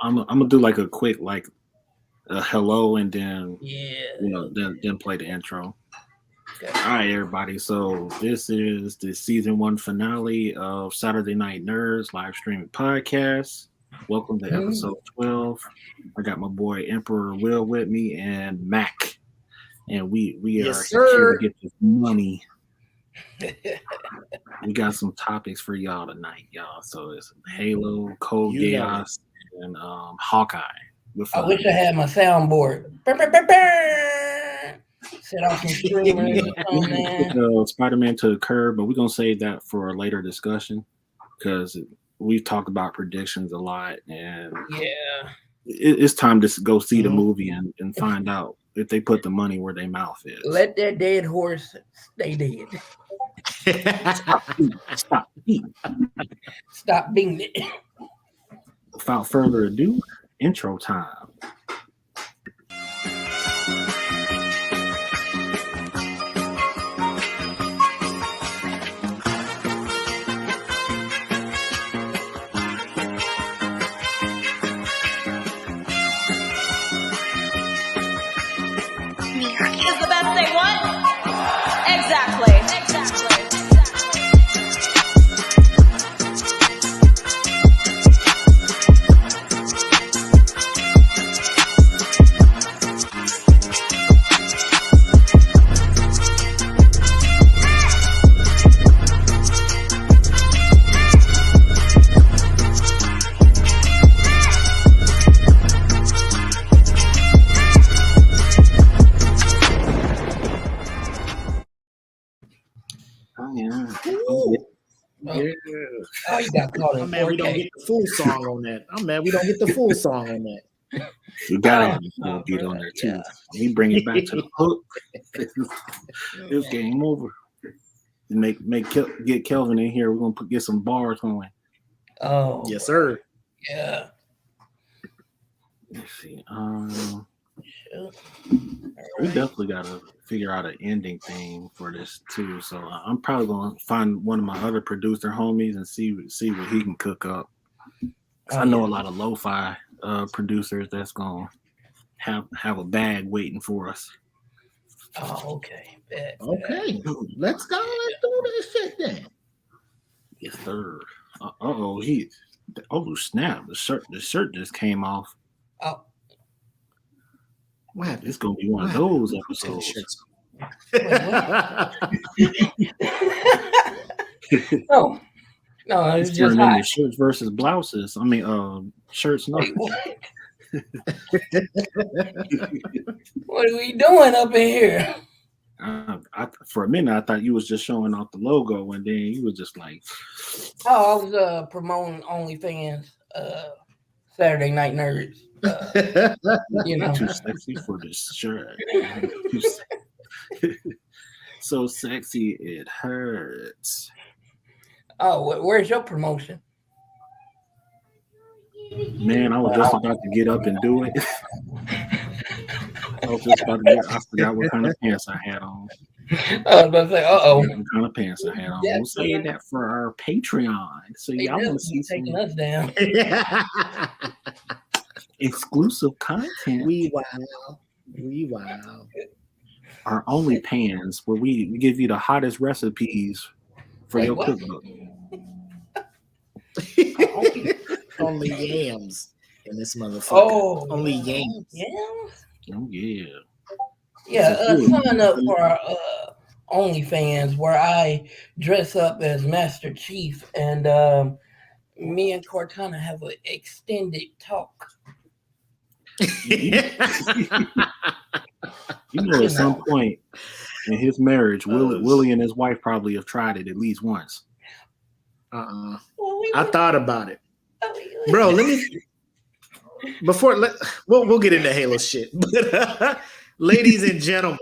I'm gonna do like a quick a hello and then Yeah. then play the intro. Okay. All right, everybody. So this is the season 1 finale of Saturday Night Nerds live streaming podcast. Welcome to episode 12. I got my boy Emperor Will with me and Mac, and we Yes, are here to sir. get this money. We got some topics for y'all tonight, y'all. So it's Halo, Code You know it. Geass, and Hawkeye. I wish I had my soundboard. Set off some streamers or something. Spider-Man to the curb, but we're gonna save that for a later discussion because we've talked about predictions a lot, and Yeah. it's time to go see the movie and find out if they put the money where their mouth is. Let that dead horse stay dead. Stop beating. Stop being it. Without further ado, intro time. Is the best thing what? Exactly. Oh, you got caught in I'm mad we don't get the full song on that. I'm mad we don't get the full song on that. You gotta get on there too. Yeah. We bring it back to the hook. It's game over. Get Kelvin in here. We're gonna get some bars going. Oh. Yes, sir. Yeah. Let's see. We definitely gotta figure out an ending thing for this too. So I'm probably gonna find one of my other producer homies and see what he can cook up. I know a lot of lo-fi producers that's gonna have a bag waiting for us. Oh, okay. Okay. Let's go. Let's do this shit then. Yes, sir. Snap! The shirt just came off. Oh. What happened? It's gonna be one of those episodes. No, it's just turning hot. into shirts versus blouses. I mean, shirts. No. Wait, what are we doing up in here? For a minute, I thought you was just showing off the logo, and then you was just like, "Oh, I was promoting OnlyFans, Saturday Night Nerds." Too sexy for this shirt. So sexy it hurts. Oh, where's your promotion? Man, I was just about to get up and do it. I forgot what kind of pants I had on. I was about to say, what kind of pants I had on. We'll say that for our Patreon. So y'all want to see taking us down. Exclusive content. We wow. Our OnlyFans, where we give you the hottest recipes for your cookbook. Only yams in this motherfucker. Oh, only yams. Yams? Oh yeah. Yeah, sign up for our OnlyFans where I dress up as Master Chief and me and Cortana have an extended talk. At some point in his marriage, Willie and his wife probably have tried it at least once. I thought about it, bro. We'll get into Halo shit. But ladies and gentlemen,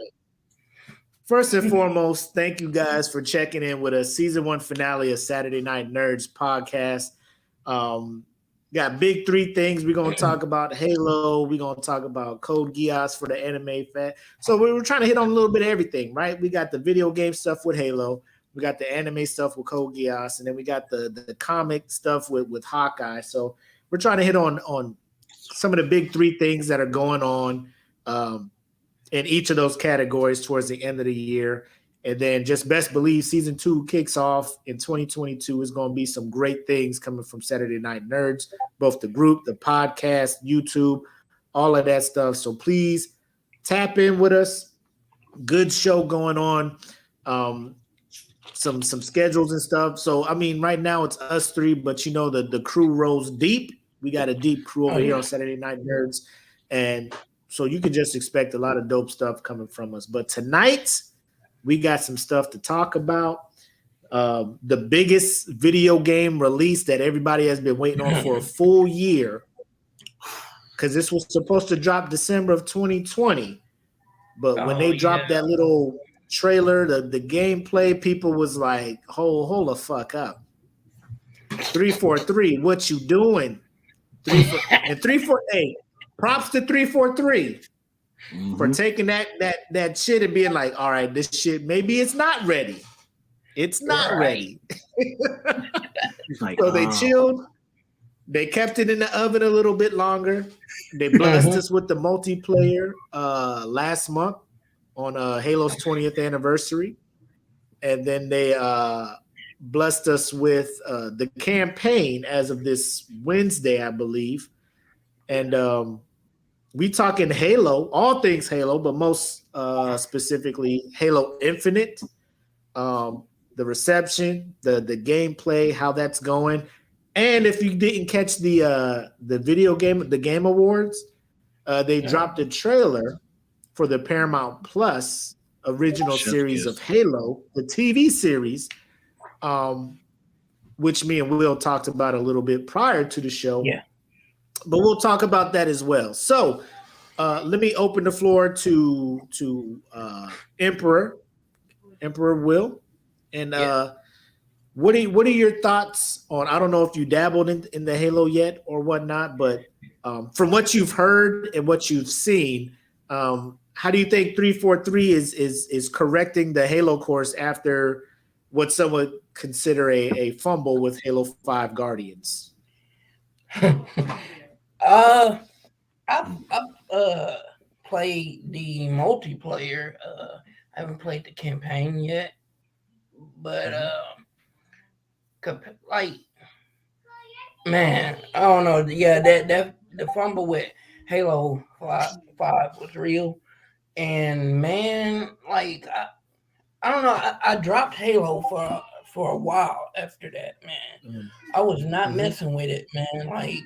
first and foremost, thank you guys for checking in with us. Season 1 finale of Saturday Night Nerds podcast. Got big 3 things we're going to talk about. Halo. We're going to talk about Code Geass for the anime fan. So we were trying to hit on a little bit of everything, right? We got the video game stuff with Halo. We got the anime stuff with Code Geass. And then we got the comic stuff with Hawkeye. So we're trying to hit on some of the big three things that are going on in each of those categories towards the end of the year. And then just best believe season 2 kicks off in 2022. Is going to be some great things coming from Saturday Night Nerds, both the group, the podcast, YouTube, all of that stuff. So please tap in with us. Good show going on. Some schedules and stuff. So I mean, right now it's us three, but you know the crew rolls deep. We got a deep crew over here on Saturday Night Nerds, and so you can just expect a lot of dope stuff coming from us. But tonight we got some stuff to talk about. The biggest video game release that everybody has been waiting on for a full year, because this was supposed to drop December of 2020, but when they dropped that little trailer, the gameplay, people was like, hold the fuck up. 343, what you doing? 348. Props to 343 for taking that shit and being like, all right, this shit, maybe it's not ready. It's not ready. Like, so they chilled. They kept it in the oven a little bit longer. They blessed us with the multiplayer last month on Halo's 20th anniversary. And then they blessed us with the campaign as of this Wednesday, I believe. And we talking Halo, all things Halo, but most specifically Halo Infinite, the reception, the gameplay, how that's going. And if you didn't catch the Game Awards, they dropped a trailer for the Paramount Plus original series of Halo, the TV series, which me and Will talked about a little bit prior to the show. Yeah. But we'll talk about that as well. So let me open the floor to Emperor Will. And what are your thoughts on, I don't know if you dabbled in the Halo yet or whatnot, but from what you've heard and what you've seen, how do you think 343 is correcting the Halo course after what some would consider a fumble with Halo 5 Guardians? I've played the multiplayer. I haven't played the campaign yet, but like, man, I don't know. Yeah, that the fumble with Halo 5 was real, and man, like I don't know. I dropped Halo for a while after that, man. I was not messing with it, man. Like,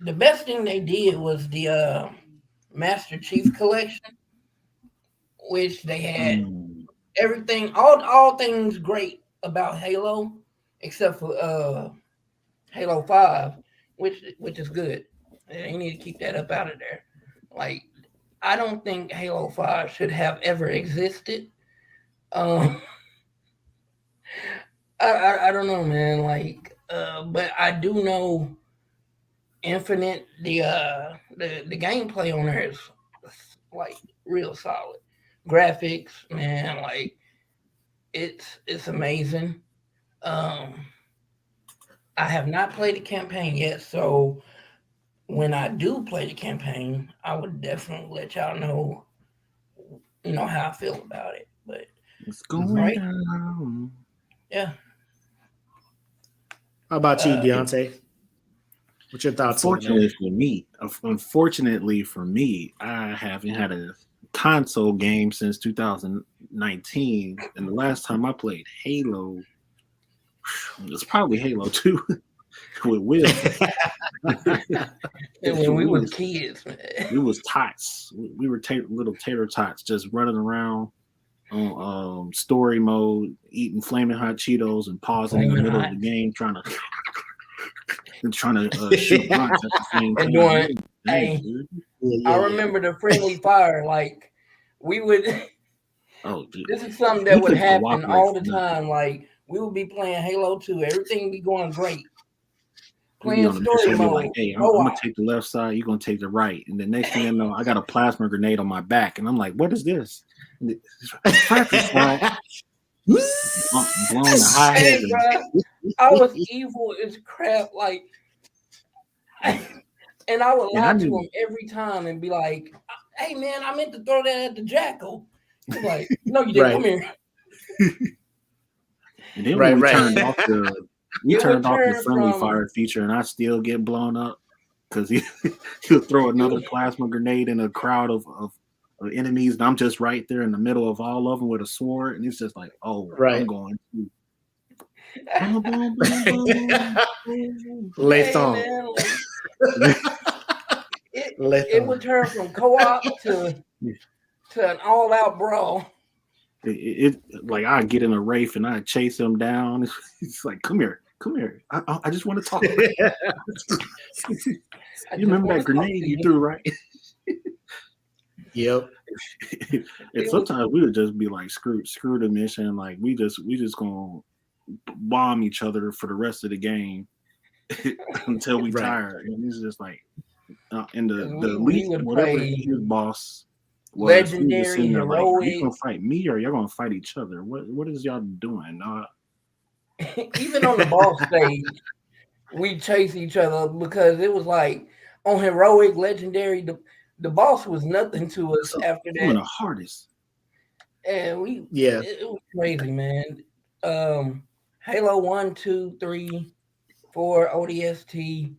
the best thing they did was the Master Chief Collection, which they had everything, all things great about Halo, except for Halo 5, which is good. You need to keep that up out of there. Like, I don't think Halo 5 should have ever existed. I don't know, man. Like, but I do know Infinite, the gameplay on there is like real solid. Graphics, man, like it's amazing. I have not played the campaign yet, so when I do play the campaign, I would definitely let y'all know, how I feel about it. But it's going down. Yeah. How about you, Deontay? What's your thoughts on that? Unfortunately for me, I haven't had a console game since 2019, and the last time I played Halo, it was probably Halo 2 with Will. And when we were kids, man. We was tots. We were little tater tots, just running around on story mode, eating flaming hot Cheetos and pausing in the middle of the game, trying to shoot blunts at the same time. I remember the friendly fire. Like, we would. Oh, dude. This is something that would happen all the time. Like, we would be playing Halo 2. Everything would be going great. Playing story mode. Like, hey, I'm gonna take the left side. You're gonna take the right. And the next thing I know, I got a plasma grenade on my back, and I'm like, "What is this?" Blowing the high head. I was evil as crap. Like, And I would lie to him every time and be like, "Hey man, I meant to throw that at the jackal." He's like, "No, you didn't. Come here." And then when we turned off the friendly fire feature, and I still get blown up because he'll throw another plasma grenade in a crowd of enemies, and I'm just right there in the middle of all of them with a sword, and it's just like, oh, I'm going to. It would turn from co-op to an all-out brawl. It like I get in a Wraith and I chase him down. It's like, come here. I just want to talk. You remember that grenade you threw, right? Yep. And sometimes we would just be like, screw the mission. Like we just gonna bomb each other for the rest of the game until we tire. And it's just like, and the elite, whatever his boss was, legendary, heroic. Like, you gonna fight me or you're gonna fight each other? What is y'all doing? Even on the boss stage, we chase each other because it was like on heroic, legendary. The boss was nothing to us after that. The hardest. And it was crazy, man. Halo 1, 2, 3, 4, ODST,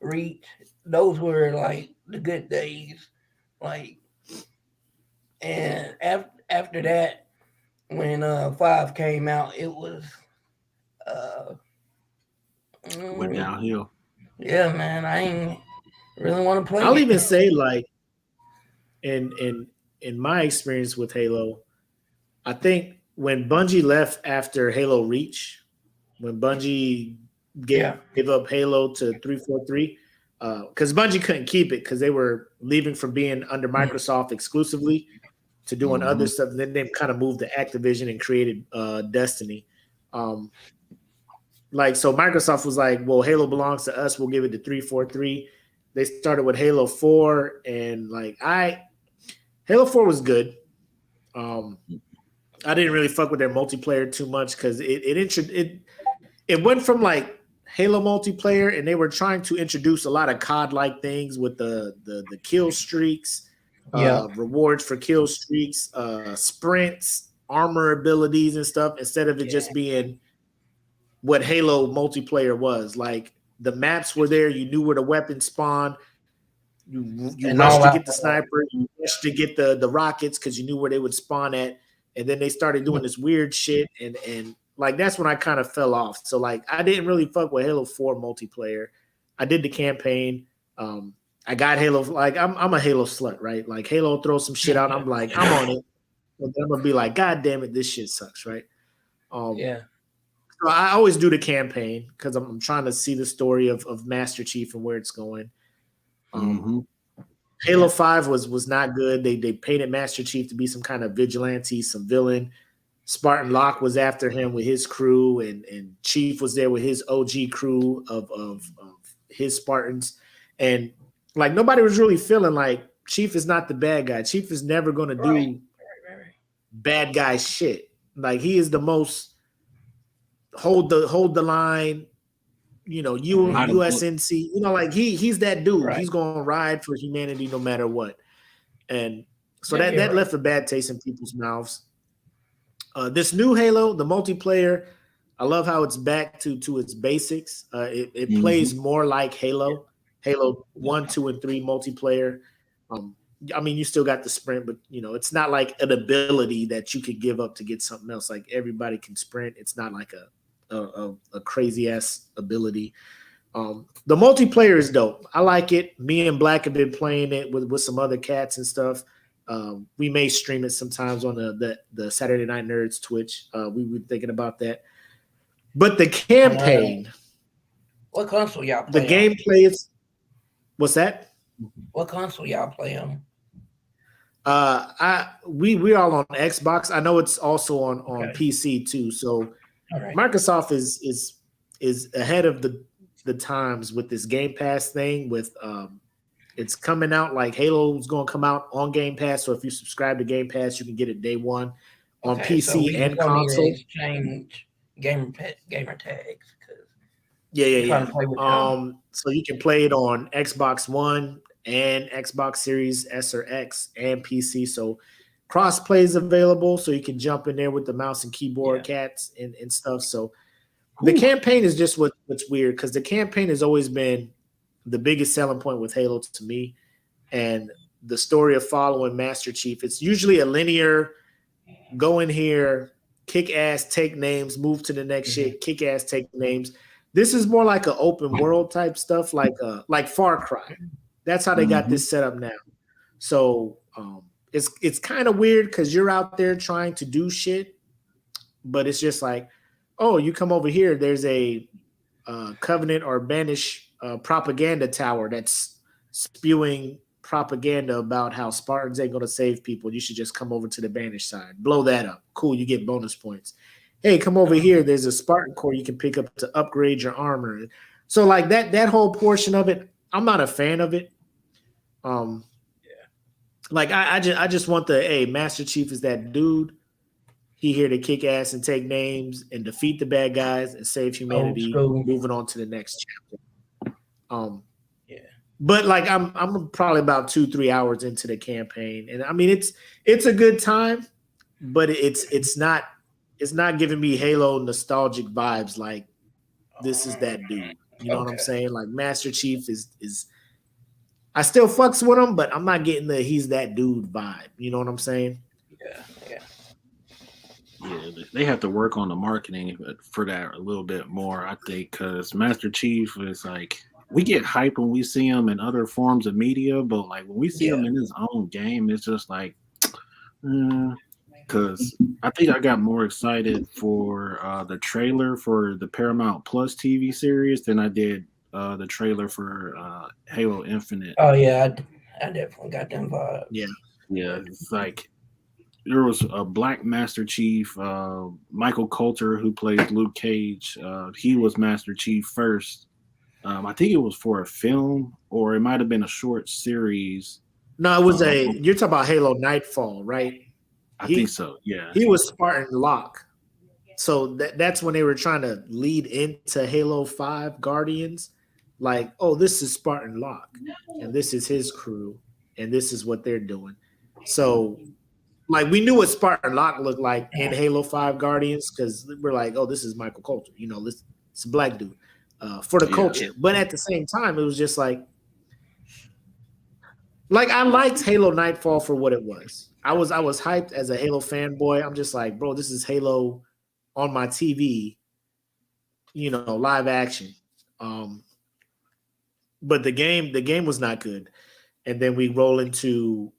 Reach. Those were like the good days. Like, and after that, when 5 came out, it was went downhill. Yeah, man. I ain't really want to play. I'll even say, like, in my experience with Halo, I think when Bungie left after Halo Reach, when Bungie gave up Halo to 343, because Bungie couldn't keep it because they were leaving from being under Microsoft exclusively to doing other stuff. And then they kind of moved to Activision and created Destiny. So Microsoft was like, well, Halo belongs to us. We'll give it to 343. They started with Halo 4, and Halo 4 was good. I didn't really fuck with their multiplayer too much because it went from like Halo multiplayer, and they were trying to introduce a lot of COD-like things with the kill streaks, rewards for kill streaks, sprints, armor abilities and stuff, instead of it just being what Halo multiplayer was. Like, the maps were there, you knew where the weapons spawned, you rushed to get the sniper, you rushed to get the rockets because you knew where they would spawn at. And then they started doing this weird shit, and like that's when I kind of fell off. So like I didn't really fuck with Halo 4 multiplayer. I did the campaign. I got Halo. Like I'm a Halo slut, right? Like Halo throws some shit out, I'm like, I'm on it. And then I'm gonna be like, God damn it, this shit sucks, right? So I always do the campaign because I'm trying to see the story of Master Chief and where it's going. Halo 5 was not good. They painted Master Chief to be some kind of vigilante, some villain. Spartan Locke was after him with his crew, and Chief was there with his OG crew of his Spartans. And like nobody was really feeling like Chief is not the bad guy. Chief is never gonna do bad guy shit. Like he is the most hold the line. You know, USNC, you know, like he's that dude. Right. He's gonna ride for humanity no matter what. And so that left a bad taste in people's mouths. This new Halo, the multiplayer, I love how it's back to its basics. It plays more like Halo 1, 2, and 3 multiplayer. I mean, you still got the sprint, but you know, it's not like an ability that you could give up to get something else. Like everybody can sprint. It's not like a crazy ass ability. The multiplayer is dope. I like it. Me and Black have been playing it with some other cats and stuff. We may stream it sometimes on the Saturday Night Nerds Twitch. We were thinking about that. But the campaign, what console y'all play? The gameplay is what's that? What console y'all play on? We're all on Xbox. I know it's also on PC too. So Microsoft is ahead of the times with this Game Pass thing. With it's coming out like Halo's going to come out on Game Pass. So if you subscribe to Game Pass, you can get it day one on PC and console. Exchange gamer tags. Yeah. Trying to play with them. So you can play it on Xbox One and Xbox Series S or X and PC. So cross play is available, so you can jump in there with the mouse and keyboard cats and stuff. So the campaign is just what's weird, because the campaign has always been the biggest selling point with Halo to me. And the story of following Master Chief, it's usually a linear go in here, kick ass, take names, move to the next shit, kick ass, take names. This is more like an open world type stuff, like Far Cry. That's how they got this set up now. So it's kind of weird because you're out there trying to do shit, but it's just like, oh, you come over here, there's a Covenant or Banish propaganda tower that's spewing propaganda about how Spartans ain't going to save people. You should just come over to the Banish side. Blow that up. Cool, you get bonus points. Hey, come over here. There's a Spartan core you can pick up to upgrade your armor. So like that whole portion of it, I'm not a fan of it. Like I just want the Master Chief is that dude. He here to kick ass and take names and defeat the bad guys and save humanity. Moving on to the next chapter. But like I'm probably about 2-3 hours into the campaign, and I mean it's a good time, but it's not giving me Halo nostalgic vibes. Like this is that dude. You know what I'm saying? Like Master Chief is I still fucks with him, but I'm not getting the he's that dude vibe. You know what I'm saying? Yeah, they have to work on the marketing for that a little bit more, I think, because Master Chief is like, we get hype when we see him in other forms of media, but like when we see him in his own game, it's just like, because I think I got more excited for the trailer for the Paramount Plus TV series than I did the trailer for Halo Infinite. Oh yeah, I definitely got them vibes. Yeah, it's like there was a Black Master Chief, Michael Coulter, who plays Luke Cage. He was Master Chief first. I think it was for a film, or it might have been a short series. No, it was you're talking about Halo Nightfall, right? I think so, yeah. He was Spartan Locke. So that's when they were trying to lead into Halo 5 Guardians. Like, oh, this is Spartan Locke, and this is his crew, and this is what they're doing. So, like, we knew what Spartan Locke looked like in Halo 5 Guardians, because we're like, oh, this is Michael Coulter. You know, it's a black dude for the culture. But at the same time, it was just like I liked Halo Nightfall for what it was. I was hyped as a Halo fanboy. I'm just like, bro, this is Halo on my TV, you know, live action. But the game was not good. And then we roll into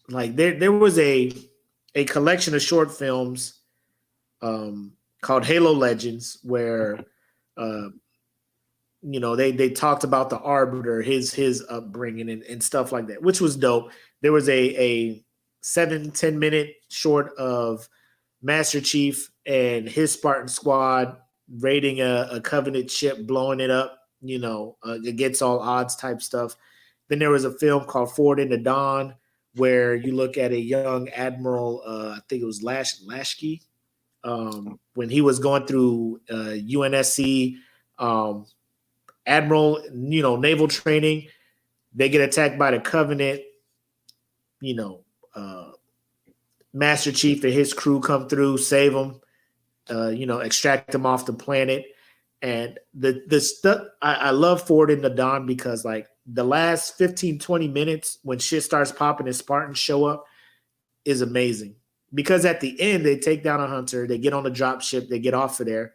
like there was a collection of short films called Halo Legends, where you know, they talked about the Arbiter, his upbringing and stuff like that, which was dope. There was a 7-10 minute short of Master Chief and his Spartan squad raiding a Covenant ship, blowing it up, you know, against all odds type stuff. Then there was a film called Forward into Dawn, where you look at a young Admiral, I think it was Lashkey, when he was going through UNSC, Admiral, you know, naval training. They get attacked by the Covenant, you know, Master Chief and his crew come through, save him, you know, extract him off the planet. And the stuff, I love Forward into Dawn because, like, the last 15-20 minutes when shit starts popping and Spartans show up is amazing. Because at the end, they take down a hunter, they get on the drop ship, they get off of there,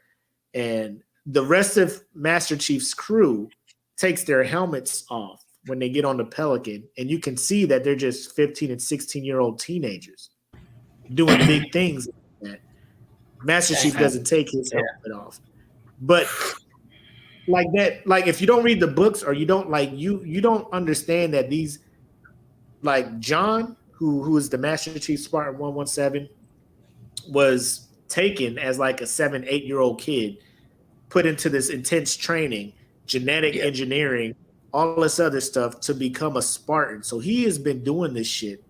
and the rest of Master Chief's crew takes their helmets off when they get on the Pelican, and you can see that they're just 15 and 16-year-old teenagers doing big things. Master Chief doesn't take his helmet off. But like that, like if you don't read the books, or you don't like you don't understand that these, like John, who is the Master Chief Spartan 117, was taken as like a 7-8-year-old kid, put into this intense training, genetic engineering, all this other stuff to become a Spartan. So he has been doing this shit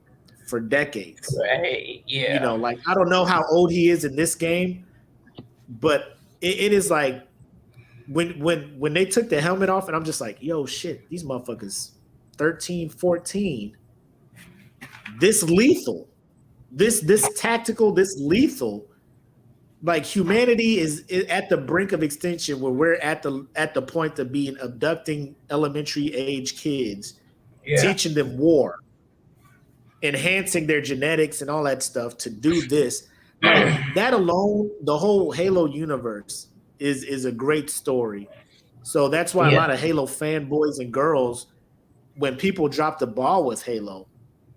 for decades. Right. Yeah. You know, like I don't know how old he is in this game, but it is like when they took the helmet off, and I'm just like, yo, shit, these motherfuckers 13, 14, this lethal, this tactical, this lethal. Like humanity is at the brink of extinction, where we're at the point of being abducting elementary age kids, teaching them war, enhancing their genetics and all that stuff to do this. Like that alone, the whole Halo universe is a great story. So that's why a lot of Halo fanboys and girls, when people drop the ball with Halo,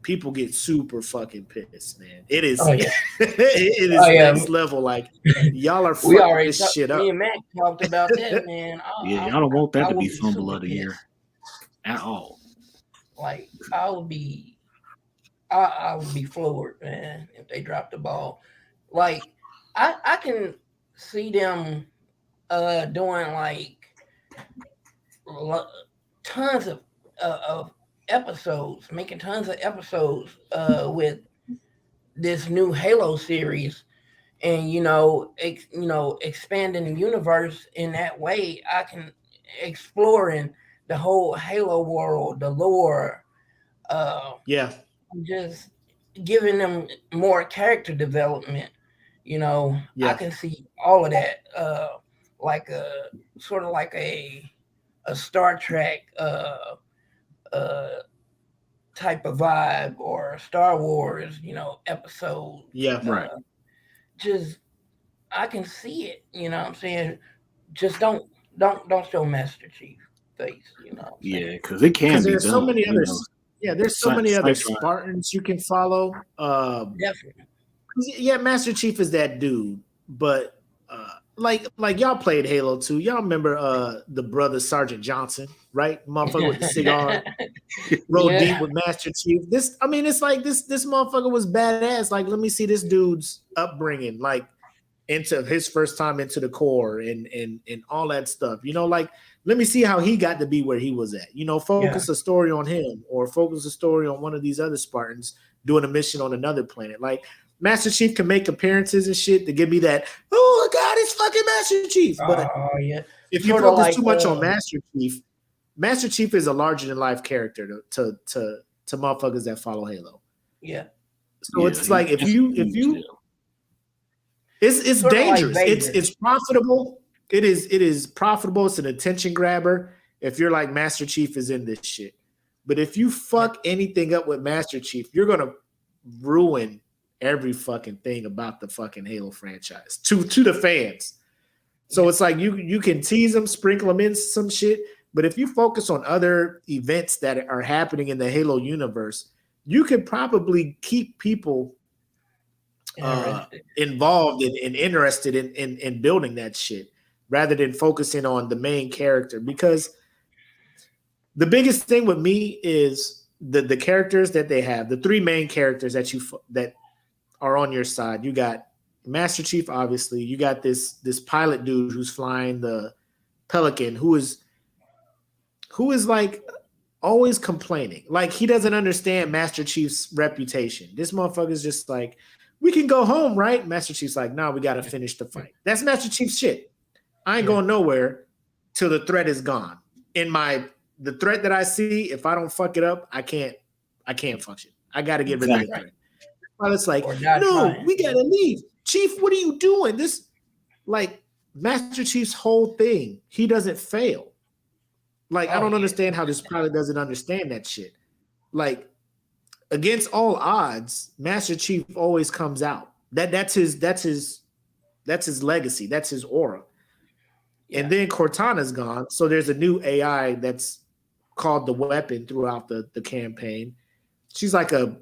people get super fucking pissed, man. It is, it is next level. Like y'all are fucking this shit up. Me and Matt talked about that, man. Y'all don't want that to be fumble of the year at all. Like I would be floored, man, if they dropped the ball. Like I can see them doing like tons of episodes, making tons of episodes with this new Halo series, and expanding the universe in that way. I can exploring the whole Halo world, the lore, just giving them more character development. I can see all of that, like a sort of like a Star Trek type of vibe, or Star Wars, episode. Right. Just I can see it. You know what I'm saying? Just don't show Master Chief face. Because it can be there's done, so many others. Yeah, there's so many other Spartans you can follow. Definitely. Yeah, Master Chief is that dude, but like y'all played Halo 2. Y'all remember the brother Sergeant Johnson, right? Motherfucker with the cigar, roll deep with Master Chief. It's like this motherfucker was badass. Like, let me see this dude's upbringing, like into his first time into the Corps and all that stuff. Like, let me see how he got to be where he was at. Focus a story on him, or focus a story on one of these other Spartans doing a mission on another planet. Like, Master Chief can make appearances and shit to give me that, oh God, it's fucking Master Chief. But if you focus too much on Master Chief is a larger than life character to motherfuckers that follow Halo. Yeah. So it's like if you it's dangerous. Like it's profitable. It is profitable. It's an attention grabber. If you're like, Master Chief is in this shit. But if you fuck anything up with Master Chief, you're gonna ruin every fucking thing about the fucking Halo franchise to the fans. So it's like you can tease them, sprinkle them in some shit, but if you focus on other events that are happening in the Halo universe, you could probably keep people involved and interested in building that shit, rather than focusing on the main character. Because the biggest thing with me is the characters that they have, the three main characters that are on your side. You got Master Chief, obviously. You got this pilot dude who's flying the Pelican, who is like always complaining. Like, he doesn't understand Master Chief's reputation. This motherfucker's just like, we can go home, right? Master Chief's like, no, we got to finish the fight. That's Master Chief's shit. I ain't going nowhere till the threat is gone. The threat that I see, if I don't fuck it up, I can't function. I got to get rid of the threat. Well, it's like, no, we gotta leave. Chief, what are you doing? This, like, Master Chief's whole thing, he doesn't fail. Like, I don't understand how this pilot doesn't understand that shit. Like, against all odds, Master Chief always comes out. That's his legacy. That's his aura. Yeah. And then Cortana's gone, so there's a new AI that's called the Weapon throughout the campaign. She's like a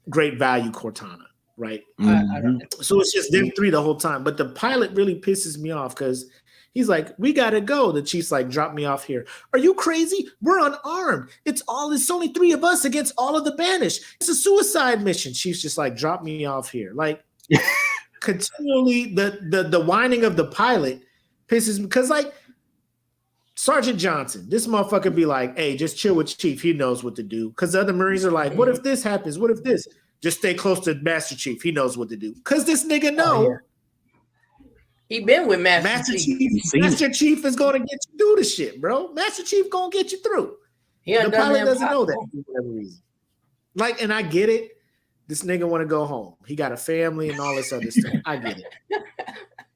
great value Cortana, right? Mm-hmm. So it's just them three the whole time. But the pilot really pisses me off because he's like, we gotta go. The Chief's like, drop me off here. Are you crazy? We're unarmed. It's only three of us against all of the banished. It's a suicide mission. Chief's just like, drop me off here. Like, continually the whining of the pilot pisses me, because like Sergeant Johnson, this motherfucker be like, hey, just chill with Chief. He knows what to do. Because the other Marines are like, what if this happens? What if this? Just stay close to Master Chief. He knows what to do. Because this nigga know He been with Master Chief. Master Chief is going to get you through the shit, bro. Master Chief going to get you through. The pilot doesn't know that for whatever reason. Like, and I get it. This nigga want to go home. He got a family and all this other stuff. I get it.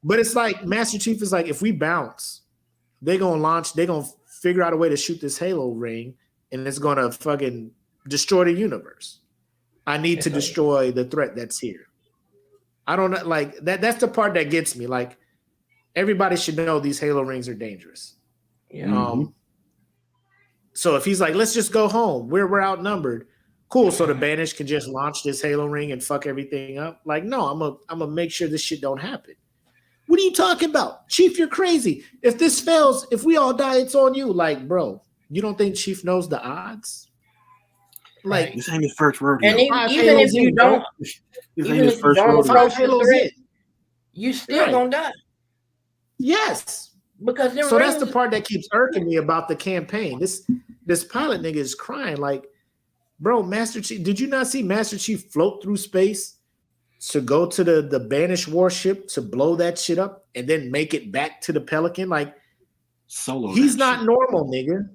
But it's like Master Chief is like, if we bounce, they're going to figure out a way to shoot this Halo ring and it's going to fucking destroy the universe. I need to destroy the threat that's here. I don't know. Like, that's the part that gets me. Like, everybody should know these Halo rings are dangerous. Yeah. So if he's like, let's just go home. We're outnumbered. Cool. So the Banished can just launch this Halo ring and fuck everything up. Like, no, I'm gonna make sure this shit don't happen. What are you talking about? Chief, you're crazy. If this fails, if we all die, it's on you. Like, bro, you don't think Chief knows the odds? Like, this ain't his first rodeo. And even if you don't, you still gonna die. Yes. Because that's the part that keeps irking me about the campaign. This pilot nigga is crying like, bro, Master Chief, did you not see Master Chief float through space to go to the Banished warship to blow that shit up and then make it back to the Pelican? Like, he's not normal, nigga.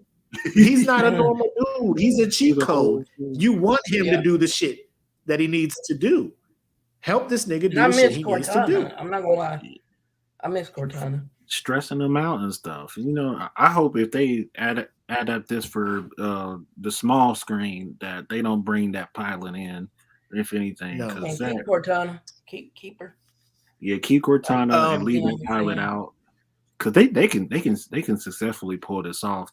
He's not a normal dude. He's a cheat code. You want him to do the shit that he needs to do. Help this nigga do the shit he needs to do. I'm not gonna lie. I miss Cortana. Stressing them out and stuff. You know, I hope if they adapt this for the small screen that they don't bring that pilot in, if anything. No. Keep Cortana. Keep her. Yeah, keep Cortana and leave the pilot out. Because they can successfully pull this off.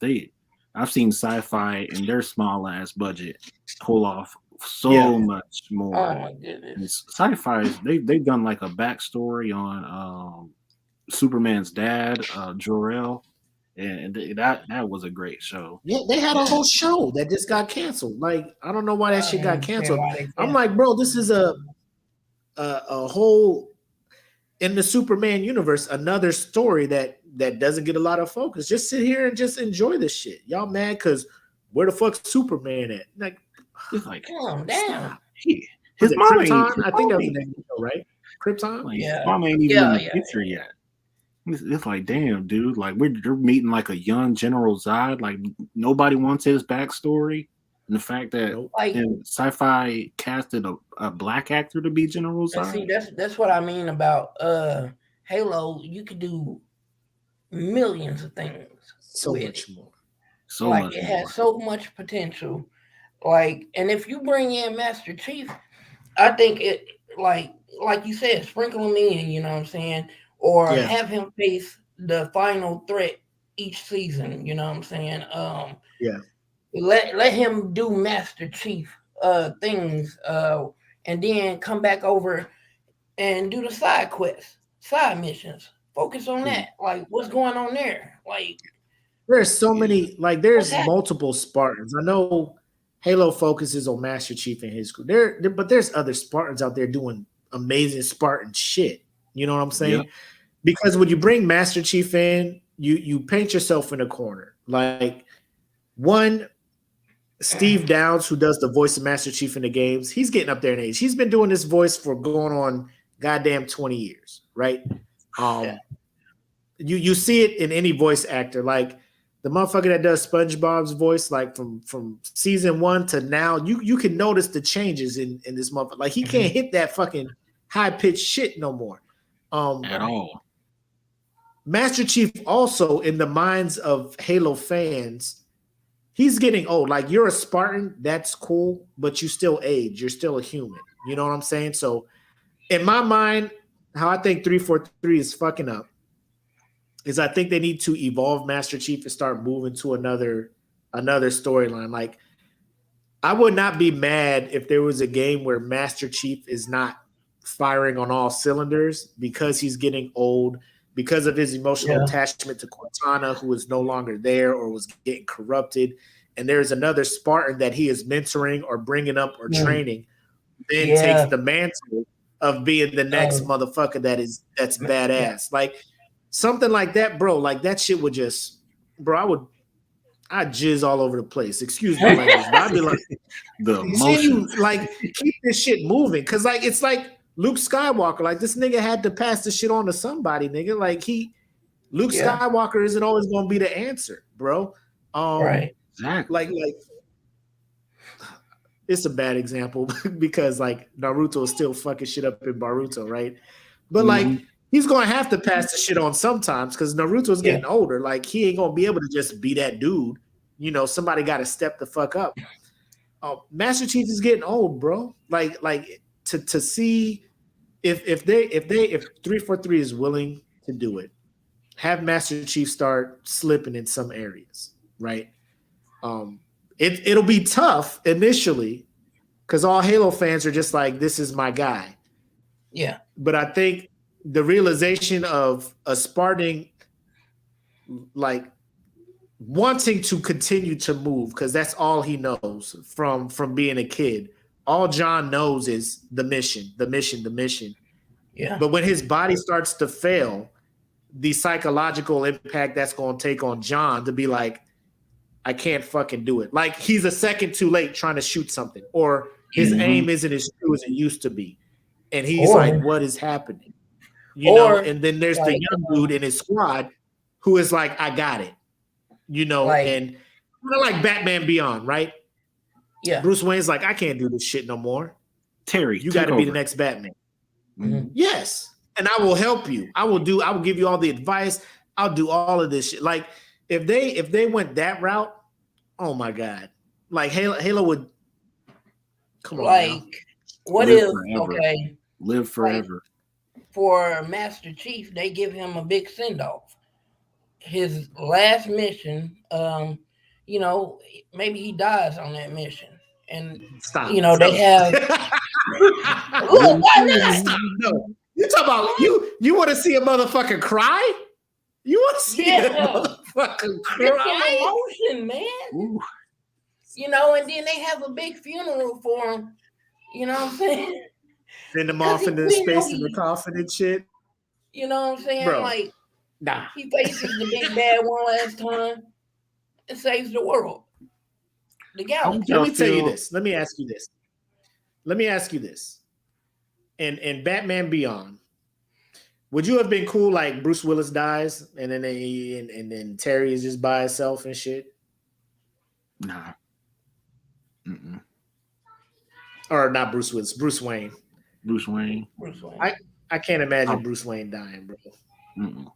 I've seen sci-fi in their small ass budget pull off so much more. Oh my goodness. Sci-fi, they've done like a backstory on Superman's dad, Jor-El, and that was a great show. Yeah, they had a whole show that just got canceled. Like, I don't know why that shit got canceled. I'm like, bro, this is a whole in the Superman universe, another story that doesn't get a lot of focus. Just sit here and just enjoy this shit. Y'all mad because where the fuck's Superman at? Like, it's like, calm down. His mom ain't, I think that was the name, right? Krypton? Like, his mom ain't even in the picture yet. It's like, damn, dude. Like, they're meeting like a young General Zod. Like, nobody wants his backstory. And the fact that sci-fi casted a black actor to be General Zod. See, that's what I mean about Halo. You could do millions of things. So much more. It has so much potential. Like, and if you bring in Master Chief, I think it like you said, sprinkle him in. You know what I'm saying? Or have him face the final threat each season. You know what I'm saying? Let him do Master Chief things, and then come back over and do the side quests, side missions. Focus on that. Like, what's going on there? Like, there's so many. Like, there's multiple Spartans. I know Halo focuses on Master Chief and his crew. But there's other Spartans out there doing amazing Spartan shit. You know what I'm saying? Yeah. Because when you bring Master Chief in, you paint yourself in a corner. Like, one, Steve Downs, who does the voice of Master Chief in the games, he's getting up there in age. He's been doing this voice for going on goddamn 20 years, right? You see it in any voice actor. Like, the motherfucker that does SpongeBob's voice, like from season 1 to now, you can notice the changes in this motherfucker. Like, he can't hit that fucking high-pitched shit no more. At all. Master Chief also, in the minds of Halo fans, he's getting old. Like, you're a Spartan, that's cool, but you still age. You're still a human. You know what I'm saying? So, in my mind, how I think 343 is fucking up is I think they need to evolve Master Chief and start moving to another storyline. Like, I would not be mad if there was a game where Master Chief is not firing on all cylinders because he's getting old, because of his emotional attachment to Cortana, who is no longer there or was getting corrupted. And there's another Spartan that he is mentoring or bringing up or training, then takes the mantle of being the next motherfucker that's badass. Like, something like that, bro. Like, that shit would just, bro, I'd jizz all over the place. Excuse me, language, but I'd be like, the emotion. Like, keep this shit moving. Cause like, it's like Luke Skywalker, like this nigga had to pass the shit on to somebody, nigga. Like Luke Skywalker isn't always gonna be the answer, bro. Right. Exactly. Like it's a bad example because like Naruto is still fucking shit up in Boruto, right? But like he's gonna have to pass the shit on sometimes because Naruto's getting older. Like he ain't gonna be able to just be that dude. You know, somebody got to step the fuck up. Master Chief is getting old, bro. Like to see if 343 is willing to do it, have Master Chief start slipping in some areas, right? It'll be tough initially because all Halo fans are just like, this is my guy. Yeah. But I think the realization of a Spartan like wanting to continue to move, because that's all he knows from being a kid. All John knows is the mission. Yeah. But when his body starts to fail, the psychological impact that's going to take on John to be like, I can't fucking do it. Like he's a second too late trying to shoot something, or his aim isn't as true as it used to be. And he's like, what is happening? You know, and then there's the young dude in his squad who is like, I got it. You know, and kind of like Batman Beyond, right? Yeah. Bruce Wayne's like, I can't do this shit no more. Terry, you got to be the next Batman. Mm-hmm. Yes. And I will help you. I will give you all the advice. I'll do all of this shit. Like if they went that route, oh my God. Like Halo would come on. Like what Live if forever. Live forever. Like, for Master Chief, they give him a big send-off. His last mission, you know, maybe he dies on that mission. And you know, they have look, why not? Stop. No. You talking about you want to see a motherfucker cry? You want to see a motherfucker cry? It's an emotion, man. Ooh. You know, and then they have a big funeral for him. You know what I'm saying? Send him off into space in the coffin and shit. You know what I'm saying? Bro. Like, nah. He faces the big bad one last time and saves the world. The galaxy. Let me tell you this. Let me ask you this. In Batman Beyond, would you have been cool like Bruce Willis dies and then Terry is just by herself and shit? Nah. Mm-mm. Or not Bruce Willis, Bruce Wayne. Bruce Wayne. I can't imagine Bruce Wayne dying, bro. Mm-mm.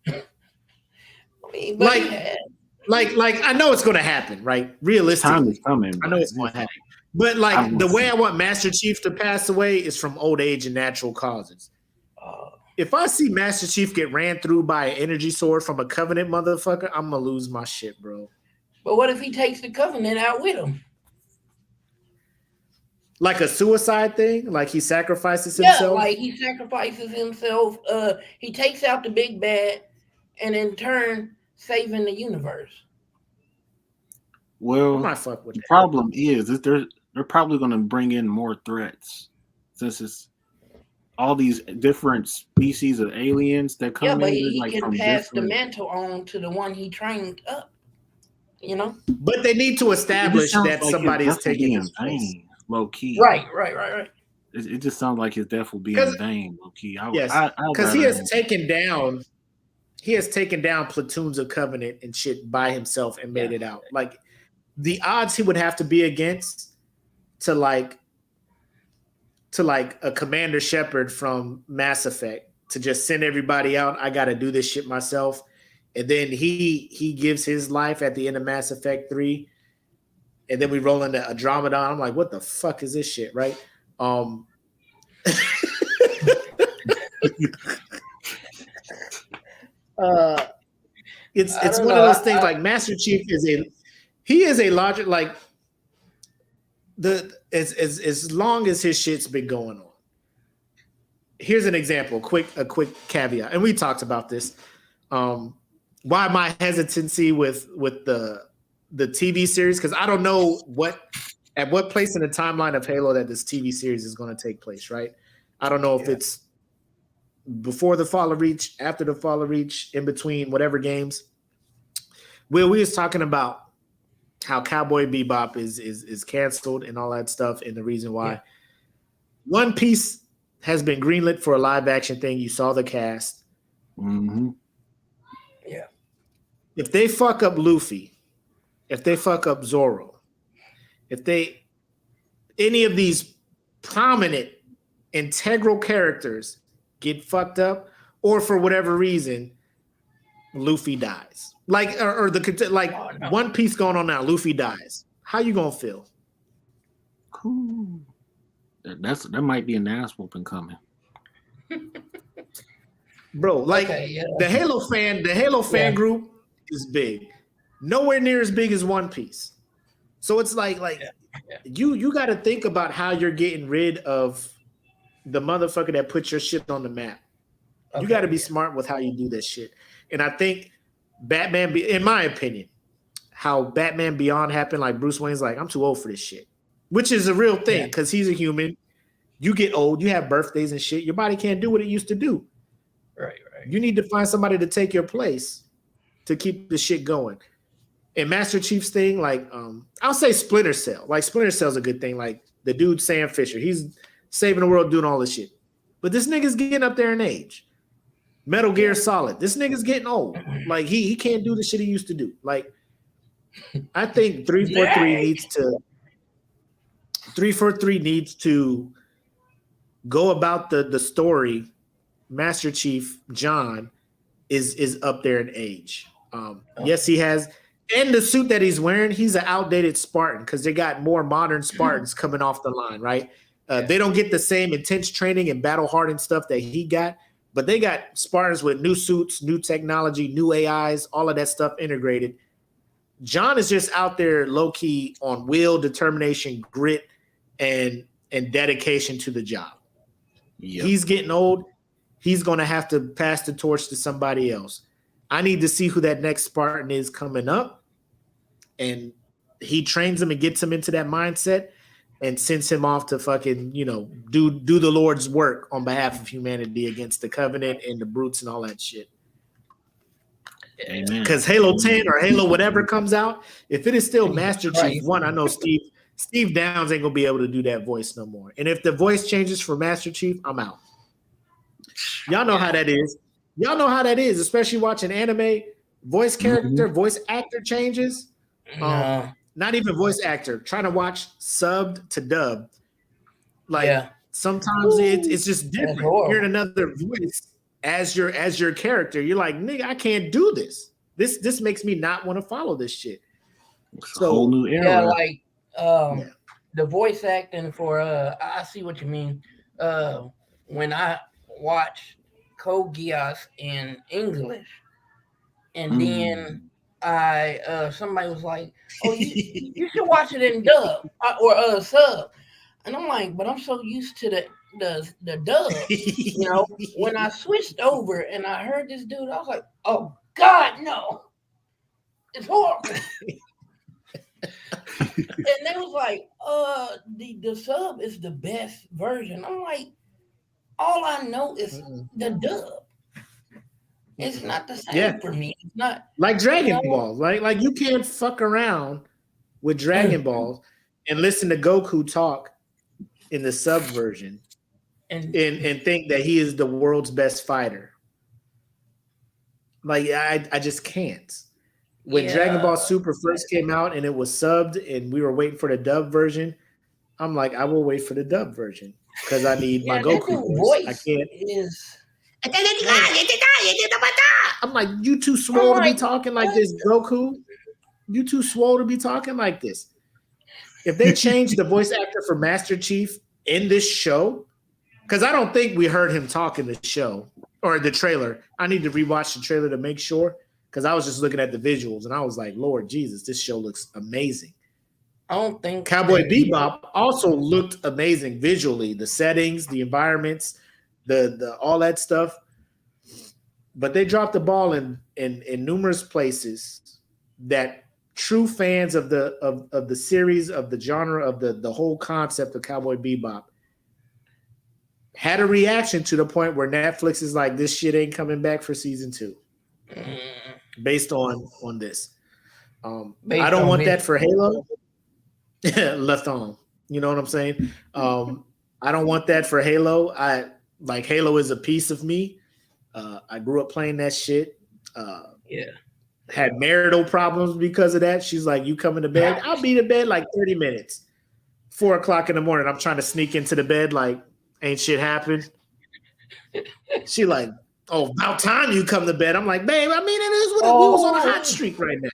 Like I know it's gonna happen, right? Realistically, time is coming. I know it's gonna happen. But like the way I want Master Chief to pass away is from old age and natural causes. If I see Master Chief get ran through by an energy sword from a Covenant motherfucker, I'm gonna lose my shit, bro. But what if he takes the Covenant out with him? Like a suicide thing? Like he sacrifices himself? Yeah, like he sacrifices himself. He takes out the big bad and in turn saving the universe. Well, the problem is that they're probably going to bring in more threats since it's all these different species of aliens that come in. Yeah, but he like can pass the mantle on to the one he trained up. You know? But they need to establish that like somebody is taking his place. Low key. Right. It just sounds like his death will be in vain, low key. Yes, because he has taken down platoons of Covenant and shit by himself and made it out. Like the odds he would have to be against to like a Commander Shepard from Mass Effect to just send everybody out. I got to do this shit myself, and then he gives his life at the end of Mass Effect 3. And then we roll into Andromeda. I'm like, what the fuck is this shit, right? It's one of those things. Like Master Chief is a logic. Like as long as his shit's been going on. Here's an example. A quick caveat, and we talked about this. Why my hesitancy with the TV series, because I don't know at what place in the timeline of Halo that this TV series is going to take place, right? I don't know if it's before the Fall of Reach, after the Fall of Reach, in between whatever games. Will, we was talking about how Cowboy Bebop is canceled and all that stuff, and the reason why. One Piece has been greenlit for a live action thing. You saw the cast. Mm-hmm. Yeah. If they fuck up Luffy, if they fuck up Zoro, if they any of these prominent integral characters get fucked up, or for whatever reason, Luffy dies. Like or the like One Piece going on now, Luffy dies. How you gonna feel? Cool. That might be an ass whooping coming. Bro, like the Halo fan group is big. Nowhere near as big as One Piece. So it's like you got to think about how you're getting rid of the motherfucker that put your shit on the map. You got to be smart with how you do this shit. And I think Batman, in my opinion, how Batman Beyond happened, like Bruce Wayne's like, I'm too old for this shit, which is a real thing because he's a human. You get old, you have birthdays and shit. Your body can't do what it used to do. Right. You need to find somebody to take your place to keep the shit going. And Master Chief's thing, like, I'll say Splinter Cell. Like, Splinter Cell's a good thing. Like, the dude Sam Fisher, he's saving the world, doing all this shit. But this nigga's getting up there in age. Metal Gear Solid, this nigga's getting old. Like, he can't do the shit he used to do. Like, I think 343 needs to go about the story. Master Chief John is up there in age. Yes, he has. And the suit that he's wearing, he's an outdated Spartan because they got more modern Spartans coming off the line, right? They don't get the same intense training and battle hardened stuff that he got, but they got Spartans with new suits, new technology, new AIs, all of that stuff integrated. John is just out there low key on will, determination, grit, and dedication to the job. Yep. He's getting old. He's going to have to pass the torch to somebody else. I need to see who that next Spartan is coming up. And he trains him and gets him into that mindset and sends him off to fucking, do the Lord's work on behalf of humanity against the Covenant and the brutes and all that shit. Amen. Because Halo 10 or Halo whatever comes out, if it is still Master Chief 1, I know Steve Downs ain't going to be able to do that voice no more. And if the voice changes for Master Chief, I'm out. Y'all know how that is. Y'all know how that is, especially watching anime. Voice character, voice actor changes. Not even voice actor. Trying to watch subbed to dubbed. Sometimes it's just different. Hearing another voice as your character, you're like, nigga, I can't do this. This makes me not want to follow this shit. It's a whole new era. The voice acting for I see what you mean. When I watch Code Geass in English, and then somebody was like, "Oh, you should watch it in dub or sub," and I'm like, "But I'm so used to the dub." When I switched over and I heard this dude, I was like, "Oh God, no, it's horrible." And they was like, the sub is the best version. I'm like, all I know is the dub. It's not the same for me. It's not like Dragon Ball, right? Like you can't fuck around with Dragon Balls and listen to Goku talk in the sub version and think that he is the world's best fighter. Like I just can't. When Dragon Ball Super first came out and it was subbed and we were waiting for the dub version, I'm like, I will wait for the dub version because I need my Goku voice. I can't. I'm like, you too swole to be talking like this, Goku. You too swole to be talking like this. If they change the voice actor for Master Chief in this show, because I don't think we heard him talk in the show or the trailer. I need to rewatch the trailer to make sure. Because I was just looking at the visuals and I was like, Lord Jesus, this show looks amazing. I don't think Cowboy Bebop also looked amazing visually. The settings, the environments, the all that stuff. But they dropped the ball in numerous places that true fans of the series, of the genre, of the whole concept of Cowboy Bebop had a reaction to the point where Netflix is like, this shit ain't coming back for season 2. Based on this. I don't want that for Halo. Left on. You know what I'm saying? I don't want that for Halo. Halo is a piece of me. I grew up playing that shit. Had marital problems because of that. She's like, you coming to bed? I'll be to bed like 30 minutes. 4 o'clock in the morning. I'm trying to sneak into the bed like ain't shit happened. She like, oh, about time you come to bed. I'm like, babe, I mean, it is what we was on a hot streak right now.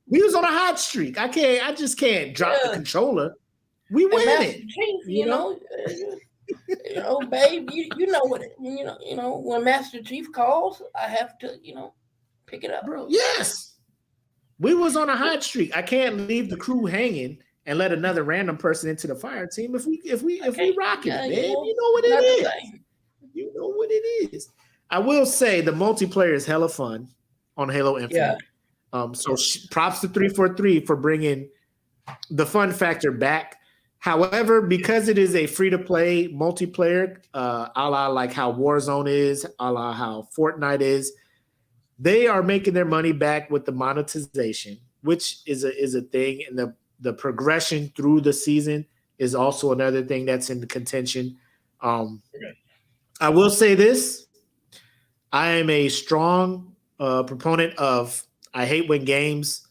We was on a hot streak. I just can't drop the controller. We winning. You know, babe, you know what when Master Chief calls, I have to, pick it up. Bro, yes. We was on a hot streak. I can't leave the crew hanging and let another random person into the fire team if we rock it, babe. You know what it is. You know what it is. I will say the multiplayer is hella fun on Halo Infinite. Yeah. Props to 343 for bringing the fun factor back. However, because it is a free-to-play multiplayer, a la like how Warzone is, a la how Fortnite is, they are making their money back with the monetization, which is a thing, and the progression through the season is also another thing that's in the contention. I will say this. I am a strong proponent of, I hate when games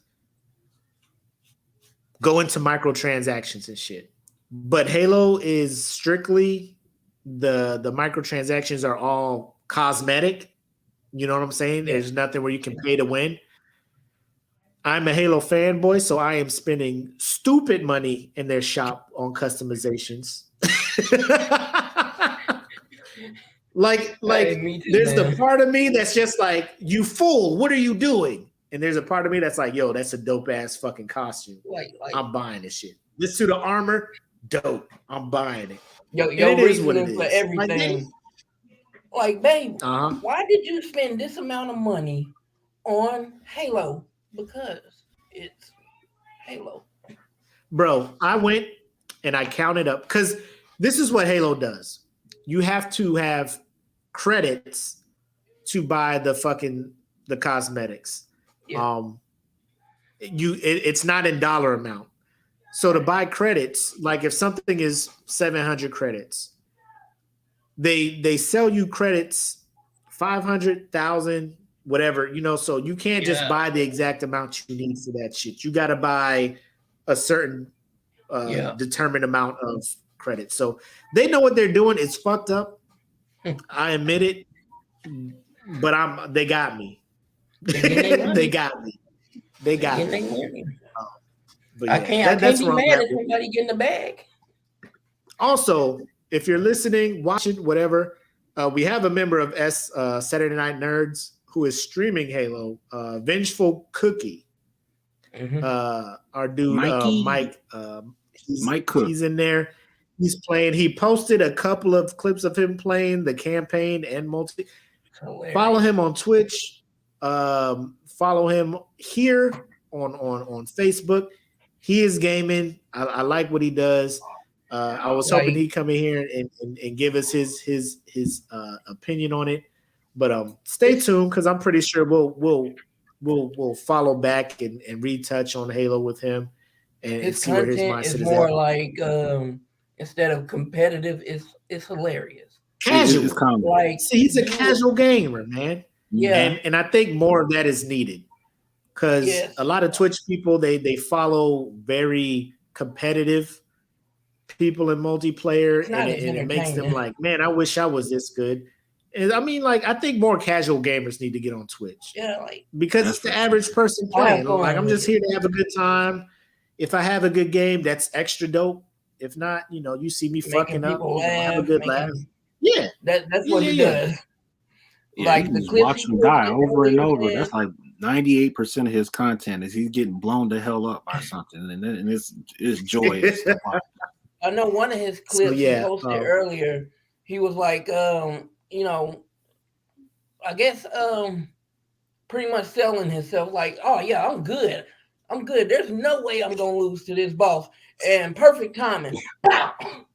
go into microtransactions and shit. But Halo is strictly the microtransactions are all cosmetic. You know what I'm saying? There's nothing where you can pay to win. I'm a Halo fanboy, so I am spending stupid money in their shop on customizations. Like there's the part of me that's just like, you fool, what are you doing? And there's a part of me that's like, yo, that's a dope ass fucking costume. I'm buying this shit. This suit of armor, dope. I'm buying it. Yo, it is what it is. For everything. Like, babe, why did you spend this amount of money on Halo? Because it's Halo. Bro, I went and I counted up, because this is what Halo does. You have to have credits to buy the cosmetics. Yeah. It's not in dollar amount. So to buy credits, like if something is 700 credits, they sell you credits 500,000, whatever, so you can't just buy the exact amount you need for that shit. You got to buy a certain determined amount of credits. So they know what they're doing. It's fucked up. I admit it, but they got me. They got me. They got me. I can't be mad at somebody getting the bag. Also, if you're listening, watching, whatever, we have a member of Saturday Night Nerds who is streaming Halo, Vengeful Cookie. Our dude, Mike Cook. He's in there. He's playing. He posted a couple of clips of him playing the campaign and multi. Follow him on Twitch. Follow him here on Facebook. He is gaming. I like what he does. I was hoping he'd come in here and give us his opinion on it. But stay tuned, because I'm pretty sure we'll follow back and retouch on Halo with him and see where his mindset is more like instead of competitive, it's hilarious. Casual. He's a casual gamer, man. Yeah, and I think more of that is needed, because a lot of Twitch people they follow very competitive people in multiplayer, and it makes them like, man, I wish I was this good. And I mean, like, I think more casual gamers need to get on Twitch. Yeah, because it's the average person playing. Like, I'm just here to have a good time. If I have a good game, that's extra dope. If not, you see me fucking up, have a good laugh. Yeah, that's what he does. Yeah, like the watch him die over and over. That's like 98% of his content is he's getting blown the hell up by something, and it's joyous. I know one of his clips he posted earlier. He was like, I guess pretty much selling himself like, oh yeah, I'm good. There's no way I'm gonna lose to this boss. And perfect timing. Grapple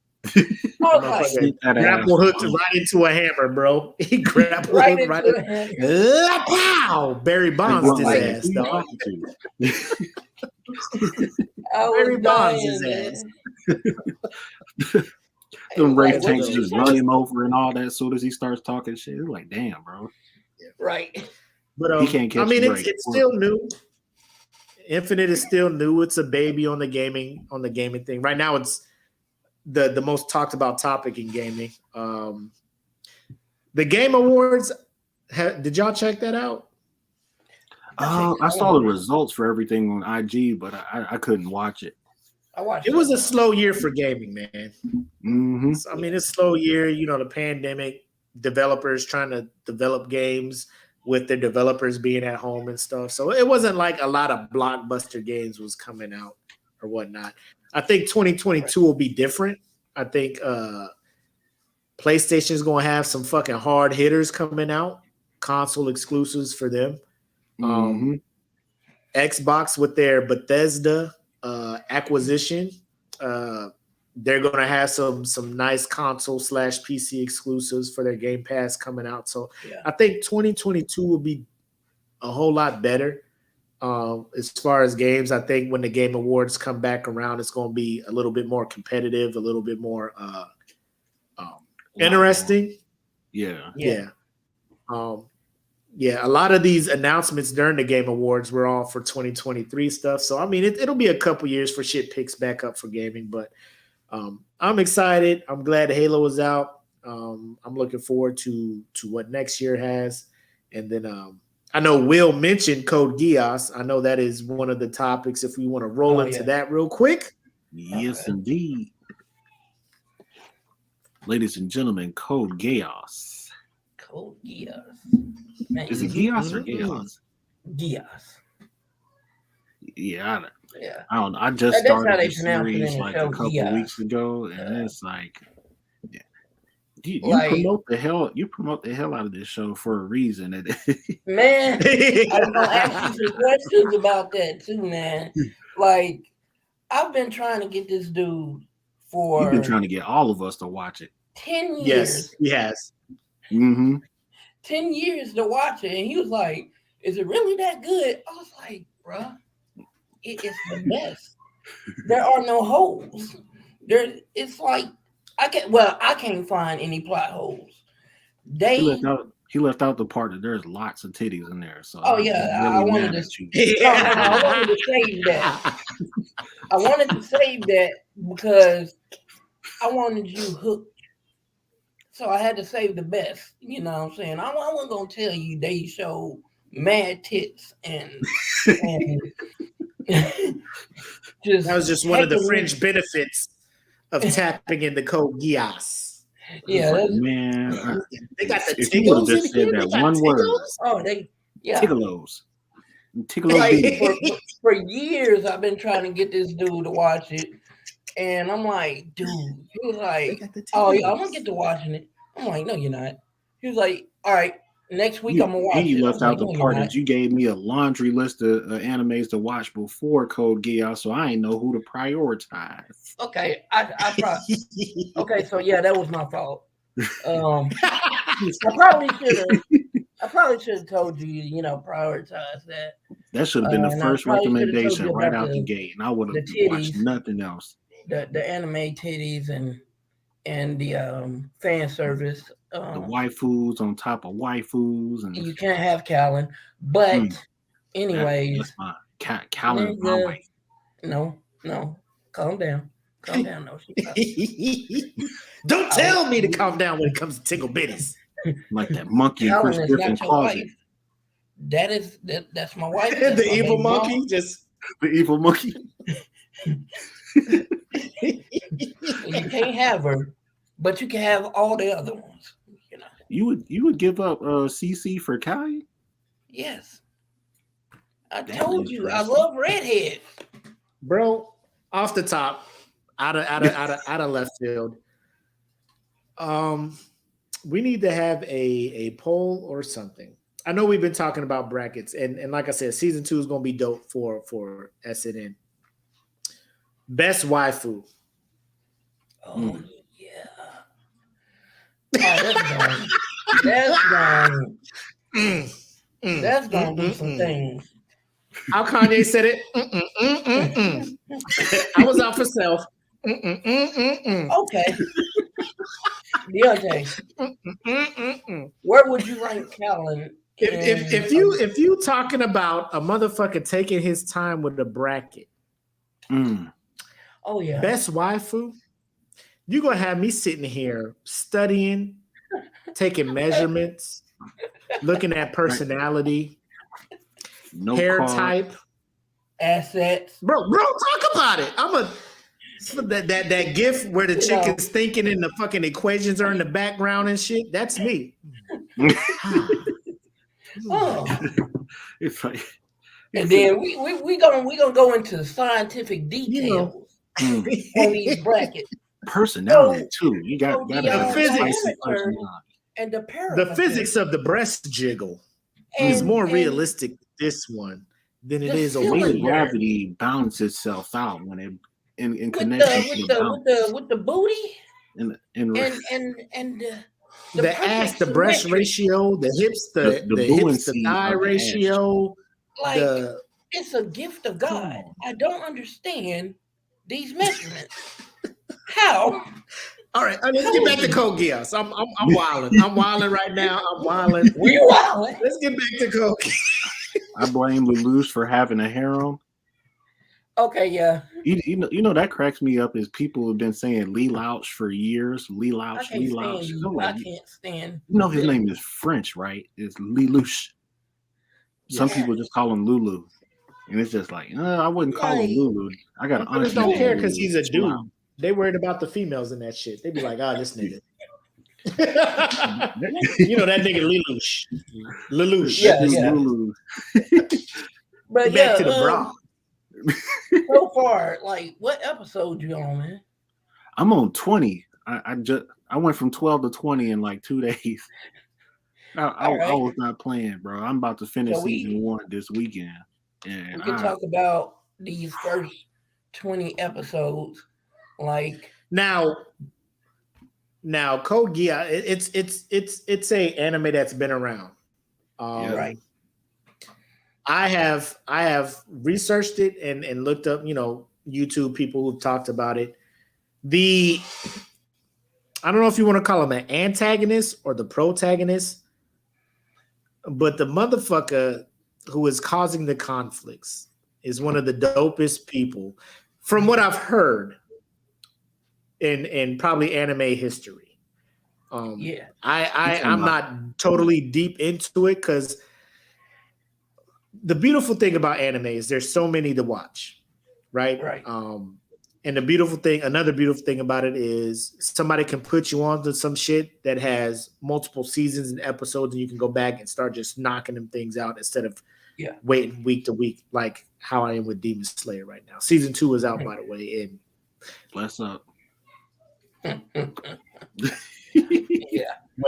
hooked right into a hammer, bro. He grappled right into a pow! Barry Bonds his ass, dog. Barry Bonds his ass. them race Like, tanks what just you run say? him over and all that as soon as he starts talking shit. It's like, damn, bro. Right. But He can't catch I mean, a break. it's still new. Infinite is still new. It's a baby on the gaming thing. Right now, it's the most talked about topic in gaming. The Game Awards. Did y'all check that out? I saw the results for everything on IG, but I couldn't watch it. I watched It was a slow year for gaming, man. Mm-hmm. I mean, it's a slow year. You know, the pandemic, developers trying to develop games with their developers being at home and stuff. So it wasn't like a lot of blockbuster games was coming out or whatnot. I think 2022 will be different. I think PlayStation is going to have some fucking hard hitters coming out, console exclusives for them. Xbox with their Bethesda acquisition, they're going to have some nice console / PC exclusives for their Game Pass coming out. So I think 2022 will be a whole lot better as far as games. I think when the Game Awards come back around, it's going to be a little bit more competitive, a little bit more interesting. Yeah. A lot of these announcements during the Game Awards were all for 2023 stuff. So, I mean, it'll be a couple years for shit picks back up for gaming. But I'm excited. I'm glad Halo is out. I'm looking forward to what next year has. And then I know Will mentioned Code Geass. I know that is one of the topics if we want to roll into that real quick. Yes, indeed. Ladies and gentlemen, Code Geass. Code Geass. Is it Geass or Geass? Geass. Yeah, I don't know. I just started the series like a couple Geass. weeks ago, and it's like, you promote the hell out of this show for a reason. Man, I was gonna ask you some questions about that too, man. Like, I've been trying to get this dude for. You've been trying to get all of us to watch it. 10 years. Yes, he has. 10 years to watch it, and he was like, "Is it really that good?" I was like, "Bruh, it is the best. There are no holes. It's like I can't find any plot holes. He left out the part that there's lots of titties in there. So I wanted to save that. I wanted to save that because I wanted you hooked. So I had to save the best. You know what I'm saying? I wasn't gonna tell you they show mad tits and just that was just one of the fringe benefits of tapping in the Code Geass. Yeah, man. They got the if you tiggles just in said here. That one word. Oh, yeah. Tiggles. Like, for years, I've been trying to get this dude to watch it, and I'm like, dude. He was like, "Oh, yeah, I'm gonna get to watching it." I'm like, "No, you're not." He was like, "All right, next week I'm gonna watch it." You left out the part that you gave me a laundry list of animes to watch before Code Geass, so I ain't know who to prioritize. Okay, I probably. Okay, so yeah, that was my fault. I probably should have told you, prioritize that. That should have been the first recommendation right out the gate, and I would have watched nothing else. The anime titties and the fan service. The waifus on top of waifus, and you can't have Callan, but anyways, that's fine. Callan is my wife. No, calm down. No, don't tell me to calm down when it comes to tickle bitties. Like that monkey in Chris Griffin's closet. That's my wife. The evil monkey, mom. Just the evil monkey. You can't have her, but you can have all the other ones. You would give up CC for Kai? Yes. I told you I love redhead. Bro, off the top, out of left field. We need to have a poll or something. I know we've been talking about brackets, and like I said, season 2 is gonna be dope for SNN. Best waifu. Oh yeah. Oh, that's gonna do some things. How Kanye said it. I was out for self. Okay. Deontay, where would you rank Callan? If you talking about a motherfucker taking his time with a bracket, oh yeah, best waifu, you gonna have me sitting here studying, taking measurements, looking at personality, hair type, assets. bro. Talk about it. That gif where the chick is thinking and the fucking equations are in the background and shit. That's me. It's like, and then we gonna go into scientific details on these brackets. Personality too. You got the physics and the the physics of the breast jiggle is more realistic. This one than it is over gravity balances itself out when it in connection with the booty and the ass, the breast ratio, the hips, the hips, the thigh ratio. Like it's a gift of God. I don't understand these measurements. How? All right, let's get back to Code Geass. I'm wilding. I'm wilding right now. I'm wilding. We wilding. Let's get back to Code Geass. I blame Lelouch for having a harem. Okay, yeah. You know that cracks me up is people have been saying Lelouch for years. Lelouch. I can't stand. You know his name is French, right? It's Lelouch. Some people just call him Lulu, and it's just like I wouldn't call him Lulu. I got honestly don't care because he's a dude. They worried about the females in that shit. They be like, this nigga. You know that nigga Lelouch. Lelouch. Yeah. Lulu. But back to the bra. So far, like, what episode you on, man? I'm on 20. I went from 12 to 20 in like 2 days. I was not playing, bro. I'm about to finish season 1 this weekend. And we can talk about these first 20 episodes. Like now Code Geass, it's a anime that's been around. Right. I have researched it and looked up, YouTube people who've talked about it. I don't know if you want to call him an antagonist or the protagonist, but the motherfucker who is causing the conflicts is one of the dopest people from what I've heard in probably anime history. I'm not totally deep into it because the beautiful thing about anime is there's so many to watch, right? Right. And another beautiful thing about it is somebody can put you on to some shit that has multiple seasons and episodes, and you can go back and start just knocking them things out instead of waiting week to week, like how I am with Demon Slayer right now. Season 2 is out, by the way. And bless up. When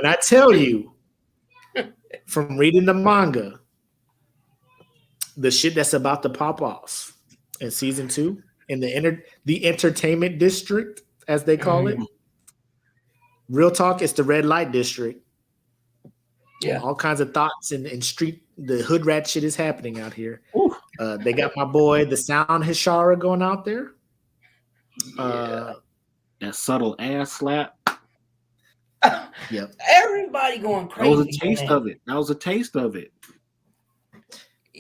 I tell you from reading the manga, the shit that's about to pop off in season 2 in the entertainment district, as they call it. Real talk, it's the red light district. Yeah. All kinds of thoughts and street, the hood rat shit is happening out here. They got my boy, the Sound Hishara, going out there. That subtle ass slap. Yep. Everybody going crazy. That was a taste of it. That was a taste of it.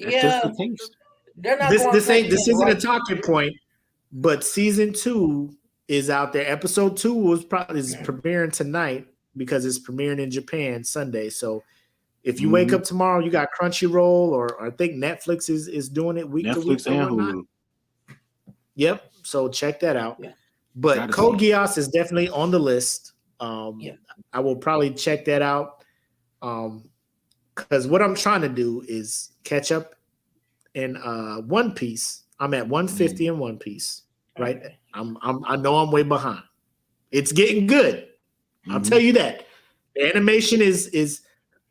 That's just a taste. They're not this isn't a talking point, but season 2 is out there. Episode 2 is premiering tonight because it's premiering in Japan Sunday. So if you wake up tomorrow, you got Crunchyroll or I think Netflix is doing it week to week and whatnot. Yep. So check that out. Yeah. But Code Geass is definitely on the list. I will probably check that out. Because what I'm trying to do is catch up in One Piece. I'm at 150 in One Piece, right? Okay. I know I'm way behind. It's getting good. I'll tell you that. The animation is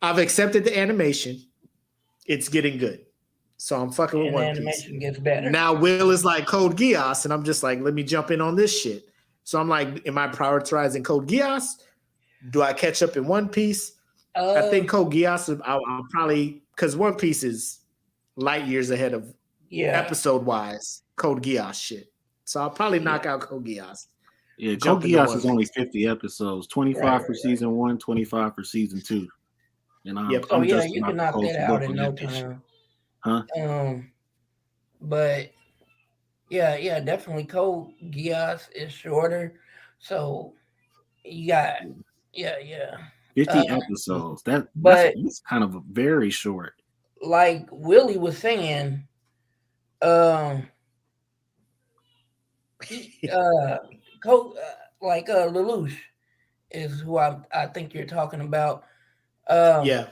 I've accepted the animation. It's getting good. So I'm fucking with One Piece. The animation gets better. Now Will is like Code Geass, and I'm just like, let me jump in on this shit. So I'm like, am I prioritizing Code Geass? Do I catch up in One Piece? I think Code Geass, I'll probably, because One Piece is light years ahead of episode-wise Code Geass shit. So I'll probably knock out Code Geass. Yeah, Code jump into Geass one. is only 50 episodes, 25 for season 1, 25 for season 2. And Yep. So I'm yeah, just you about can to knock post that a out book in on no that bitch. time. Huh? But yeah, definitely Code Geass is shorter. So you got yeah. 50 episodes. But That's kind of very short. like Willie was saying, he Code like Lelouch is who I think you're talking about. Yeah.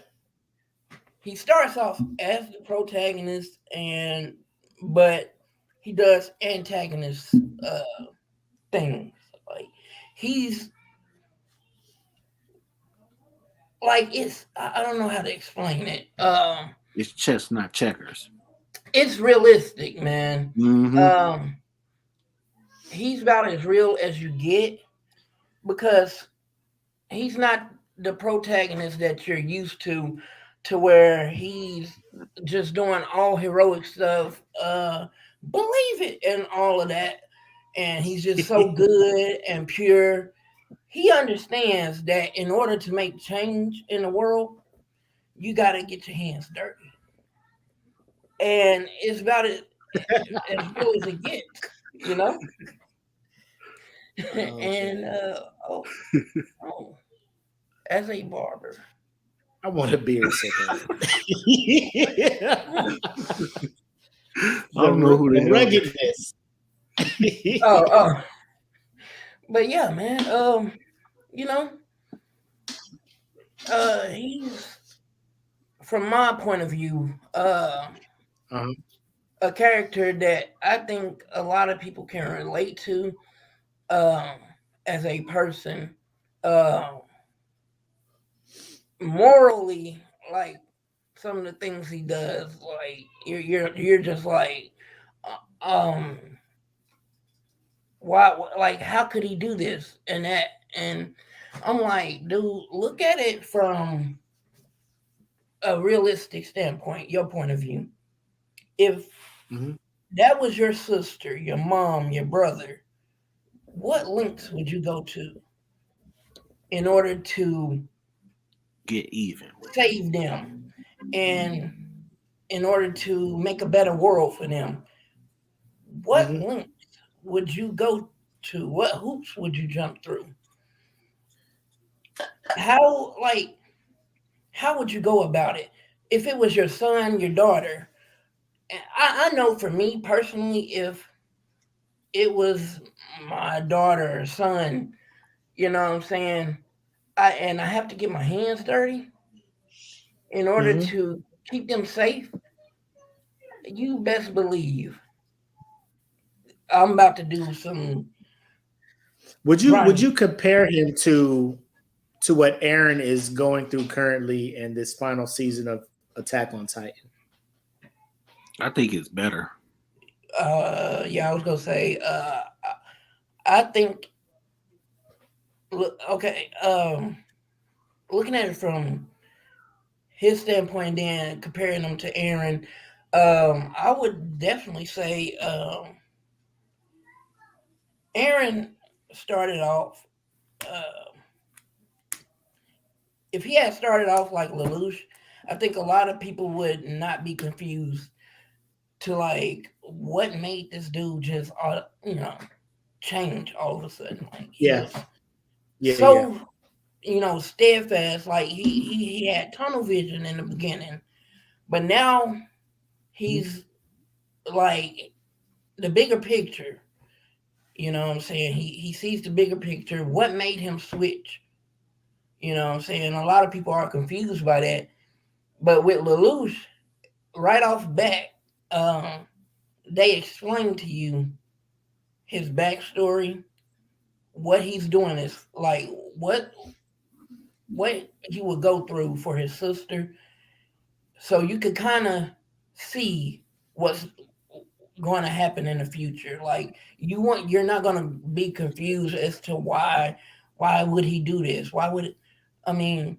He starts off as the protagonist, but he does antagonist things. Like he's like I don't know how to explain it. It's chess, not checkers. It's realistic, man. Mm-hmm. He's about as real as you get because he's not the protagonist that you're used to where he's just doing all heroic stuff, believe it and all of that, and he's just so good and pure. He understands that in order to make change in the world, you got to get your hands dirty, and it's about as real as it gets, you know. And oh, as a barber, I want a beer so bad. I don't know who the hell. Ruggedness. oh, but yeah, man. You know, he's from my point of view, a character that I think a lot of people can relate to, as a person, morally, like some of the things he does, like you're just like, um, why? Like, how could he do this and that? And I'm like, dude, look at it from a realistic standpoint, your point of view. If that was your sister, your mom, your brother, what lengths would you go to in order to Get even. save them and in order to make a better world for them? What lengths would you go to? What hoops would you jump through? How would you go about it? If it was your son, your daughter, and I know for me personally, if it was my daughter or son, you know what I'm saying? I have to get my hands dirty in order to keep them safe. You best believe I'm about to do some. Would you compare him to what Aaron is going through currently in this final season of Attack on Titan? I think it's better. Yeah, I was gonna say. I think. Okay. Looking at it from his standpoint, then comparing them to Aaron, I would definitely say Aaron started off. If he had started off like Lelouch, I think a lot of people would not be confused to like what made this dude just change all of a sudden. Like he was so steadfast. Like he had tunnel vision in the beginning, but now he's like the bigger picture. You know what I'm saying? He sees the bigger picture. What made him switch? You know what I'm saying? A lot of people are confused by that. But with Lelouch, right off bat, they explain to you his backstory, what he's doing is like what he would go through for his sister. So you could kind of see what's going to happen in the future. Like you're not going to be confused as to why would he do this? I mean,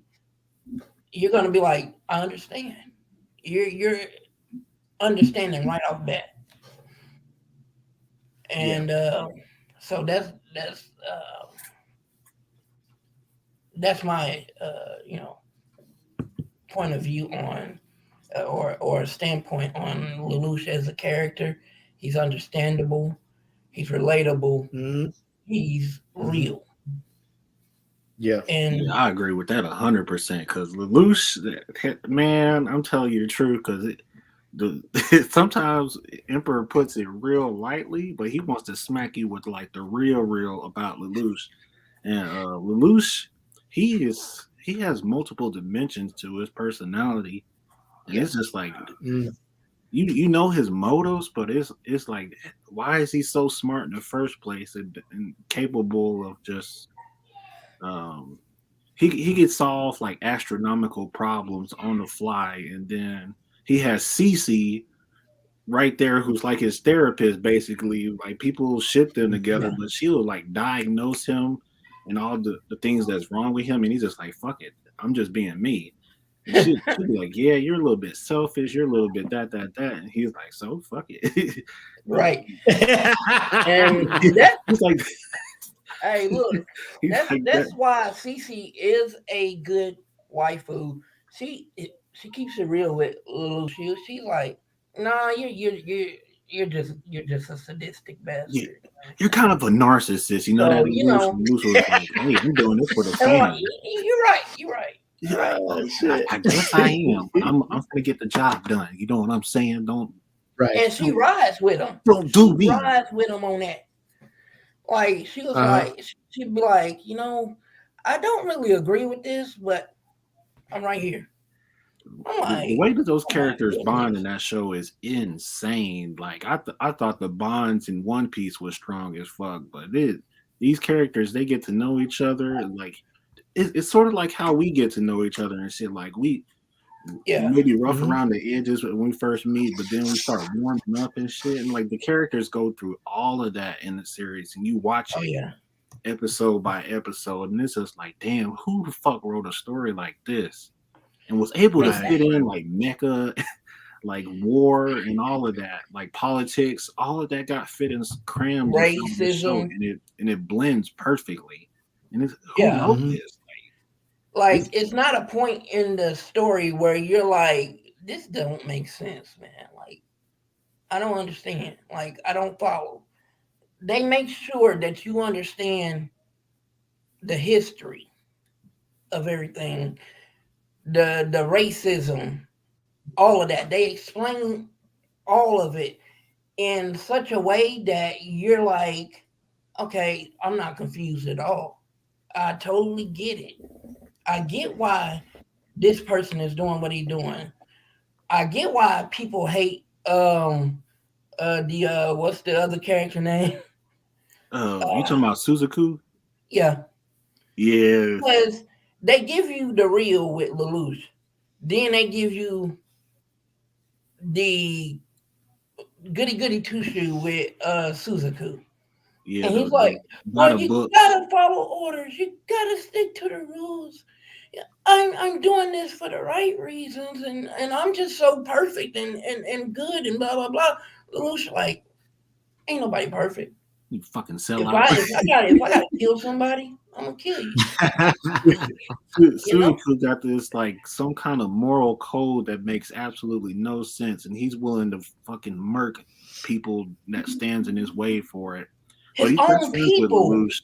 you're going to be like, I understand. You're understanding right off bat. And So that's my point of view on or standpoint on Lelouch as a character. He's understandable. He's relatable. Mhm. He's real. Yeah. And Yeah, I agree with that 100%. Because Lelouch, man, I'm telling you the truth. Because sometimes Emperor puts it real lightly, but he wants to smack you with like the real about Lelouch. And Lelouch, he has multiple dimensions to his personality, and it's just like Mm. you know his motives, but it's like, why is he so smart in the first place and capable of just um he could solve like astronomical problems on the fly, and then he has Cece right there who's like his therapist basically. Like people ship them together, yeah, but she'll like diagnose him and all the things that's wrong with him, and he's just like, fuck it, I'm just being me. And she'll be like, yeah, you're a little bit selfish, you're a little bit that, and he's like, so fuck it. But right. And that he's like hey, look, he's like that. that's why Cece is a good waifu. She keeps it real with Lelouch. She's like, nah, you're just a sadistic Yeah, bastard. you're kind of a narcissist, you know that So Lelouch was like, hey, I'm doing this for the and I'm like, fans. you're right, you're right, you're Yeah, right. Oh shit. I guess I am, but I'm gonna get the job done. You know what I'm saying? Right. And she rides with him. Don't She do me. rides with him on that. Like she was Uh-huh. like, she'd be like, I don't really agree with this, but I'm right here. The way that those Oh my characters bond in goodness. that show is insane. Like I thought the bonds in One Piece was strong as fuck, but these characters, they get to know each other. And like it's sort of like how we get to know each other and shit. Like we Yeah. maybe rough Mhm. around the edges when we first meet, but then we start warming up and shit. And like the characters go through all of that in the series, and you watch Oh it yeah. episode by episode, and it's just like, damn, who the fuck wrote a story like this and was able to Right. fit in like mecha, like war and all of that, like politics, all of that got fit and crammed inside this show, Racism. and it blends perfectly. And it's, who Yeah. wrote Mhm. this? Like This it's not a point in the story where you're like, this don't make sense, man. Like I don't understand. Like I don't follow. They make sure that you understand the history of everything, the racism, all of that. They explain all of it in such a way that you're like, okay, I'm not confused at all. I totally get it. I get why this person is doing what he's doing. I get why people hate the what's the other character name? you talking about Suzaku? Yeah, Yeah, because they give you the real with Lelouch, then they give you the goody two shoe with Suzaku. yeah, And he's the like, by well, the you books. gotta follow orders. You gotta stick to the rules. Yeah, I'm doing this for the right reasons, and I'm just so perfect and good and blah blah blah. Lelouch like, ain't nobody perfect. You fucking sell If out. I gotta kill somebody, I'm gonna kill you. You know? Suzaku got this like some kind of moral code that makes absolutely no sense, and he's willing to fucking murk people that stands in his way for it. But His he's best own friends with people. Lelouch,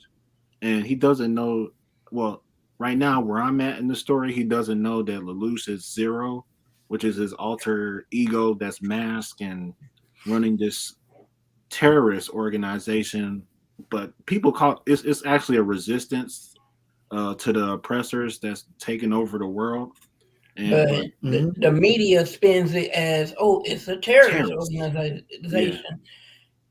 and he doesn't know. Well, right now where I'm at in the story, he doesn't know that Lelouch is Zero, which is his alter ego that's masked and running this terrorist organization. But people call it's actually a resistance to the oppressors that's taking over the world. And But but Mhm. the media spins it as, oh, it's a terrorist terrorists, yeah, organization.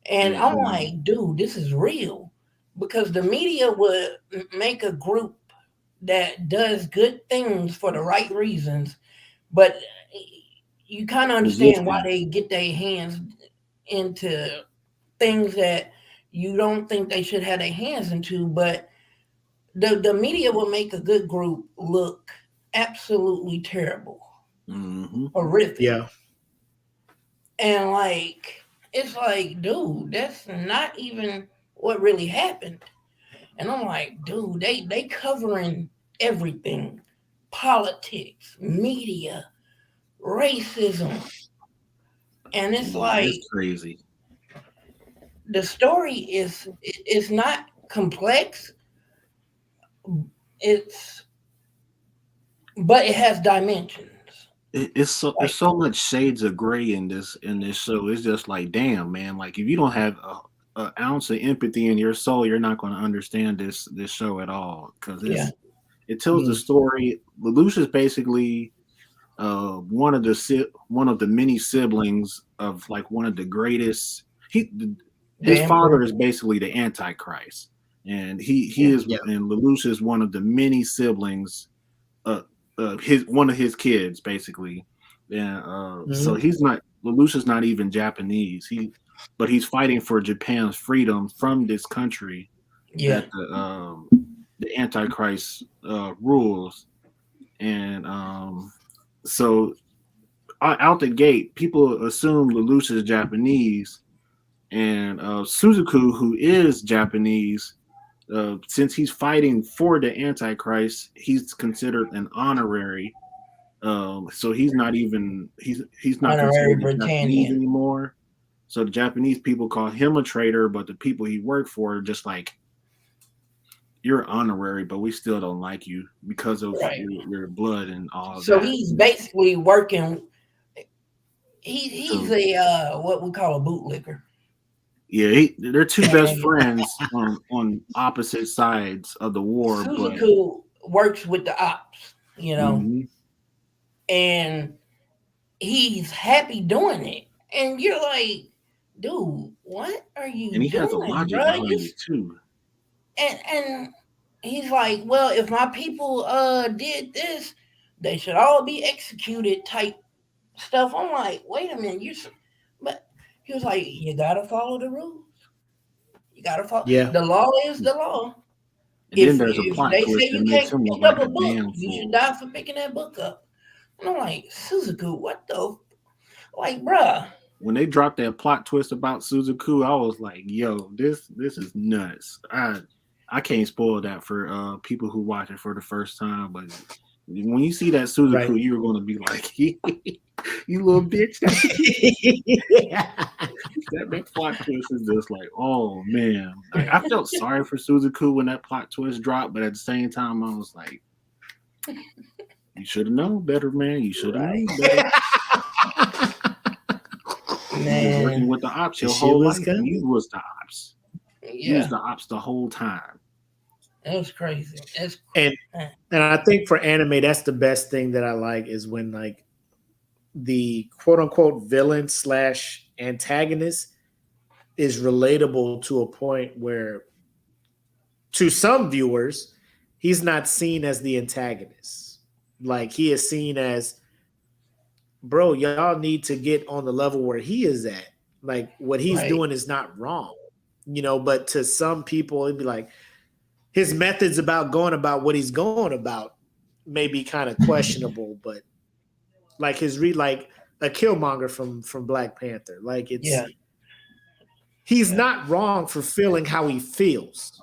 And I'm and like, dude, this is real. Because the media would make a group that does good things for the right reasons, but you kind of understand why resistance. they get their hands into things that you don't think they should have their hands into. But the media will make a good group look absolutely terrible, Hmm. horrific. Yeah. And like, it's like, dude, that's not even what really happened. And I'm like, dude, they covering everything. Politics, media, racism. And it's like It's crazy. the story is not complex. But it has dimensions. There's so much shades of gray in this show. It's just like, damn, man. Like if you don't have a ounce of empathy in your soul, you're not going to understand this show at all because it tells the story. Lelouch is basically one of the many siblings of like one of the greatest. His father is basically the Antichrist, and and Lelouch is one of the many siblings. One of his kids basically, and so Lelouch is not even Japanese. But he's fighting for Japan's freedom from this country that the Antichrist rules, and so out the gate, people assume Lelouch is Japanese, and Suzaku, who is Japanese. Since he's fighting for the Antichrist, he's considered an honorary. So he's not honorary considered Japanese anymore. So the Japanese people call him a traitor, but the people he worked for are just like, you're honorary, but we still don't like you because of your blood and all. So that. He's basically working. He's a what we call a bootlicker. Yeah, they're two best friends on opposite sides of the war. Suzaku works with the ops, and he's happy doing it. And you're like, dude, what are you doing? And he has a logic behind it too. And he's like, well, if my people did this, they should all be executed type stuff. I'm like, wait a minute, but he was like, you gotta follow the rules. You gotta follow. Yeah. The law is the law. And then there's a plot twist that makes him look like a damn fool. You should die for picking that book up. And I'm like, Suzaku, what the? Like, bruh. When they dropped that plot twist about Suzaku, I was like, yo, this is nuts. I can't spoil that for people who watch it for the first time, but when you see that Suzaku, you're going to be like, you little bitch. that plot twist is just like, oh man. Like, I felt sorry for Suzaku when that plot twist dropped, but at the same time, I was like, you should have known better, man. You should have known better. Man, working with the ops your whole life. You was the ops. You was the ops the whole time. That was crazy. And I think for anime, that's the best thing that I like is when like the quote unquote villain / antagonist is relatable to a point where to some viewers, he's not seen as the antagonist. Like he is seen as, bro, y'all need to get on the level where he is at. Like what he's doing is not wrong, but to some people it'd be like his methods about going about what he's going about may be kind of questionable, but like like a Killmonger from Black Panther, like he's not wrong for feeling how he feels.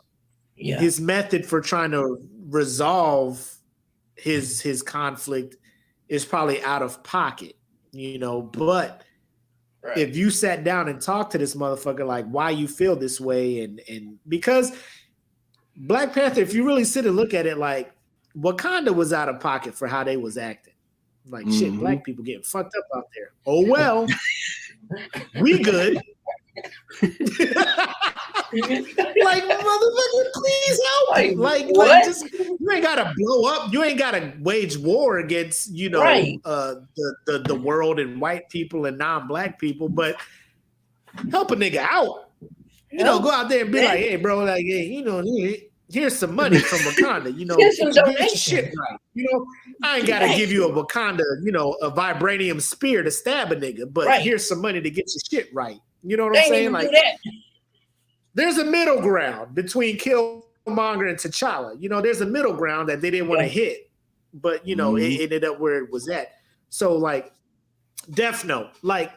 Yeah. His method for trying to resolve his conflict is probably out of pocket, but if you sat down and talked to this motherfucker, like why you feel this way, and because Black Panther, if you really sit and look at it, like Wakanda was out of pocket for how they was acting. Like shit, black people getting fucked up out there. Oh well, we good. Like motherfucker, please help me. Like just you ain't gotta blow up. You ain't gotta wage war against the world and white people and non-black people, but help a nigga out. Go out there and be like, hey, bro, like, hey, here's some money from Wakanda. Get your shit right. I ain't gotta give you a Wakanda, a vibranium spear to stab a nigga, but here's some money to get your shit right. You know what I'm saying? Like, there's a middle ground between Killmonger and T'Challa. There's a middle ground that they didn't want to hit, but it ended up where it was at. So, like, Death Note, like,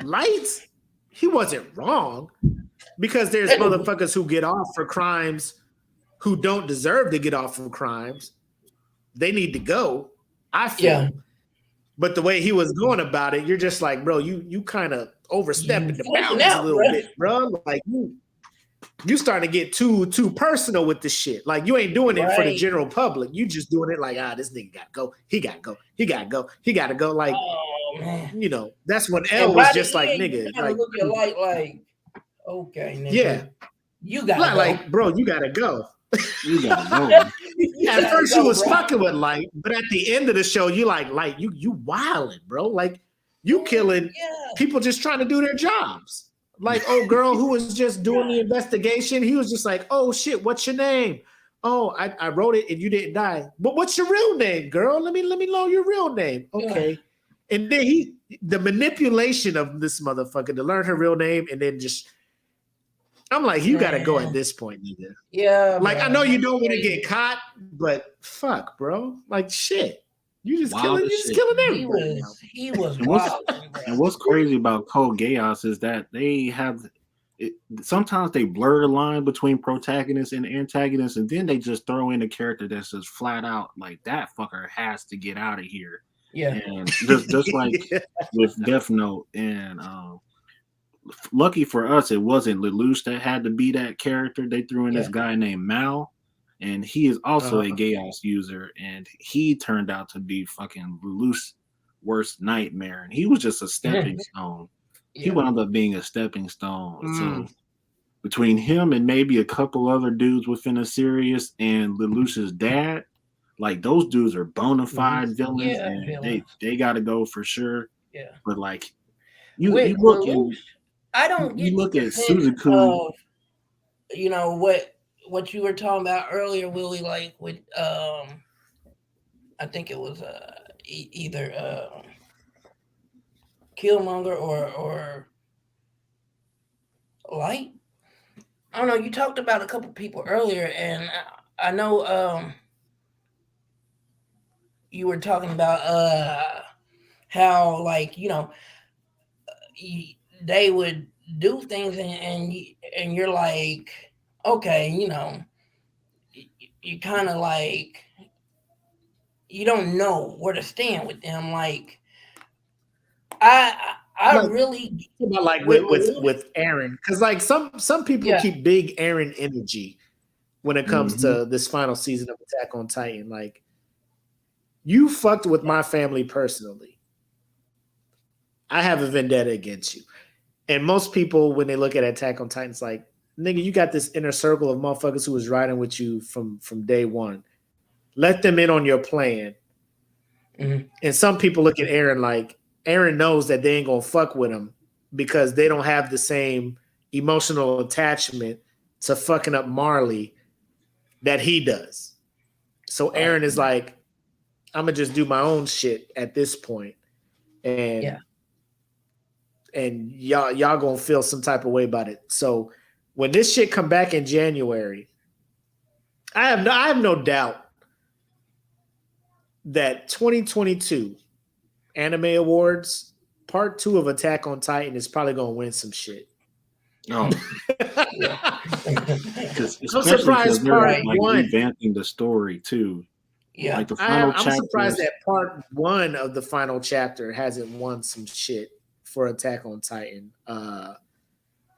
Lights, he wasn't wrong, because there's motherfuckers who get off for crimes who don't deserve to get off for crimes. They need to go, I feel. Yeah. But the way he was going about it, you're just like, bro, you kind of overstepping the bounds a little bit, bro. Like you starting to get too personal with this shit. Like you ain't doing it for the general public. You just doing it like, this nigga gotta go. He gotta go. He gotta go. He gotta go. Like, you know, that's when L was just like, nigga. Like, look at like, okay, nigga. Yeah. You gotta go. Like, bro, you gotta go. You gotta go. At first you was fucking with Light, but at the end of the show, you like Light, you wilding, bro. Like you killing people just trying to do their jobs. Like, girl who was just doing the investigation, he was just like, oh shit, what's your name? Oh, I wrote it and you didn't die. But what's your real name, girl? Let me know your real name. Okay. Yeah. And then the manipulation of this motherfucker to learn her real name and then just, I'm like, you gotta go at this point, nigga. Yeah. Like, I know you don't want to get caught, but fuck, bro. Like, shit. You just killing everybody. He was wild. And what's crazy about Code Geass is that they have sometimes they blur the line between protagonist and antagonist, and then they just throw in a character that's just flat out like that fucker has to get out of here. Yeah. And just like with Death Note, and lucky for us, it wasn't Lelouch that had to be that character. They threw in this guy named Mal. And he is also a Geass user, and he turned out to be fucking Lelouch's worst nightmare. And he was just a stepping stone. He wound up being a stepping stone. So between him and maybe a couple other dudes within a series and Lelouch's dad, like those dudes are bona fide villains, and they got to go for sure. Yeah, but like you look Lelouch, I don't. You look at Suzaku. You know what you were talking about earlier, Willie, like with I think it was either Killmonger or Light. I don't know. You talked about a couple people earlier, and I know you were talking about how, like, you know, they would do things, and you're like, okay, you know, you kind of like, you don't know where to stand with them. Like, I like, really like with Aaron, because like some people keep big Aaron energy when it comes to this final season of Attack on Titan. Like, you fucked with my family personally. I have a vendetta against you, and most people when they look at Attack on Titan, it's like, nigga, you got this inner circle of motherfuckers who was riding with you from day one. Let them in on your plan. And some people look at Aaron like Aaron knows that they ain't gonna fuck with him because they don't have the same emotional attachment to fucking up Marley that he does. So Aaron is like, I'm gonna just do my own shit at this point. And y'all gonna feel some type of way about it. So when this shit come back in January, I have no doubt that 2022 Anime Awards Part 2 of Attack on Titan is probably gonna win some shit. Oh, I'm surprised Part 1 revamping the story too. Yeah, like the final I'm surprised that Part 1 of the final chapter hasn't won some shit for Attack on Titan.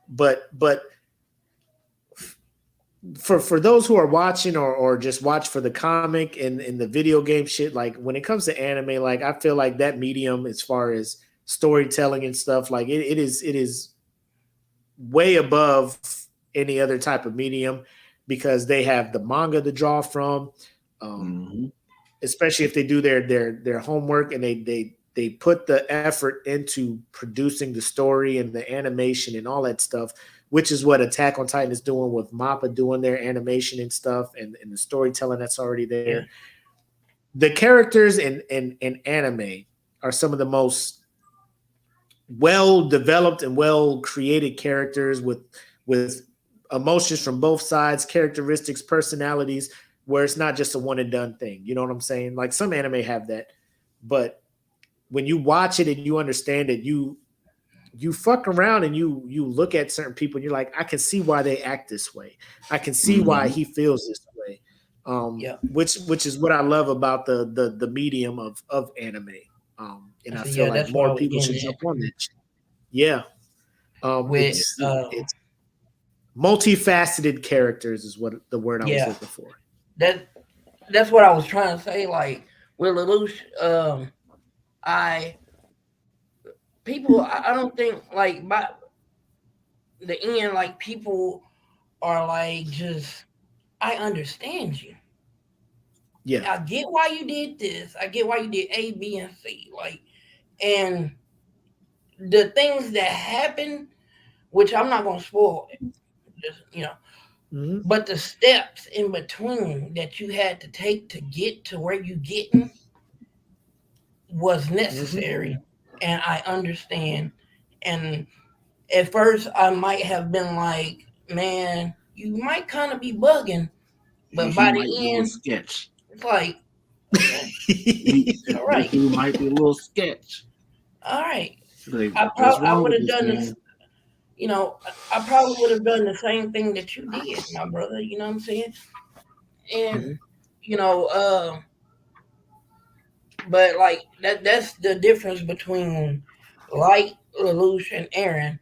But for those who are watching or just watch for the comic and the video game shit, like when it comes to anime, like I feel like that medium as far as storytelling and stuff, like it is way above any other type of medium because they have the manga to draw from, especially if they do their homework and they put the effort into producing the story and the animation and all that stuff, which is what Attack on Titan is doing with MAPPA doing their animation and stuff and the storytelling that's already there. Yeah. The characters in anime are some of the most well-developed and well-created characters with emotions from both sides, characteristics, personalities, where it's not just a one-and-done thing. You know what I'm saying? Like some anime have that. But when you watch it and you understand it, you fuck around and you look at certain people and you're like, I can see why they act this way. I can see why he feels this way. Which is what I love about the medium of anime. And I feel like more people should jump on that shit. Yeah. It's multifaceted characters is what the word I was looking for. That's what I was trying to say. Like with Lelouch, I don't think like by the end, like people are like just I understand you. Yeah. I get why you did this. I get why you did A, B, and C. Like, and the things that happen, which I'm not gonna spoil it, just but the steps in between that you had to take to get to where you getting was necessary, and I understand. And at first, I might have been like, "Man, you might kind of be bugging," but by the end, sketch. it's like, okay, all right, This dude might be a little sketch. All right, Like, I would have done this. I probably would have done the same thing that you did, my brother. You know what I'm saying? And but like that's the difference between Light, Lelouch, and Aaron.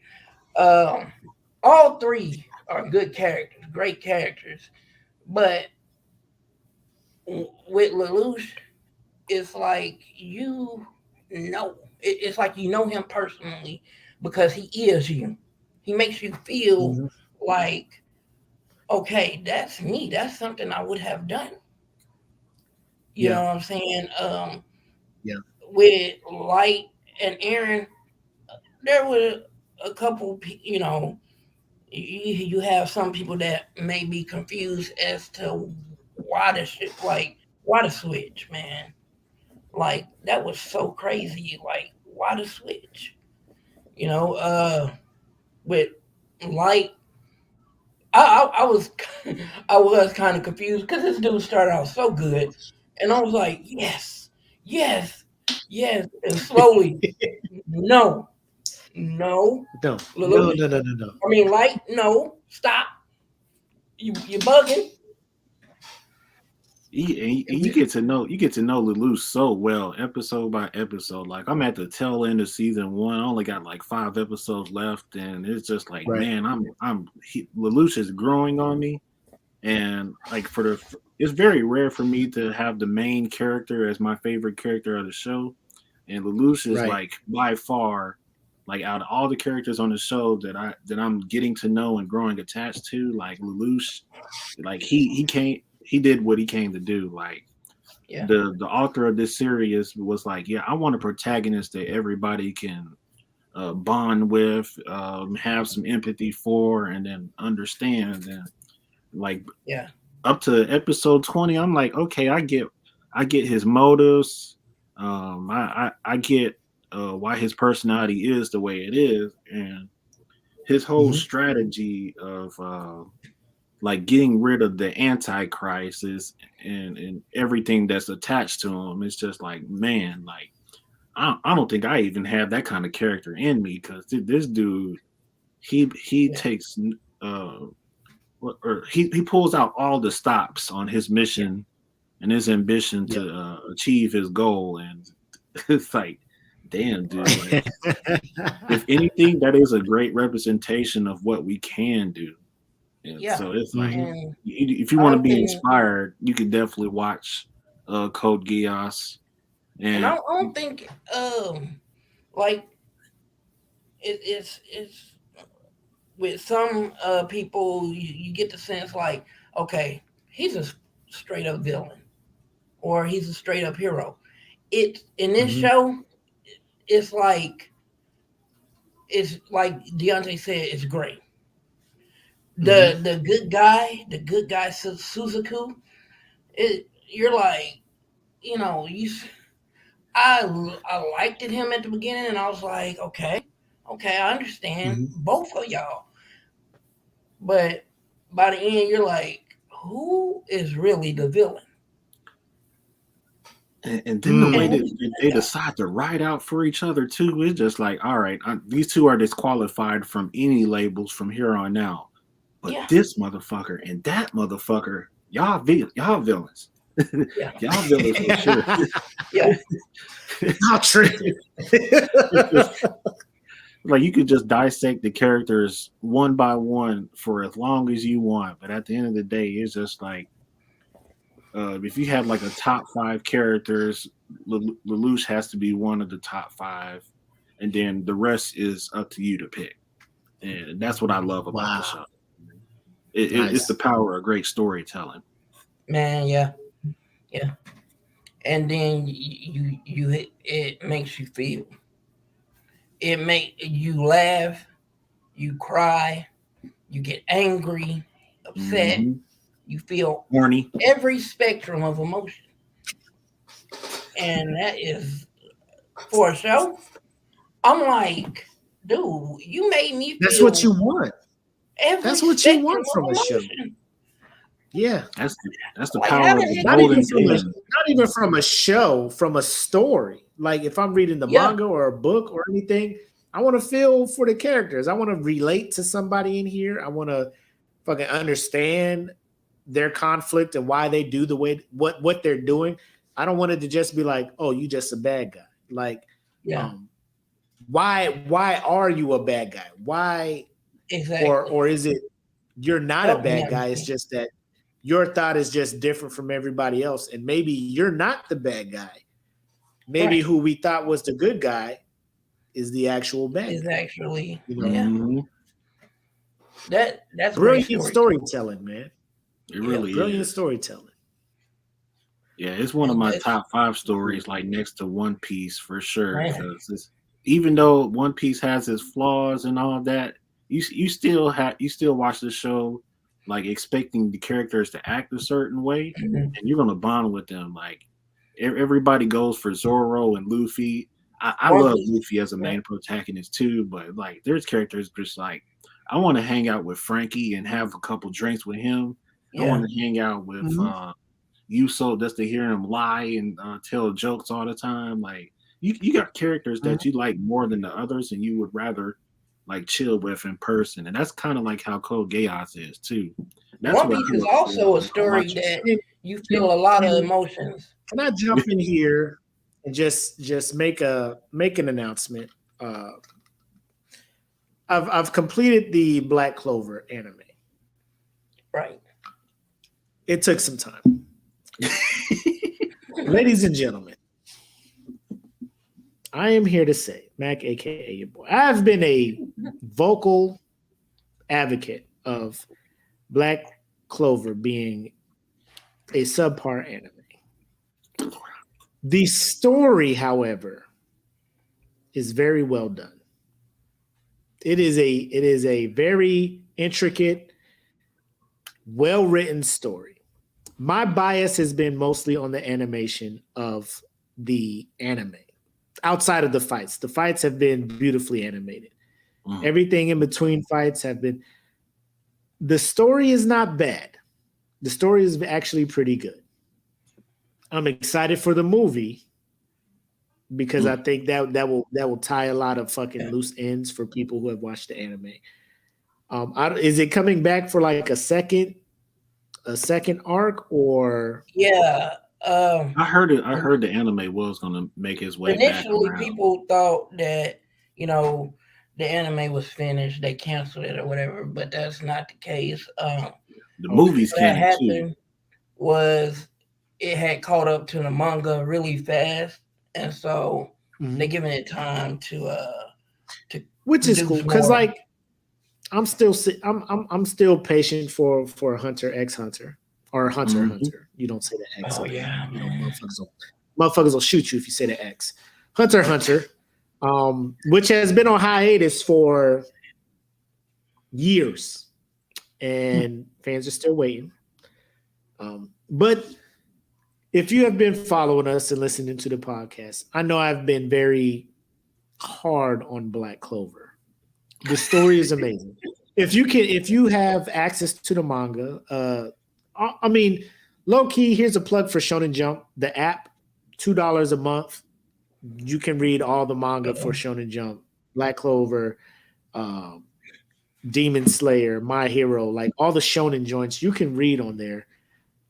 All three are good characters, great characters. But with Lelouch, it's like it's like you know him personally because he is you. He makes you feel like, okay, that's me. That's something I would have done. You know what I'm saying? With Light and Aaron, there were a couple, you have some people that may be confused as to why the shit, like, why the switch, man? Like, that was so crazy. Like, why the switch? With Light, I was I was kind of confused because this dude started out so good, and I was like, yes, yes, yes, and slowly, no, no, no. I mean, Light, no, stop, you bugging. You get to know Lelouch so well, episode by episode. Like I'm at the tail end of season 1. I only got like 5 episodes left, and it's just like, man, Lelouch is growing on me. And like it's very rare for me to have the main character as my favorite character of the show, and Lelouch is like by far, like out of all the characters on the show that I'm getting to know and growing attached to, like Lelouch, like he did what he came to do. Like the author of this series was like, yeah, I want a protagonist that everybody can bond with, have some empathy for, and then understand. And like up to episode 20, I'm like, okay, I get his motives. I get why his personality is the way it is, and his whole strategy of like getting rid of the antichrist is and everything that's attached to him. It's just like, man, like I don't think I even have that kind of character in me, because this dude, he takes or he pulls out all the stops on his mission and his ambition to achieve his goal, and it's like, damn, dude, like, if anything, that is a great representation of what we can do. And so it's like, if you want to be inspired, you can definitely watch Code Geass. And I don't think like it's with some people you get the sense like, okay, he's a straight up villain or he's a straight up hero. It in this show, it's like Deontay said, it's great. The good guy Suzaku, you're like, I liked him at the beginning, and I was like, okay, I understand both of y'all. But by the end, you're like, who is really the villain? And then the way that they decide to ride out for each other too is just like, all right, these two are disqualified from any labels from here on out. But this motherfucker and that motherfucker, y'all villains. Yeah. Y'all villains for sure. Yeah. How tricky. Like you could just dissect the characters one by one for as long as you want, but at the end of the day, it's just like if you have like a top 5 characters, Lelouch has to be one of the top 5, and then the rest is up to you to pick. And that's what I love about the show. It's the power of great storytelling. Man, yeah. And then it makes you feel. It make you laugh, you cry, you get angry, upset, you feel horny, every spectrum of emotion. And that is for a show. I'm like, dude, you made me feel. That's what you want. That's what you want from a show. Yeah, that's the power of the golden not even from a show, from a story. Like if I'm reading the manga or a book or anything, I want to feel for the characters. I want to relate to somebody in here. I want to fucking understand their conflict and why they do the way what they're doing. I don't want it to just be like, oh, you just a bad guy. Like, why are you a bad guy? Why exactly? Or is it you're not a bad guy? It's just that your thought is just different from everybody else, and maybe you're not the bad guy. Maybe who we thought was the good guy is the actual bad guy. Actually, that's brilliant storytelling, man. It really brilliant is storytelling. Yeah, it's one of my top 5 stories, like next to One Piece for sure. Because even though One Piece has its flaws and all that, you still watch the show like expecting the characters to act a certain way, and you're gonna bond with them. Like everybody goes for Zoro and Luffy. I love Luffy as a main protagonist too, but like there's characters just like I want to hang out with Frankie and have a couple drinks with him. I want to hang out with Yuso just to hear him lie and tell jokes all the time. Like you got characters that you like more than the others, and you would rather like chill with in person, and that's kind of like how Code Geass is too. One Piece is also a story that you feel a lot of emotions. Can I jump in here and just make an announcement? I've completed the Black Clover anime. Right. It took some time. Ladies and gentlemen, I am here to say, Mac, aka your boy, I've been a vocal advocate of Black Clover being a subpar anime. The story, however, is very well done. It is a very intricate, well-written story. My bias has been mostly on the animation of the anime. Outside of the fights. The fights have been beautifully animated. Everything in between fights have been. The story is not bad. The story is actually pretty good. I'm excited for the movie because I think that will tie a lot of fucking loose ends for people who have watched the anime. Is it coming back for like a second arc or? Yeah. I heard the anime was going to make its way initially, back. People thought that the anime was finished. They canceled it or whatever, but that's not the case. The movies that happened was it had caught up to the manga really fast, and so they're giving it time to which is cool because like I'm still patient for Hunter x Hunter. Or Hunter. You don't say the X. Oh, yeah. Motherfuckers will shoot you if you say the X. Hunter, which has been on hiatus for years. And fans are still waiting. But if you have been following us and listening to the podcast, I know I've been very hard on Black Clover. The story is amazing. If you have access to the manga, I mean, low key, here's a plug for Shonen Jump, the app. $2 a month. You can read all the manga for Shonen Jump, Black Clover, Demon Slayer, My Hero, like all the shonen joints you can read on there.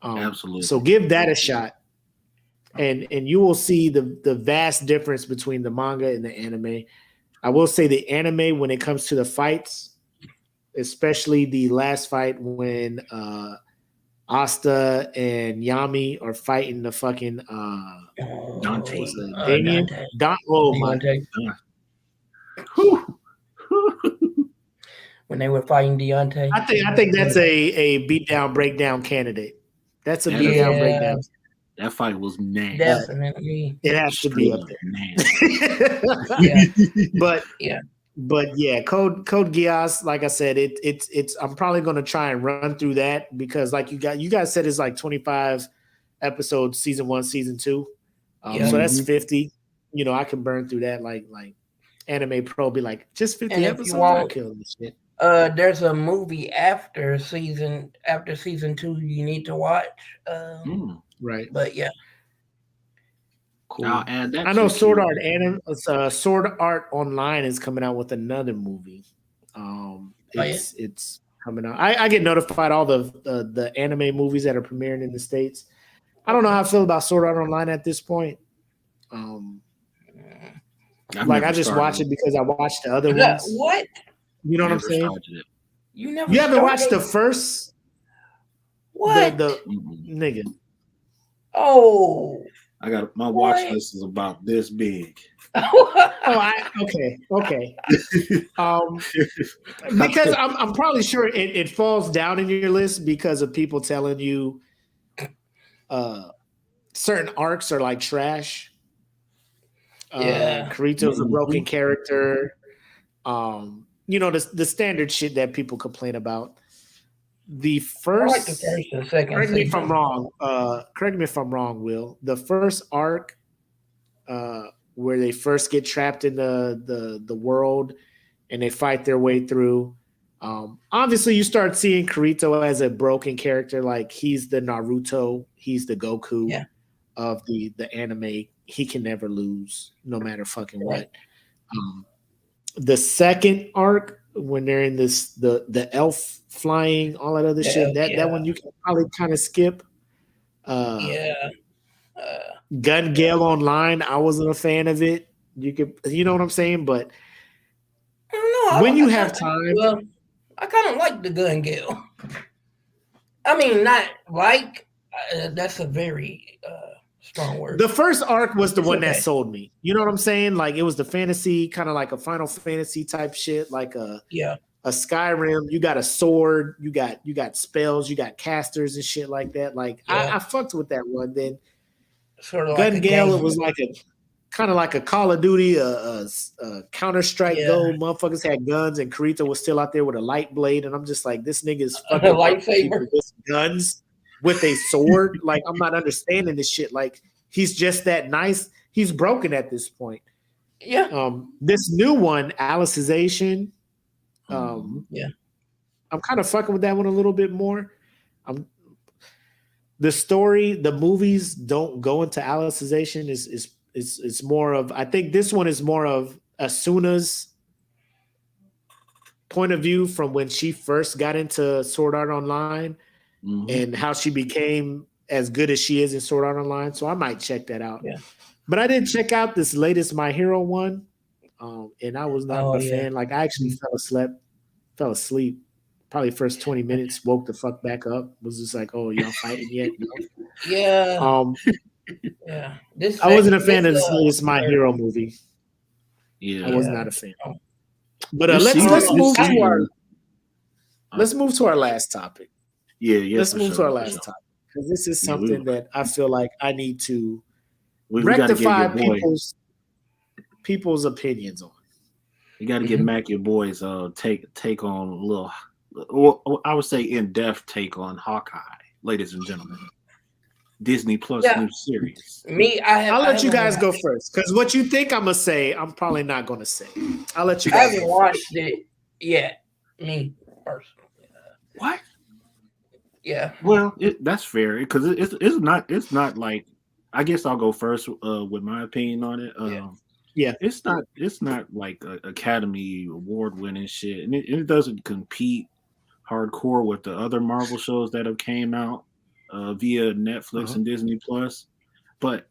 Absolutely. So give that a shot, and you will see the vast difference between the manga and the anime. I will say the anime, when it comes to the fights, especially the last fight when Asta and Yami are fighting the fucking Dante. Damien. Dante. When they were fighting Deontay. I think that's a beatdown breakdown candidate. That's a beatdown breakdown. That fight was nasty. Definitely. It has to be up there. But yeah, Code Geass, like I said, it's I'm probably gonna try and run through that because like you guys said it's like 25 episodes, season 1, season 2. So that's 50. You know, I can burn through that like Anime Pro be like just 50 episodes. I kill this shit. There's a movie after season 2 you need to watch. Right. But yeah. Cool. I'll add that. I know Sword Art Online is coming out with another movie. It's coming out. I get notified all the anime movies that are premiering in the States. I don't know how I feel about Sword Art Online at this point. I just watch it because I watched the other ones. What? You know what I'm saying? You haven't watched the first? What? The nigga. Oh. I got my watch list is about this big. Okay. Because I'm probably sure it falls down in your list because of people telling you certain arcs are like trash. Kirito's a broken character. The standard shit that people complain about. The first, I like the first and second. Correct me if I'm wrong, Will. The first arc, where they first get trapped in the world and they fight their way through. Obviously, you start seeing Kirito as a broken character, like he's the Naruto, he's the Goku of the anime. He can never lose, no matter fucking what. The second arc, when they're in the elf flying, all that other shit, that one you can probably kind of skip. Gun Gale Online, I wasn't a fan of it. You know what I'm saying? But I don't know. When you have time. Well, I kind of like the Gun Gale. I mean, not like, that's a very strong word. The first arc was the one that sold me. You know what I'm saying? Like it was the fantasy, kind of like a Final Fantasy type shit, like a Skyrim. You got a sword, you got spells, you got casters and shit like that. Like I fucked with that one. Then sort of Gun like Gale, it was like a kind of like a Call of Duty, a Counter-Strike go. Motherfuckers had guns, and Kirito was still out there with a light blade, and I'm just like, this nigga's fucking lightsaber with guns with a sword. Like, I'm not understanding this shit. Like, he's just that nice. He's broken at this point. Yeah. This new one, Alicization. I'm kind of fucking with that one a little bit more. The story, the movies don't go into Alicization. Is more of, I think this one is more of Asuna's point of view from when she first got into Sword Art Online and how she became as good as she is in Sword Art Online. So I might check that out. Yeah. But I didn't check out this latest My Hero one. And I was not a fan. Like I actually fell asleep. Probably first 20 minutes, woke the fuck back up. Was just like, oh, y'all fighting yet? Yeah. Yeah. I wasn't a fan of this latest My Hero movie. Yeah. I was not a fan. But let's move to our last topic. Let's move to our last topic. Because this is something that I feel like I need to rectify people's opinions on. You got to give Mac your boys take on a little, or I would say in-depth take on Hawkeye, ladies and gentlemen. Disney Plus new series. I'll let you guys go first, because what you think I'm gonna say, I'm probably not gonna say. I'll let you guys. I haven't watched it yet. Me personally. What? Yeah. Well, that's fair because it's not like I guess I'll go first with my opinion on it. Yeah. It's not like a Academy Award winning shit, and it doesn't compete hardcore with the other Marvel shows that have came out via Netflix Uh-huh. and Disney Plus. But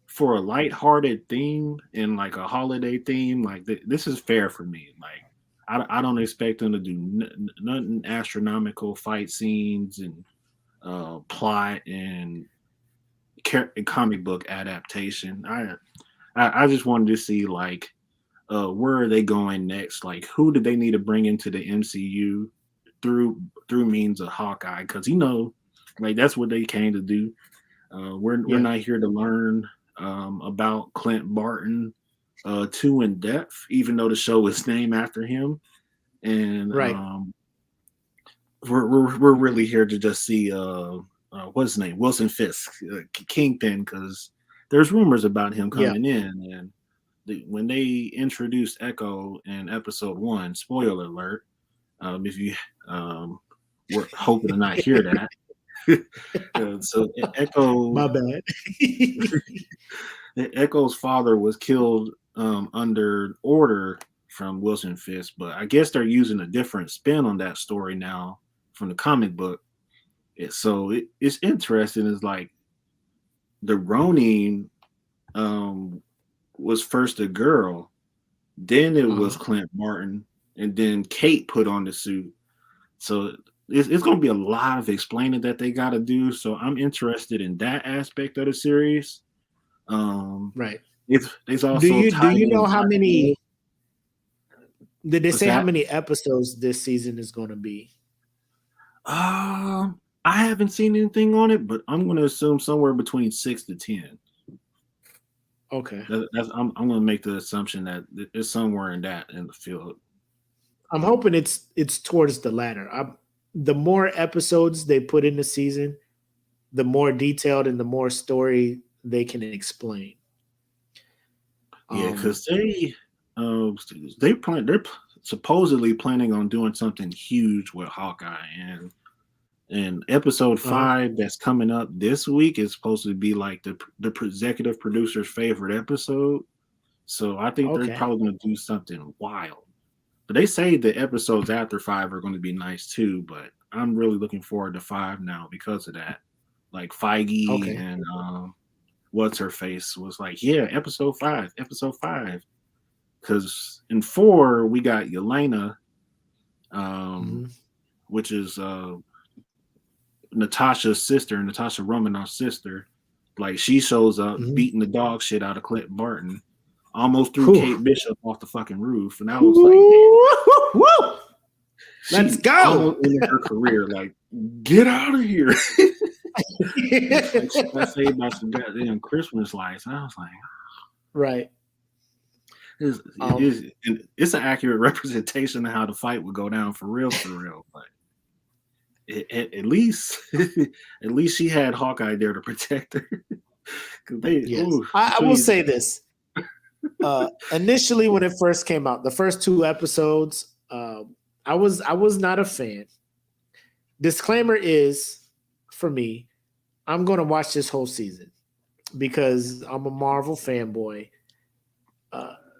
for a lighthearted theme and like a holiday theme, like this is fair for me. Like I don't expect them to do nothing astronomical fight scenes and plot and comic book adaptation. I just wanted to see like where are they going next? Like who do they need to bring into the MCU through means of Hawkeye? Because like that's what they came to do. We're not here to learn about Clint Barton too in depth, even though the show is named after him. And Right. We're really here to just see what's his name, Wilson Fisk, Kingpin, because there's rumors about him coming in, and when they introduced Echo in episode 1, spoiler alert, if you were hoping to not hear that. So Echo, my bad. Echo's father was killed under order from Wilson Fisk, but I guess they're using a different spin on that story now from the comic book. So it's interesting. It's like the Ronin was first a girl, then it was Clint Martin, and then Kate put on the suit. So it's going to be a lot of explaining that they got to do. So I'm interested in that aspect of the series. Right. It's also do you know how many? Did they say that? How many episodes this season is going to be? I haven't seen anything on it, but I'm going to assume somewhere between 6 to 10. Okay. I'm going to make the assumption that it's somewhere in the field. I'm hoping it's towards the latter. The more episodes they put in the season, the more detailed and the more story they can explain. Yeah, because they're supposedly planning on doing something huge with Hawkeye, and episode 5 that's coming up this week is supposed to be like the executive producer's favorite episode. So I think they're probably going to do something wild. But they say the episodes after 5 are going to be nice too. But I'm really looking forward to 5 now because of that. Like Feige and what's her face was like, yeah, episode 5. Because in 4 we got Yelena, which is Natasha Romanoff's sister. Like she shows up beating the dog shit out of Clint Barton, almost threw Kate Bishop off the fucking roof, and I was like, "Woo! Let's go!" In her career, like, get out of here. I saved by some goddamn Christmas lights. And I was like, right. It's an accurate representation of how the fight would go down for real. But at least she had Hawkeye there to protect her. I will say this. Initially, when it first came out, the first 2 episodes, I was not a fan. Disclaimer is, for me, I'm going to watch this whole season because I'm a Marvel fanboy.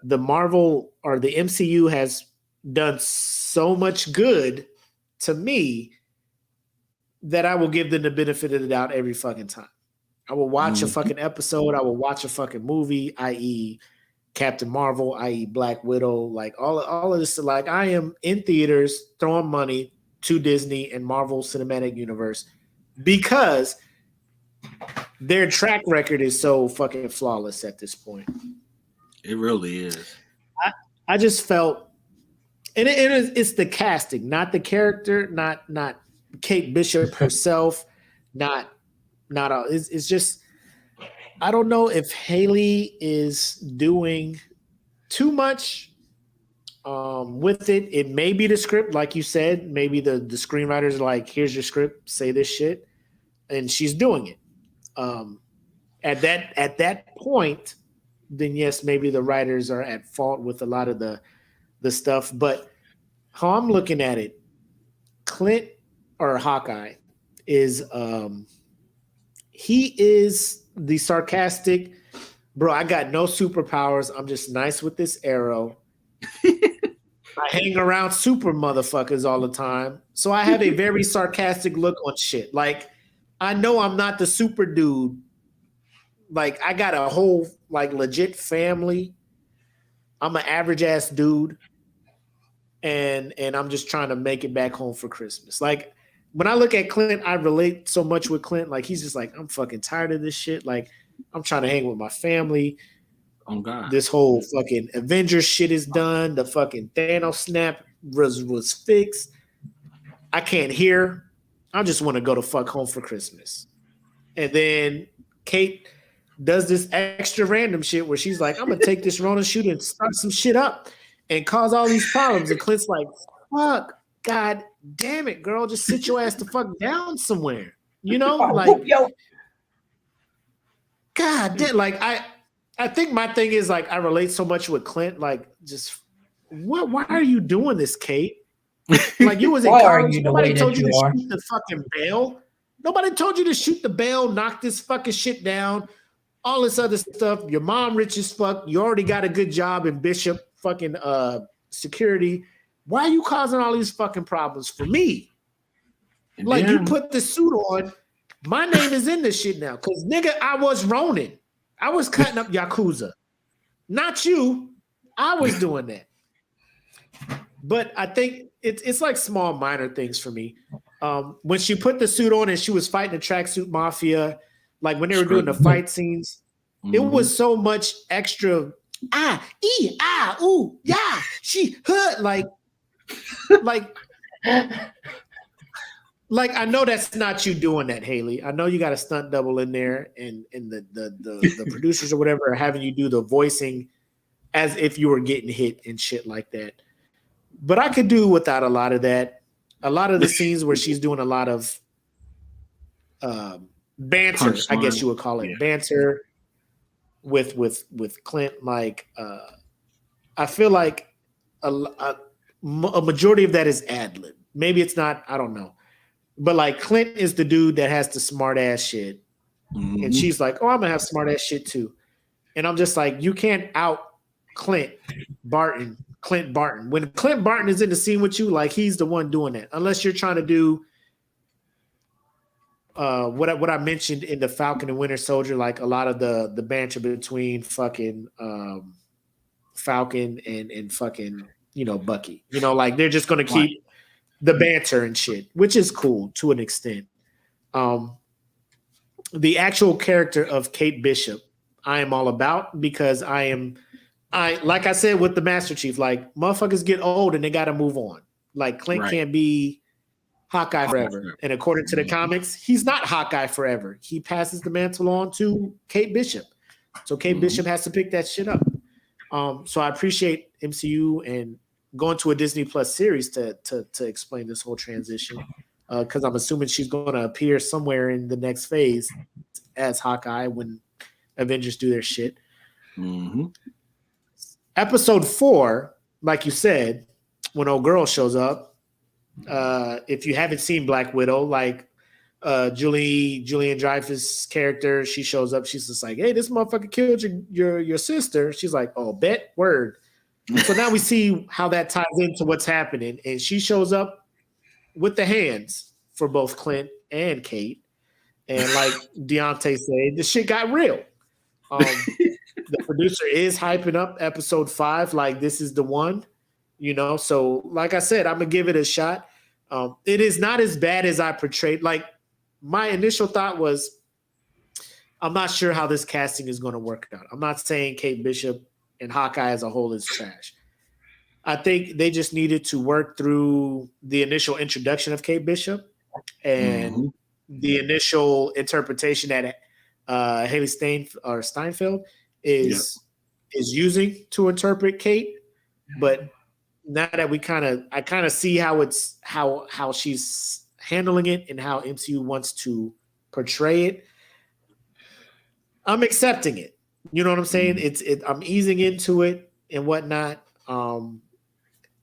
The Marvel or the MCU has done so much good to me that I will give them the benefit of the doubt every fucking time. I will watch a fucking episode. I will watch a fucking movie, i.e. Captain Marvel, i.e. Black Widow, like all of this. Like I am in theaters throwing money to Disney and Marvel Cinematic Universe because their track record is so fucking flawless at this point. It really is. I just felt, and it's the casting, not the character, not Kate Bishop herself, not all. It's just, I don't know if Haley is doing too much with it. It may be the script, like you said. Maybe the screenwriters are like, here's your script, say this shit, and she's doing it. At that point, then yes, maybe the writers are at fault with a lot of the stuff. But how I'm looking at it, Clint or Hawkeye is he is the sarcastic, bro, I got no superpowers. I'm just nice with this arrow. I hang around super motherfuckers all the time. So I have a very sarcastic look on shit. Like, I know I'm not the super dude. Like, I got a whole, like, legit family. I'm an average ass dude. And I'm just trying to make it back home for Christmas. Like, when I look at Clint, I relate so much with Clint. Like, he's just like, I'm fucking tired of this shit. Like, I'm trying to hang with my family. Oh God. This whole fucking Avengers shit is done. The fucking Thanos snap was fixed. I can't hear. I just want to go to fuck home for Christmas. And then Kate does this extra random shit where she's like, I'm gonna take this Ronin shooter and start some shit up and cause all these problems. And Clint's like, fuck, God damn it, girl, just sit your ass the fuck down somewhere. You know, like, God damn, like I think my thing is like I relate so much with Clint. Like, just why are you doing this, Kate? Like, you was in college. Nobody told you to shoot the fucking bell. Nobody told you to shoot the bell, knock this fucking shit down, all this other stuff. Your mom rich as fuck. You already got a good job in Bishop fucking security. Why are you causing all these fucking problems for me? And like, you put the suit on. My name is in this shit now. Because, nigga, I was Ronin. I was cutting up Yakuza. Not you. I was doing that. But I think it's like small, minor things for me. When she put the suit on and she was fighting the tracksuit mafia, like when they were doing the fight scenes, it was so much extra. Ooh, yeah, she hurt. Like, I know that's not you doing that, Haley. I know you got a stunt double in there, and the producers or whatever are having you do the voicing as if you were getting hit and shit like that. But I could do without a lot of that. A lot of the scenes where she's doing a lot of banter, I guess you would call it, banter with Clint. Like, I feel like a majority of that is ad-lib. Maybe it's not. I don't know. But like, Clint is the dude that has the smart ass shit. And she's like, oh, I'm gonna have smart ass shit too. And I'm just like, you can't out Clint Barton. When Clint Barton is in the scene with you, like, he's the one doing that. Unless you're trying to do what I mentioned in the Falcon and Winter Soldier, like a lot of the banter between fucking Falcon and fucking, you know, Bucky. You know, like, they're just gonna keep the banter and shit, which is cool to an extent. The actual character of Kate Bishop, I am all about, because like I said with the Master Chief, like, motherfuckers get old and they got to move on. Like, Clint can't be Hawkeye forever. And according to the comics, he's not Hawkeye forever. He passes the mantle on to Kate Bishop. So Kate Bishop has to pick that shit up. So I appreciate MCU and going to a Disney Plus series to explain this whole transition, because I'm assuming she's going to appear somewhere in the next phase as Hawkeye when Avengers do their shit. Episode 4, like you said, when old girl shows up, if you haven't seen Black Widow, like Julian Dreyfus' character, she shows up. She's just like, hey, this motherfucker killed your sister. She's like, oh, bet, word. So now we see how that ties into what's happening. And she shows up with the hands for both Clint and Kate. And like Deontay said, the shit got real. The producer is hyping up episode 5. Like, this is the one, you know? So like I said, I'm going to give it a shot. It is not as bad as I portrayed. Like, my initial thought was, I'm not sure how this casting is going to work out. I'm not saying Kate Bishop and Hawkeye as a whole is trash. I think they just needed to work through the initial introduction of Kate Bishop and the initial interpretation that Haley Steinfeld is using to interpret Kate. But now that I kind of see how she's handling it and how MCU wants to portray it, I'm accepting it. You know what I'm saying? I'm easing into it and whatnot.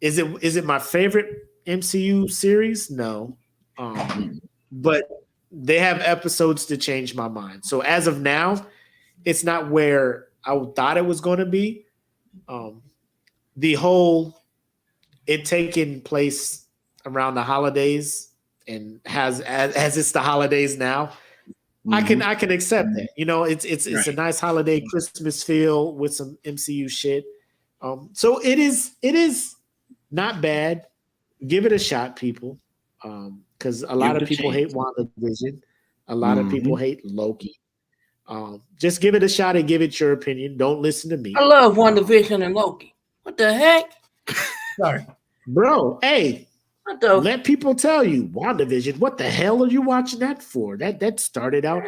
Is it my favorite MCU series? No. But they have episodes to change my mind. So as of now, it's not where I thought it was going to be. The whole it taking place around the holidays and as it's the holidays now, I can accept that. You know, it's a nice holiday Christmas feel with some MCU shit. So it is not bad. Give it a shot, people. Because a lot of people hate WandaVision. A lot of people hate Loki. Just give it a shot and give it your opinion. Don't listen to me. I love WandaVision and Loki. What the heck? Sorry. Bro, hey, let people tell you, WandaVision, what the hell are you watching that for? That started out,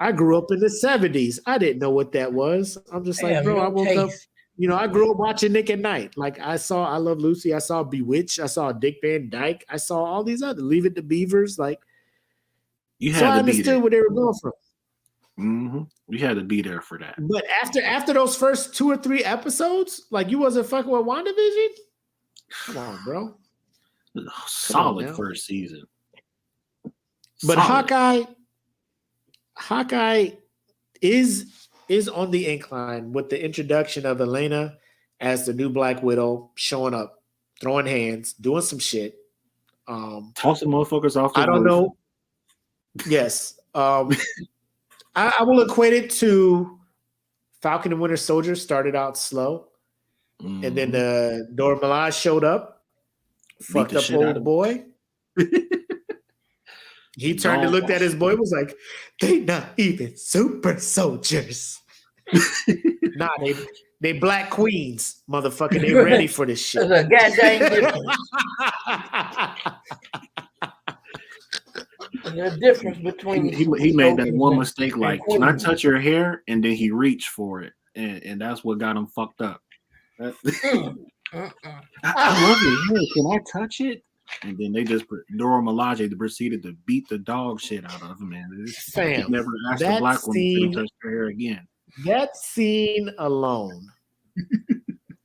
I grew up in the 70s. I didn't know what that was. I'm just like, bro, I woke up, you know, I grew up watching Nick at Night. Like I saw I Love Lucy, I saw Bewitched, I saw Dick Van Dyke, I saw all these other Leave It to Beavers. Like, so I understood where they were going from. We had to be there for that. But after those first 2 or 3 episodes, like you wasn't fucking with WandaVision? Come on, bro. Solid first season. But Hawkeye is on the incline with the introduction of Elena as the new Black Widow, showing up, throwing hands, doing some shit. Tossing motherfuckers off the I don't roof. know. Yes. I will equate it to Falcon and Winter Soldier started out slow. And then Dora Milaje showed up, fucked up old boy. He turned and looked at his boy, was like, they not even super soldiers. Nah, they black queens, motherfucker. They ready for this shit. There's a goddamn difference. There's a difference between he made that one mistake, like, can I touch your hair? And then he reached for it. And that's what got him fucked up. I love your hair. Can I touch it? And then Dora Milaje proceeded to beat the dog shit out of him. Man, Fam, never asked a black woman to touch her hair again. That scene alone,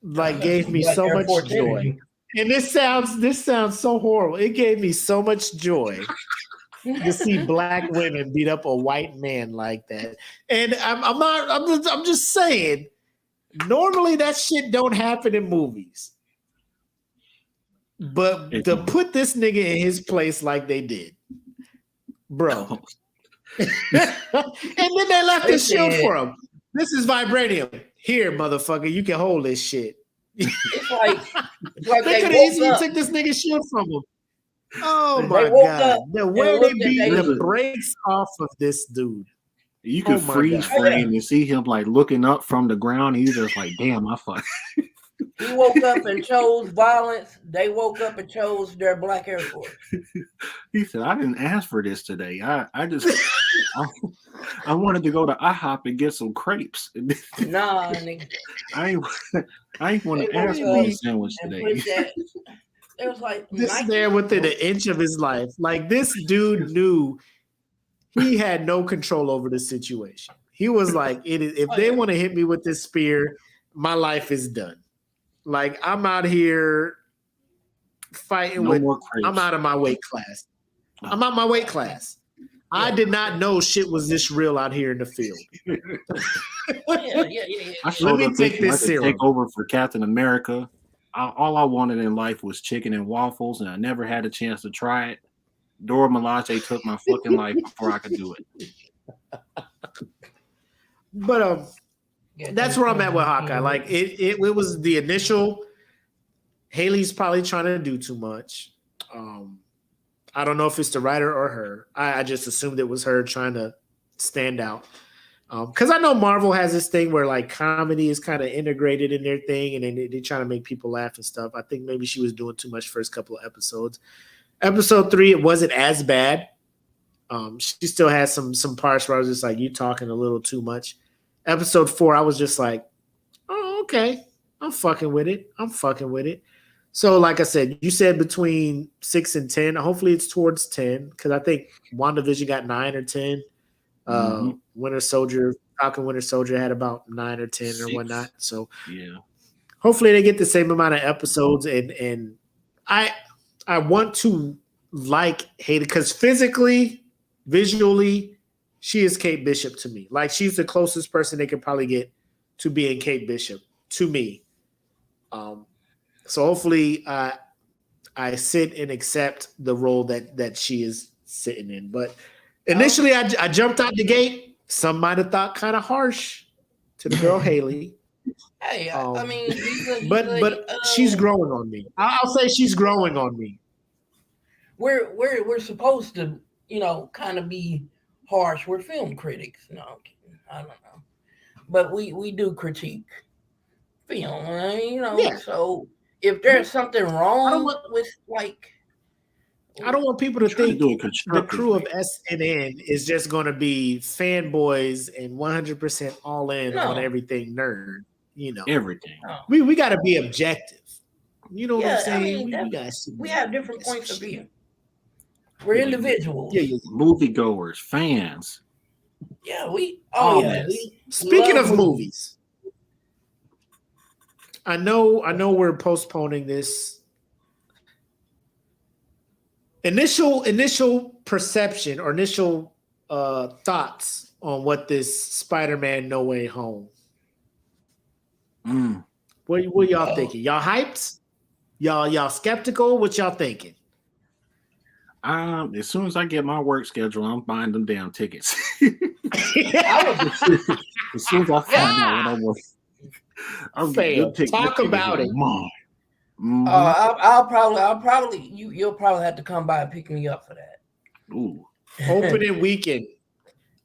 like, gave me so much joy. And this sounds so horrible. It gave me so much joy to see black women beat up a white man like that. And I'm just saying, normally that shit don't happen in movies. But to put this nigga in his place like they did, bro. And then they left the shield for him. This is vibranium. Here, motherfucker, you can hold this shit. It's like they could have easily took this nigga's shield from him. Oh my god. The way they beat the brakes off of this dude. You could freeze frame and see him like looking up from the ground. He's just like, damn, I fuck. He woke up and chose violence. They woke up and chose their Black Air Force. He said, I didn't ask for this today. I just I wanted to go to IHOP and get some crepes. Nah, nigga. I ain't want to ask for a sandwich today. It was like this man within an inch of his life. Like, this dude knew he had no control over the situation. He was like, if they want to hit me with this spear, my life is done. Like, I'm out here fighting I'm out of my weight class. I'm out of my weight class. I did not know shit was this real out here in the field. Let me take this serum. Take over for Captain America. All I wanted in life was chicken and waffles, and I never had a chance to try it. Dora Milaje took my fucking life before I could do it. But that's where I'm at with Hawkeye. Like, it was the initial. Haley's probably trying to do too much. I don't know if it's the writer or her. I just assumed it was her trying to stand out. Because I know Marvel has this thing where, like, comedy is kind of integrated in their thing, and then they try to make people laugh and stuff. I think maybe she was doing too much first couple of episodes. Episode 3, it wasn't as bad. She still had some parts where I was just like, you talking a little too much. Episode 4, I was just like, oh, okay. I'm fucking with it. So, like I said, you said between 6 and 10. Hopefully it's towards 10, because I think WandaVision got 9 or 10. Falcon Winter Soldier had about 9 or 10 or whatnot. So yeah, hopefully they get the same amount of episodes. And I want to like Hayden, because physically visually, she is Kate Bishop to me. Like she's the closest person they could probably get to being Kate Bishop to me. So hopefully I sit and accept the role that she is sitting in. But initially I jumped out the gate. Some might have thought kind of harsh to the girl Haley. Hey, I mean, but she's growing on me. I'll say she's growing on me. We're supposed to, kind of be harsh. We're film critics. No, I don't know, but we do critique film. So if there's something wrong with like, I don't want people to think the crew of SNN is just going to be fanboys and 100% all in on everything nerd. Everything. We got to be objective. You know what I'm saying? I mean, we have different points of view. We're individuals. Yeah, moviegoers, fans. Yeah, Speaking of movies, I know we're postponing this. Initial perception or initial thoughts on what this Spider-Man No Way Home. What y'all thinking? Y'all hyped? Y'all skeptical? What y'all thinking? As soon as I get my work schedule, I'm buying them damn tickets. As soon as I find out what I want, I'm talk about it. Mm-hmm. You'll probably have to come by and pick me up for that. Ooh. Opening weekend.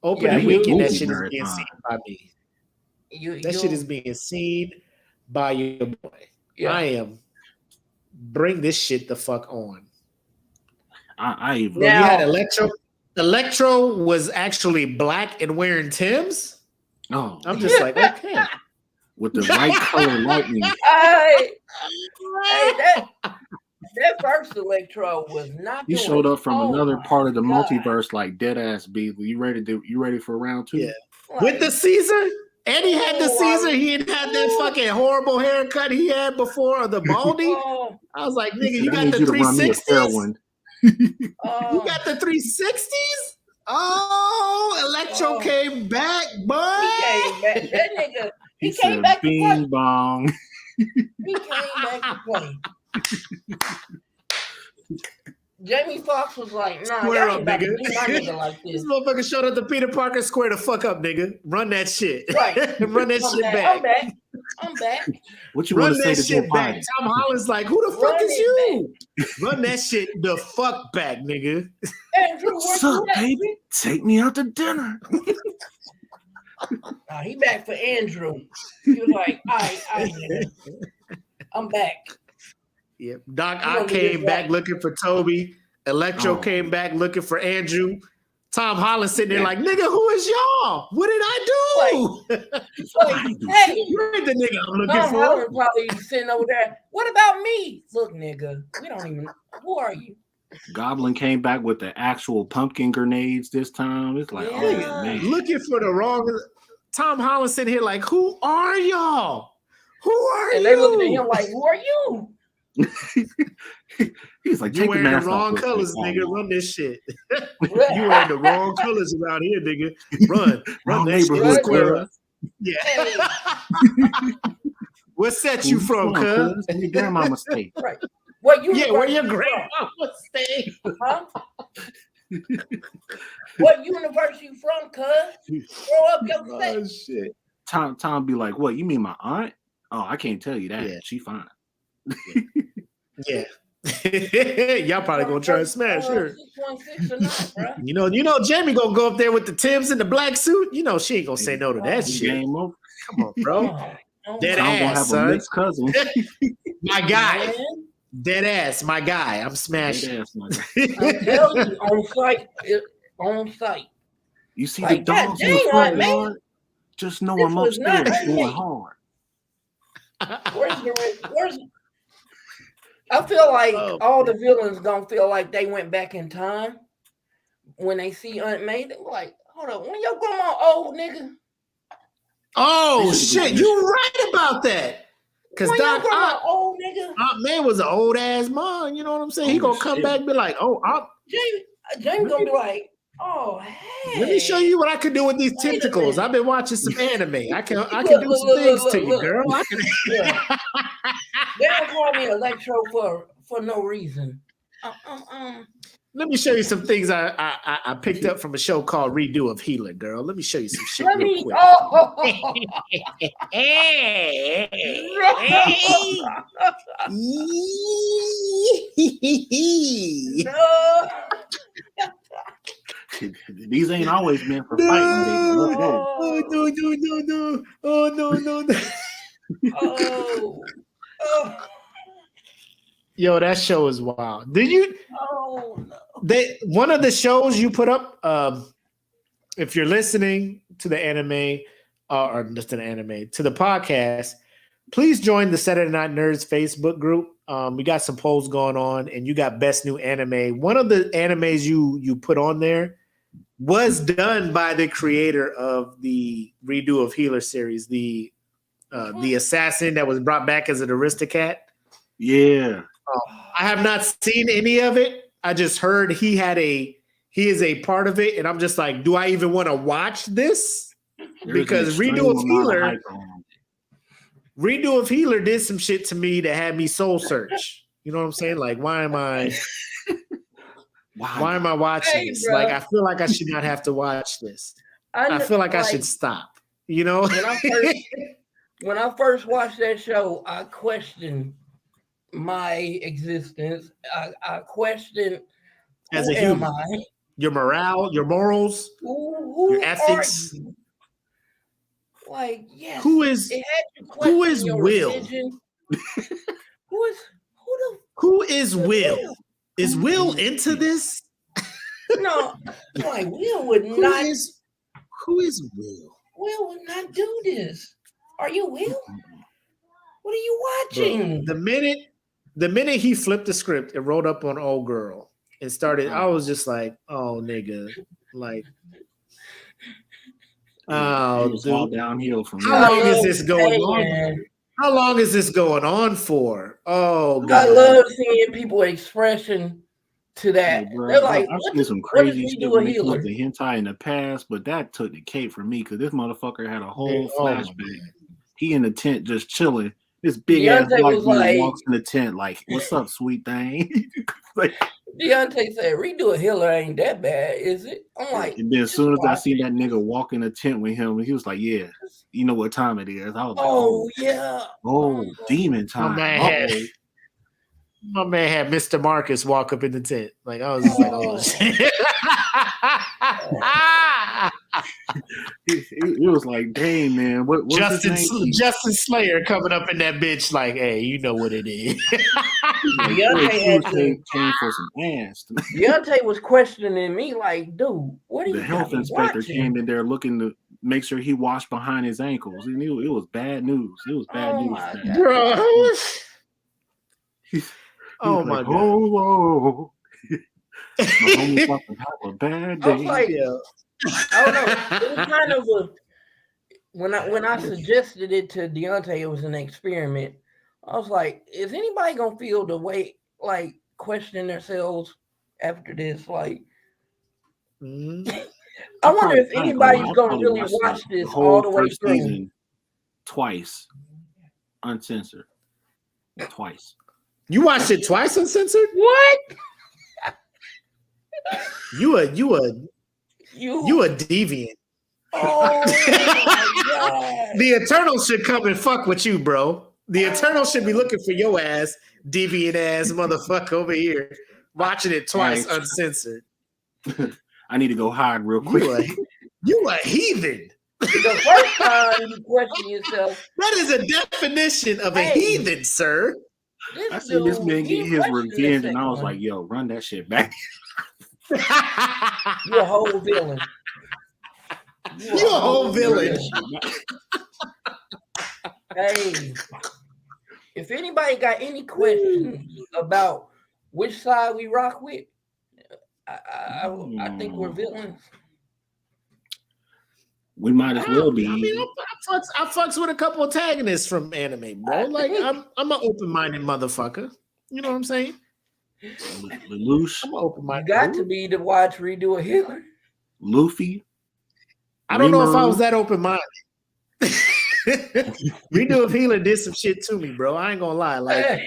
That shit is being seen by me. Shit is being seen by your boy. Yeah. I am. Bring this shit the fuck on. You had Electro. Electro was actually black and wearing Timbs. Oh, I'm just like, okay. With the right color lightning. That first Electro was not. He showed up from another part of the multiverse, like dead ass Beasley. You ready for round 2? Yeah. With the Caesar? And he had the Caesar. He had that fucking horrible haircut he had before, or the baldy. I was like, nigga, you got the 360s? You got the 360s? Oh, Electro came back, bud. He came back. That nigga, he came back to play. Bong. He came back to play. Jamie Foxx was like, nah, square up, nigga. My nigga like this. This motherfucker showed up to Peter Parker, square the fuck up, nigga. Run that shit. Right. Run that shit back. I'm back. What you want to say to Joe Biden? Tom Holland's like, who the fuck is you? Run that shit the fuck back, nigga. Andrew, what's up, baby? Take me out to dinner. He back for Andrew. He was like, I'm back. Yep. Doc Ock came back looking for Toby. Electro came back looking for Andrew. Tom Holland sitting there like, nigga, who is y'all? What did I do? Hey, you're the nigga I'm looking Tom for. Holland probably sitting over there. What about me? Look, nigga, we don't even. Who are you? Goblin came back with the actual pumpkin grenades this time. It's like, oh man, looking for the wrong. Tom Holland sitting here like, who are y'all? Who are you? And they looking at him like, who are you? He's like, you wearing the wrong colors, nigga. Run this shit. You wearing the wrong colors around here, nigga. Run that shit. Square. Yeah. What set you from, cuz? Your grandmama stay. Right. Where your grandmama stay? Huh? What universe you from, cuz? Grow up your set. Oh shit. Tom be like, what? You mean my aunt? Oh, I can't tell you that. Yeah. She fine. Yeah. Y'all probably gonna try to smash her. You know, Jamie gonna go up there with the Timbs and the black suit. You know she ain't gonna say no to that shit. Game over. Come on, bro. Dead ass, son. A mixed cousin. My guy. Dead ass, my guy. I'm smashing. I'm telling you, on site. You see the dogs in the front yard? Just know I'm upstairs going hard. Where's I feel like all the villains gonna feel like they went back in time when they see Aunt May. They're like, hold up, when your grandma old, nigga? Oh shit, you right about that. Cause when Doc old nigga, Aunt May was an old ass mom. You know what I'm saying? He gonna come back and be like, oh, Jamie gonna be like, Oh, hey. Let me show you what I can do with these Wait a tentacles. minute. I've been watching some anime. I can do Look, some things to you, look. girl. Yeah. They don't call me Electro for no reason. Let me show you some things I picked up from a show called Redo of Healer, girl. Let me show you some shit Let real me. quick. No. These ain't always meant for fighting, baby. Let's go. No. Oh, no. Oh. Yo, that show is wild. Did you? Oh no. One of the shows you put up, if you're listening to the anime, or just an anime, to the podcast, please join the Saturday Night Nerds Facebook group. We got some polls going on, and you got best new anime. One of the animes you put on there was done by the creator of the Redo of Healer series, the assassin that was brought back as an Aristocat. Yeah. I have not seen any of it. I just heard he is a part of it, and I'm just like, do I even want to watch this? Because Redo of Healer did some shit to me that had me soul search. You know what I'm saying? Like, why am I watching this? Bro. Like, I feel like I should not have to watch this. I feel like I should stop. You know? When I first watched that show, I questioned my existence. I questioned as who a human, am I? Your morale, your morals, Who your ethics. Are you? Like, yes. Who is your Will? religion. Who is Will? Is Will into this? No, like Will would not. Who is Will? Will would not do this. Are you Will? What are you watching? Bro, the minute he flipped the script and wrote up on old girl and started, I was just like, oh nigga, like, oh, dude. All downhill from there. How long is this going on? How long is this going on for? Oh God. I love seeing people expression to that. Hey, bro, they're like, I've seen some crazy shit when it comes to hentai in the past, but that took the cake for me because this motherfucker had a whole flashback. He in the tent just chilling. This big ass black dude walks in the tent like, "What's up, sweet thing?" Like, Deontay said, "Redo a Healer ain't that bad, is it?" I'm like, and then as soon as I see that nigga walk in the tent with him, he was like, "Yeah, you know what time it is." I was like, "Oh yeah, demon time." My man had Mr. Marcus walk up in the tent. Like I was just like, "Oh shit." It was like, dang, man. What's Justin Slayer coming up in that bitch like, hey, you know what it is. Deontay was questioning me like, dude, what are you The health inspector came in there looking to make sure he washed behind his ankles. He knew it was bad news. It was bad news. Bro. Oh my God. Oh. My homie about to have a bad day. I was like, I don't know. It was kind of when I suggested it to Deontay, it was an experiment. I was like, is anybody gonna feel the way, like, questioning themselves after this? Like, I wonder if anybody's gonna really watch this all the way through. Season twice, uncensored. Twice. You watched it twice uncensored? What? You a deviant. Oh my God. The Eternals should come and fuck with you, bro. The Eternals should be looking for your ass, deviant ass motherfucker over here, watching it twice uncensored. I need to go hide real quick. You a heathen. The first time you question yourself. That is a definition of a heathen, sir. I see this man get his revenge, and I was like, yo, run that shit back. You're a whole villain. You're a whole villain. Hey, if anybody got any questions about which side we rock with, I think we're villains. We might as well be. I mean, I fucks with a couple antagonists from anime, bro. Like I'm an open-minded motherfucker. You know what I'm saying? Lelouch. I'm an open-minded. You got to be to watch Redo a Healer. Luffy. I don't know if I Rimuru. was that open-minded. Redo of Healer did some shit to me, bro. I ain't gonna lie. Like, I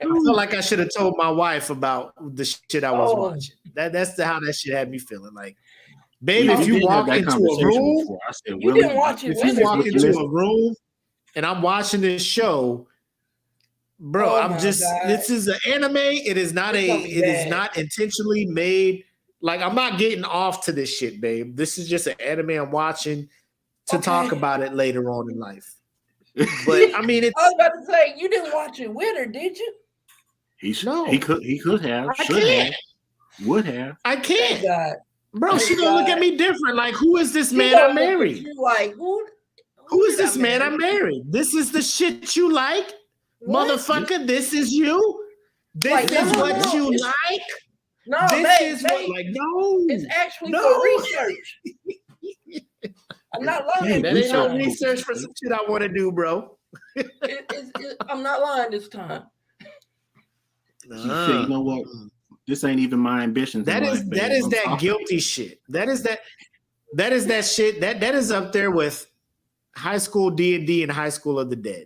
feel like I should have told my wife about the shit I was watching. That's how that shit had me feeling. Like, babe, if you walk into a room, I said, you didn't watch it. if you walk into a room and I'm watching this show, bro, I'm just this is an anime. It is not is not intentionally made. Like, I'm not getting off to this shit, babe. This is just an anime I'm watching to talk about it later on in life. But I mean, I was about to say, you didn't watch it with her, did you? He could have, would have. I can't. Bro, she gonna look at me different. Like, who is this man I married? Like, who is this man I married? This is the shit you like? What? Motherfucker, this is you? This is what you like? No, this is what, like, no. It's actually for research. I'm not lying. That ain't no research for some shit I want to do, bro. I'm not lying this time. She said, you know what? This ain't even my ambitions. That is that guilty shit. That is that shit. That is up there with High School D&D and High School of the Dead.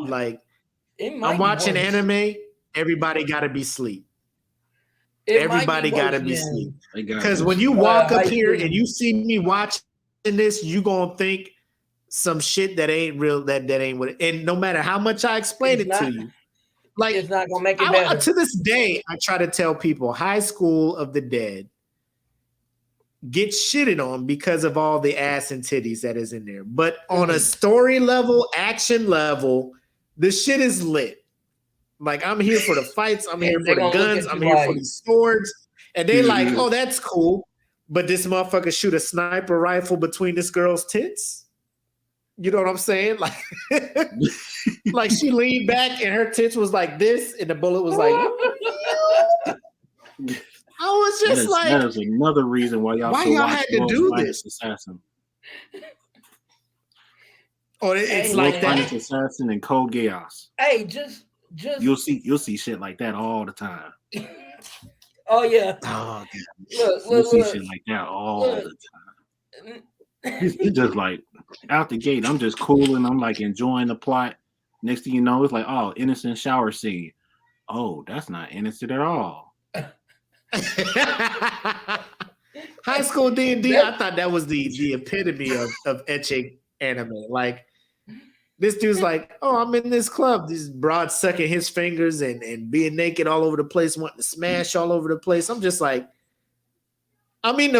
Like, I'm watching anime. Everybody got to be asleep. Everybody got to be asleep. Because when you walk up here and you see me watching this, you gonna think some shit that ain't real. That ain't what. And no matter how much I explain it to you, like, it's not gonna make it better. To this day, I try to tell people High School of the Dead gets shitted on because of all the ass and titties that is in there. But on a story level, action level, the shit is lit. Like, I'm here for the fights. I'm here for the guns. I'm here for the swords. And they like, oh, that's cool. But this motherfucker shoot a sniper rifle between this girl's tits. You know what I'm saying? Like, like she leaned back and her tits was like this, and the bullet was like. I was just like, that is another reason why y'all had to do this. Assassin. Oh, it's like that. Assassin and Code Geass. Hey, just you'll see shit like that all the time. Oh yeah. Oh, you'll see shit like that all the time. It's just like out the gate. I'm just cool and I'm like enjoying the plot. Next thing you know, it's like, oh, innocent shower scene. Oh, that's not innocent at all. High School D&D, I thought that was the epitome of etching anime. Like, this dude's like, oh, I'm in this club. This broad sucking his fingers and being naked all over the place, wanting to smash all over the place. I'm just like, I mean,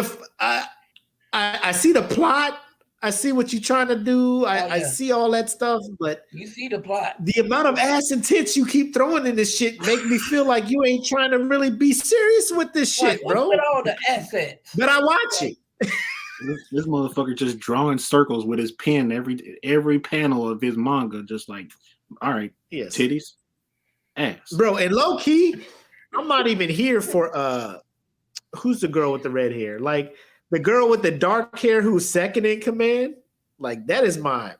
I see the plot. I see what you're trying to do. I see all that stuff, but you see the plot. The amount of ass and tits you keep throwing in this shit make me feel like you ain't trying to really be serious with this shit, bro. With all the assets. But I watch it. This motherfucker just drawing circles with his pen every panel of his manga, just like, all right, titties, ass, bro. And low key, I'm not even here for who's the girl with the red hair? Like, the girl with the dark hair who's second in command, like, that is my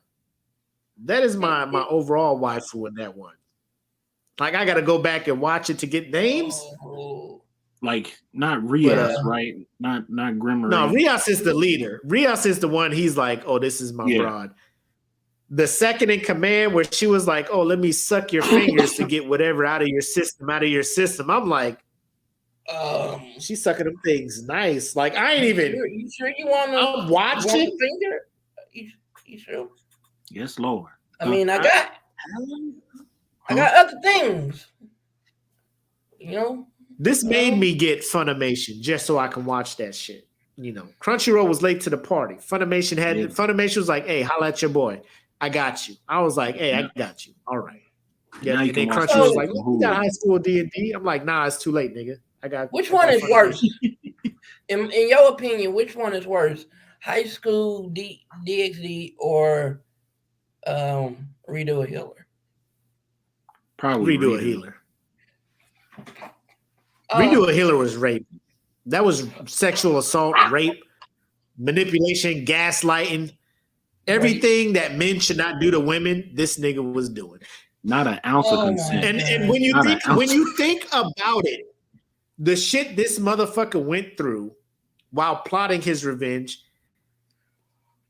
overall waifu in that one. Like, I got to go back and watch it to get names. Like, not Rias, right? Not Grimmer. No, Rias is the leader. Rias is the one. He's like, oh, this is my broad. The second in command, where she was like, oh, let me suck your fingers to get whatever out of your system. I'm like, she's sucking them things nice. Like, I ain't even. You sure you want to? I'm watching. Finger? You sure? Yes, Lord. I mean, I got other things. You know. This made me get Funimation just so I can watch that shit. You know, Crunchyroll was late to the party. Funimation was like, "Hey, holla at your boy. I got you." I was like, "Hey, I got you. All right." Yeah. And then Crunchyroll was like, "You got High School D&D." I'm like, "Nah, it's too late, nigga. I got." Which one is worse? In your opinion, which one is worse? High School DxD or Redo a Healer? Probably Redo a Healer. Redo a Healer was rape. That was sexual assault, rape, manipulation, gaslighting, everything that men should not do to women. This nigga was doing. Not an ounce of consent. And when you think about it, the shit this motherfucker went through while plotting his revenge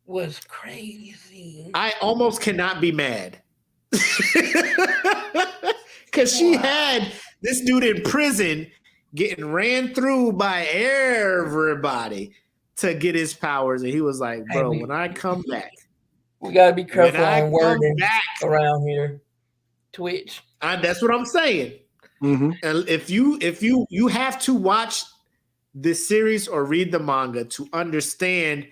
was crazy. I almost cannot be mad. Because she had this dude in prison getting ran through by everybody to get his powers. And he was like, bro, when I come back. We got to be careful on wording around here. Twitch. That's what I'm saying. Mm-hmm. And if you have to watch this series or read the manga to understand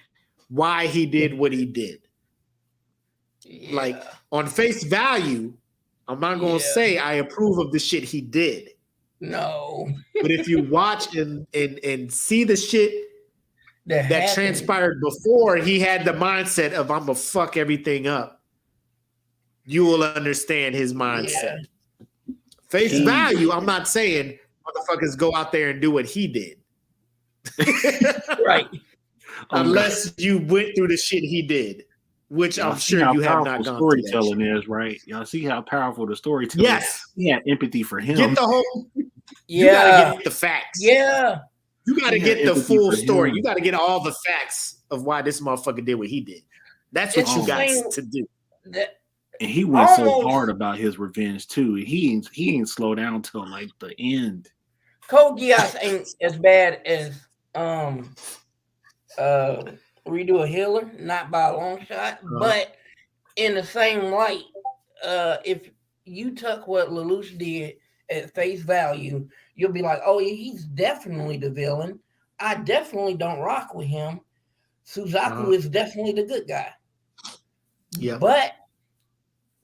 why he did what he did. Yeah. Like on face value, I'm not gonna say I approve of the shit he did. No. But if you watch and see the shit that transpired before he had the mindset of I'm gonna fuck everything up, you will understand his mindset. Yeah. Face value, I'm not saying motherfuckers go out there and do what he did. Right. Unless you went through the shit he did, which I'm sure you have not gone through. Storytelling is right. Y'all see how powerful the storytelling is. Yes. He had empathy for him. Get the whole. You gotta get the facts. Yeah. You gotta get the full story. You gotta get all the facts of why this motherfucker did what he did. That's what you got to do. And he went so hard about his revenge too. He ain't slow down till like the end. Code Geass ain't as bad as Redo a Healer, not by a long shot, but in the same light, if you took what Lelouch did at face value, you'll be like, oh, he's definitely the villain. I definitely don't rock with him. Suzaku is definitely the good guy. Yeah. But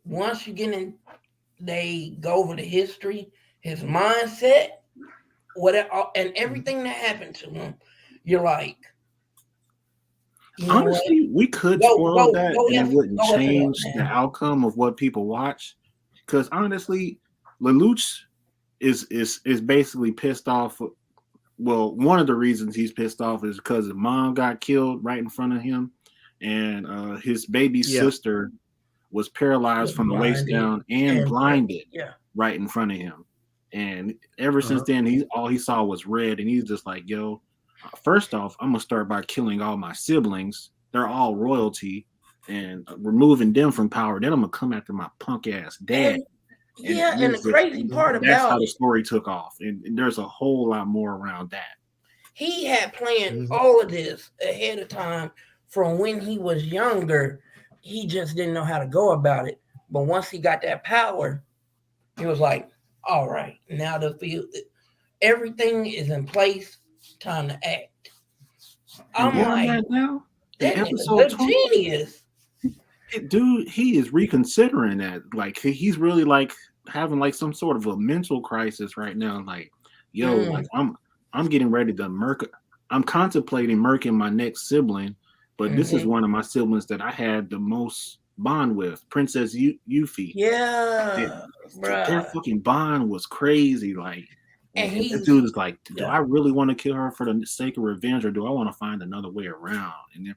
once you get in, they go over the history, his mindset, whatever, and everything that happened to him, you're like, honestly, we could spoil that and it wouldn't change the outcome of what people watch. Because honestly, Lelouch is basically pissed off. Well, one of the reasons he's pissed off is because his mom got killed right in front of him, and his baby sister was paralyzed from the waist down and blinded right in front of him. And ever since then, all he saw was red, and he's just like, yo, first off, I'm gonna start by killing all my siblings. They're all royalty, and removing them from power. Then I'm gonna come after my punk ass dad. And the crazy part about that's how the story took off, and there's a whole lot more around that. He had planned all of this ahead of time from when he was younger. He just didn't know how to go about it. But once he got that power, he was like, all right, now everything is in place. Time to act. I'm like, now, episode 20, genius. Dude, he is reconsidering that. Like, he's really like having like some sort of a mental crisis right now. Like, yo, like I'm getting ready to murk. I'm contemplating murking my next sibling, but this is one of my siblings that I had the most bond with, Princess Yuffie. Yeah, their fucking bond was crazy. Like, and this dude is like, do I really want to kill her for the sake of revenge, or do I want to find another way around? And then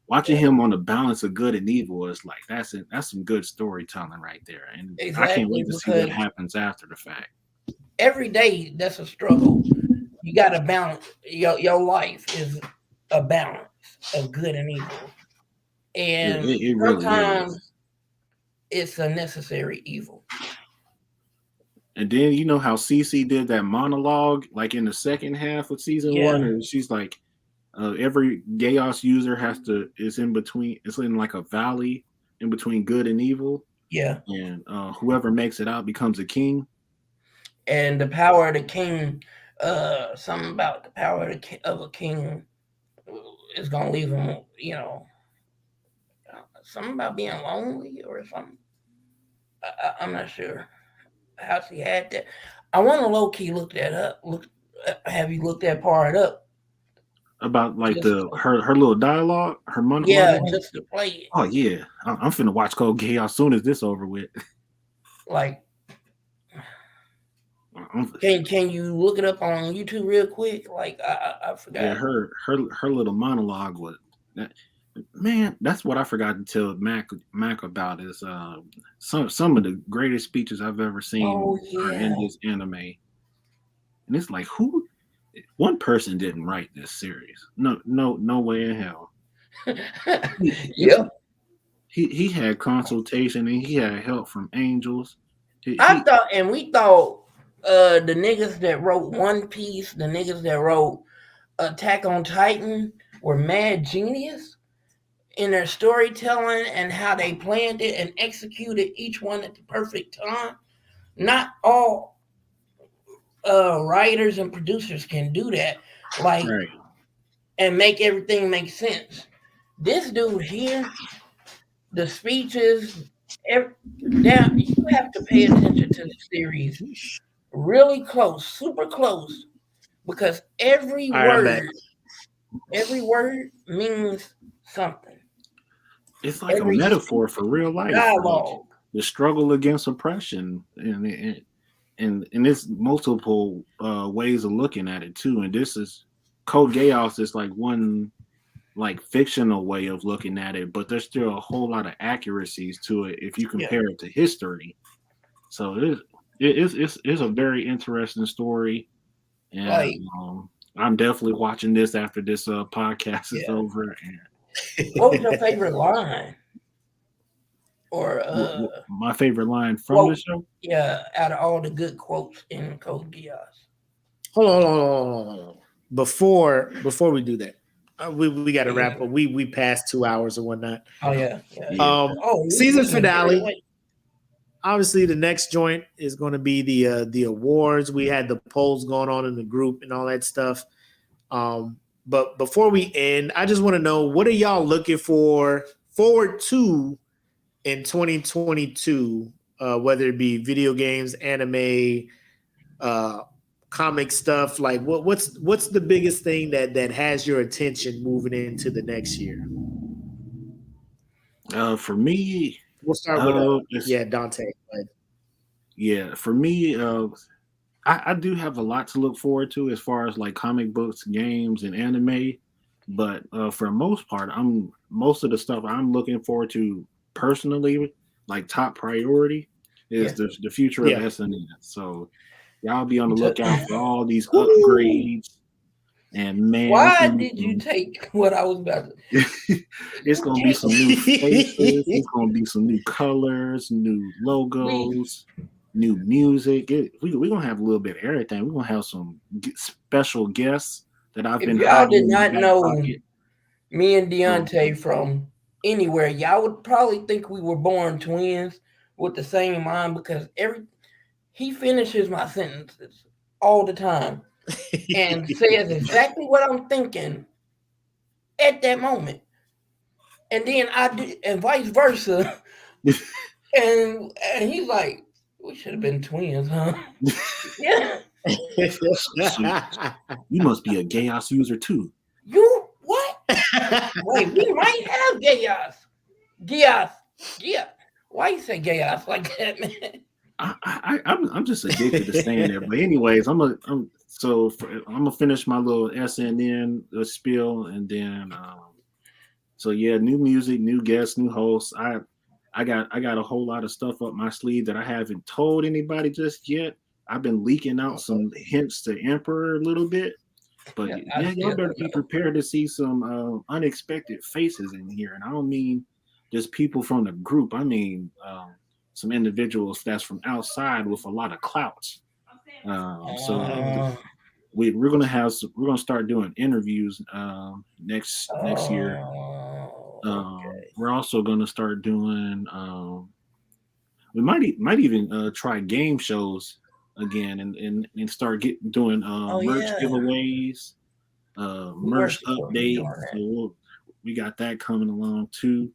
watching him on the balance of good and evil is like that's some good storytelling right there. And I can't wait to see what happens after the fact. Every day that's a struggle. You got to balance. Your life is a balance of good and evil, and it sometimes really it's a necessary evil. And then you know how Cece did that monologue like in the second half of season 1, and she's like, every Geass user is in between. It's in like a valley in between good and evil. Yeah, and whoever makes it out becomes a king. And the power of the king, something about the power of a king is gonna leave him. You know, something about being lonely or something. I'm not sure how she had that. I want to low key look that up. Have you looked that part up? About like her little dialogue, her monologue? Yeah, just to play it. Oh yeah, I'm finna watch Code Geass as soon as this over with. Like, can you look it up on YouTube real quick? Like I forgot. Yeah, her little monologue was that. Man, that's what I forgot to tell Mac about is some of the greatest speeches I've ever seen are in this anime. And it's like, who one person didn't write this series. No way in hell. Yep. He had consultation and he had help from angels. We thought the niggas that wrote One Piece, the niggas that wrote Attack on Titan were mad genius in their storytelling and how they planned it and executed each one at the perfect time. Not all writers and producers can do that, like, Right. and make everything make sense. This dude here, the speeches, now you have to pay attention to the series really close, super close, because every word means something. It's like a metaphor for real life. Dialogue. The struggle against oppression, and it's multiple ways of looking at it too. And this is Code Geass is like one like fictional way of looking at it, but there's still a whole lot of accuracies to it if you compare it to history. So it's a very interesting story, and I'm definitely watching this after this podcast is over. And what was your favorite line? Or my favorite line from the show? Yeah, out of all the good quotes in Code Geass. Hold on. Before we do that, we got to wrap up. We passed 2 hours and whatnot. Oh yeah. Season finale. Obviously, the next joint is going to be the awards. We had the polls going on in the group and all that stuff. But before we end, I just want to know, what are y'all looking forward to in 2022? Whether it be video games, anime, comic stuff. Like, what's the biggest thing that has your attention moving into the next year? For me, we'll start with Dante. Yeah, for me, I do have a lot to look forward to as far as like comic books, games, and anime. But for the most part, most of the stuff I'm looking forward to personally, like top priority, is the future of SNN. So y'all be on the lookout for all these upgrades. And man, why did you take what I was about to? It's gonna be some new faces. It's gonna be some new colors, new logos, new music. We're gonna have a little bit of everything. We're gonna have some special guests that I've been. If y'all did not know me and Deontay from anywhere, y'all would probably think we were born twins with the same mind, because he finishes my sentences all the time and says exactly what I'm thinking at that moment, and then I do, and vice versa. and he's like, "We should have been twins, huh?" Yeah. You must be a Geass user too. You what? Wait, we might have Geass. Why you say Geass like that, man? I'm just addicted to saying it. But anyways, I'm gonna finish my little SNN spiel, and then new music, new guests, new hosts. I got a whole lot of stuff up my sleeve that I haven't told anybody just yet. I've been leaking out some hints to Emperor a little bit, but y'all better be prepared to see some unexpected faces in here. And I don't mean just people from the group. I mean some individuals that's from outside with a lot of clout. We're gonna start doing interviews next year. We're also gonna start doing. We might even try game shows again and start doing merch giveaways, merch updates. So we got that coming along too,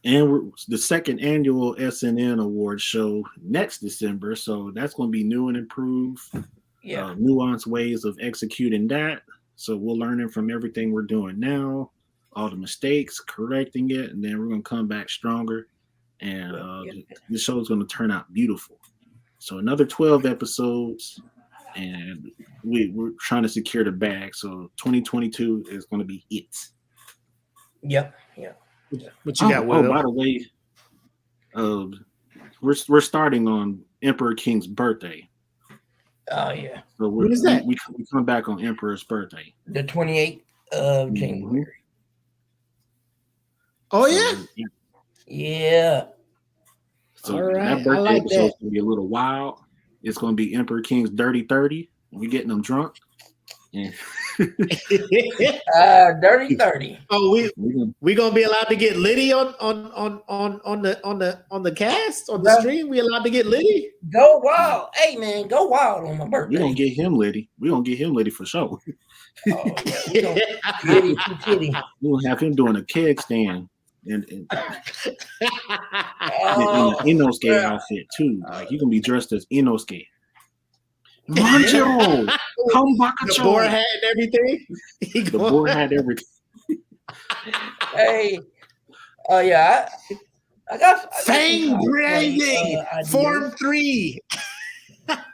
and we're the second annual SNN Award show next December. So that's going to be new and improved, nuanced ways of executing that. So we're learning from everything we're doing now, all the mistakes, correcting it, and then we're going to come back stronger. And the show is going to turn out beautiful. So another 12 episodes, and we're trying to secure the bag. So 2022 is going to be it. Yep. What you got, Will? By the way, we're starting on Emperor King's birthday. Oh yeah. So When is that? We come back on Emperor's birthday. The 28th of January. Oh So, yeah. Yeah. So All right, that birthday I like episode is that. gonna be a little wild. It's gonna be Emperor King's Dirty 30. We getting them drunk. And Dirty 30. Oh, we gonna, we gonna be allowed to get Liddy on the cast on the Bro. stream. We allowed to get Liddy. Go wild. Hey man, go wild on my birthday. we gonna get him Liddy. We gonna get him Liddy for sure. Oh yeah, we gonna get it too titty. We gonna have him doing a keg stand and in Oh, an Inosuke yeah. outfit too. Like he gonna be dressed as Inosuke. Manjiro, come back The boar hat and everything. The boar had everything. Hey, oh yeah, I got Fang some breathing, ideas. Form 3.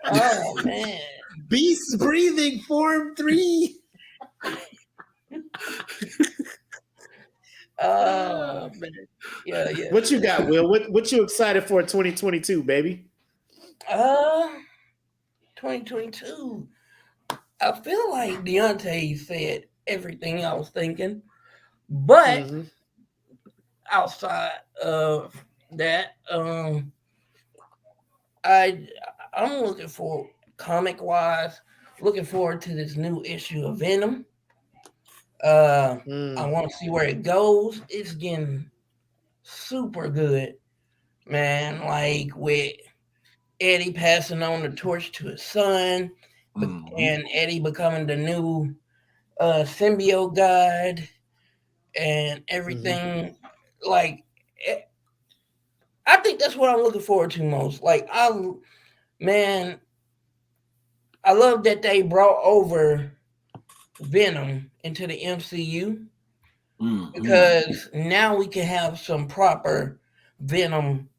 Oh man, Beast breathing, Form 3. oh man, yeah. What you got, Will? What you excited for 2022, baby? 2022. I feel like Deontay said everything I was thinking, but outside of that, I'm looking for comic wise, looking forward to this new issue of Venom. I want to see where it goes. It's getting super good, man. Like with Eddie passing on the torch to his son, and Eddie becoming the new symbiote god, and everything. Like, I think that's what I'm looking forward to most. Like, I love that they brought over Venom into the MCU because now we can have some proper Venom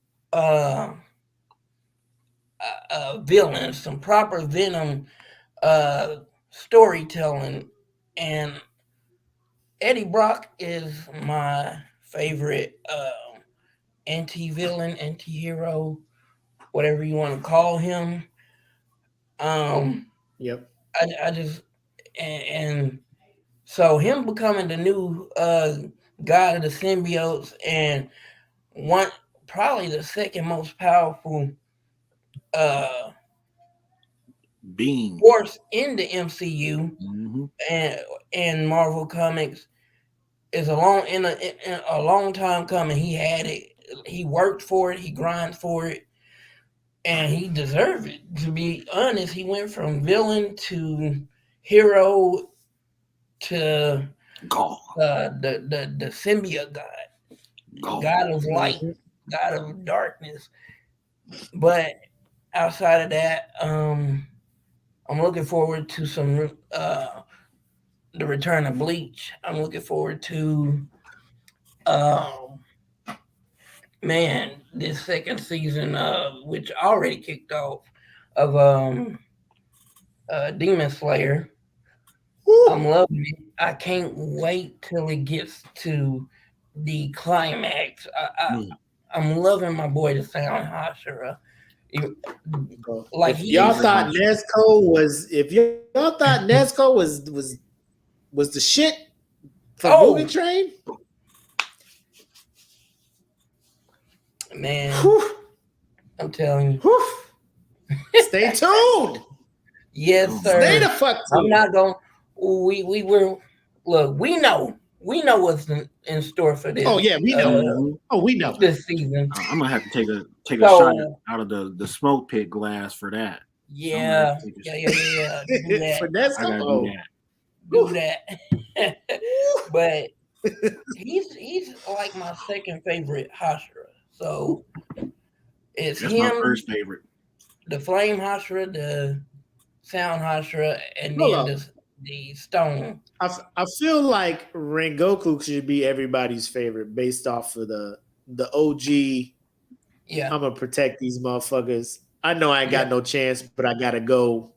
villains, some proper Venom storytelling, and Eddie Brock is my favorite anti-villain, anti-hero, whatever you want to call him. Yep. I just and so him becoming the new god of the symbiotes and probably the second most powerful being force in the MCU and Marvel Comics is a long time coming. He had it. He worked for it. He grinded for it, and he deserved it. To be honest, he went from villain to hero to the symbiote god, god of light, god of darkness. But outside of that, I'm looking forward to some the return of Bleach. I'm looking forward to this second season which already kicked off of Demon Slayer. I'm loving it. I can't wait till it gets to the climax. I'm loving my boy the Sound Hashira. Like if y'all thought Nezuko was the shit for Mugen Train, man, I'm telling you. Stay tuned. Yes, sir. Stay the fuck tuned. I'm not going. We were. Look, we know what's in store for this. Oh yeah, we know. We know this season. I'm gonna have to take a shot out of the smoke pit glass for that. Yeah. Do that. For Nezuko. Do that. But he's like my second favorite Hashira. So it's That's him. My first favorite. The Flame Hashira, the Sound Hashira, and then the Stone. I feel like Rengoku should be everybody's favorite based off of the OG. Yeah, I'm gonna protect these motherfuckers. I know I ain't got no chance, but I gotta go.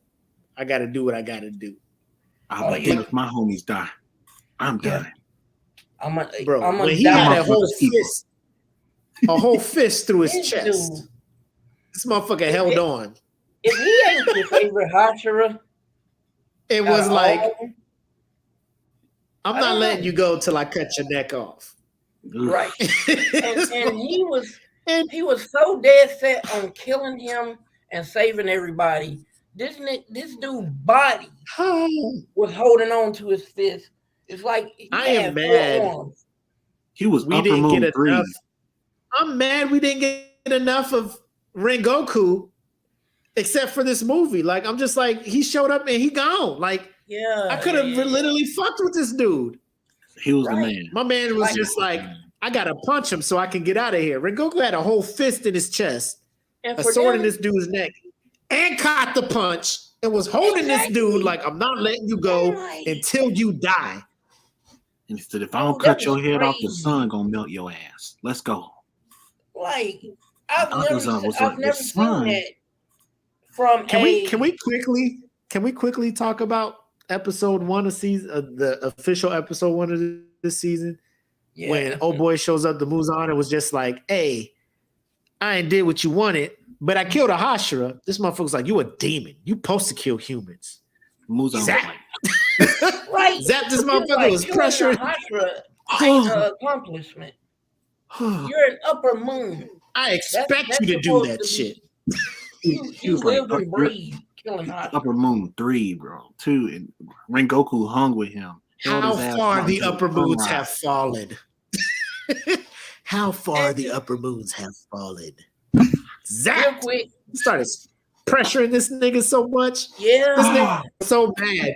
I gotta do what I gotta do. If my homies die, I'm done. When he had a whole fist through his chest. This motherfucker held on. If he ain't your favorite Hashira, It was like, them, I'm I not don't letting know. you go till I cut your neck off. Right. And he was And so dead set on killing him and saving everybody. This dude body was holding on to his fist. It's like he I had am mad. 4 arms. He was We Upper didn't Moon get 3. enough. I'm mad we didn't get enough of Rengoku except for this movie. Like, I'm just like, he showed up and he gone. Like, Yeah. I could have literally fucked with this dude. He was the man. My man was just like, I gotta punch him so I can get out of here. Rengoku had a whole fist in his chest, a sword in this dude's neck, and caught the punch and was holding this dude like, I'm not letting you go until you die. And he said, if I don't cut your head off, the sun gonna melt your ass. Let's go. Like, I've Akaza never seen that from Can we quickly talk about episode 1 of season, the official episode 1 of this season? Yeah. When old boy shows up to Muzan and was just like, hey, I ain't did what you wanted, but I killed a Hashira. This motherfucker's like, you a demon. You supposed to kill humans. Muzan right. Zap this motherfucker was pressuring. Accomplishment. You're an Upper Moon. I expect you to do that shit. You live and breathe killing Hashira. Upper Moon 3, bro. 2, and Rengoku hung with him. How far the upper moons have fallen. How far the upper moons have fallen. Zap! Started pressuring this nigga so much. Yeah. This nigga was so mad.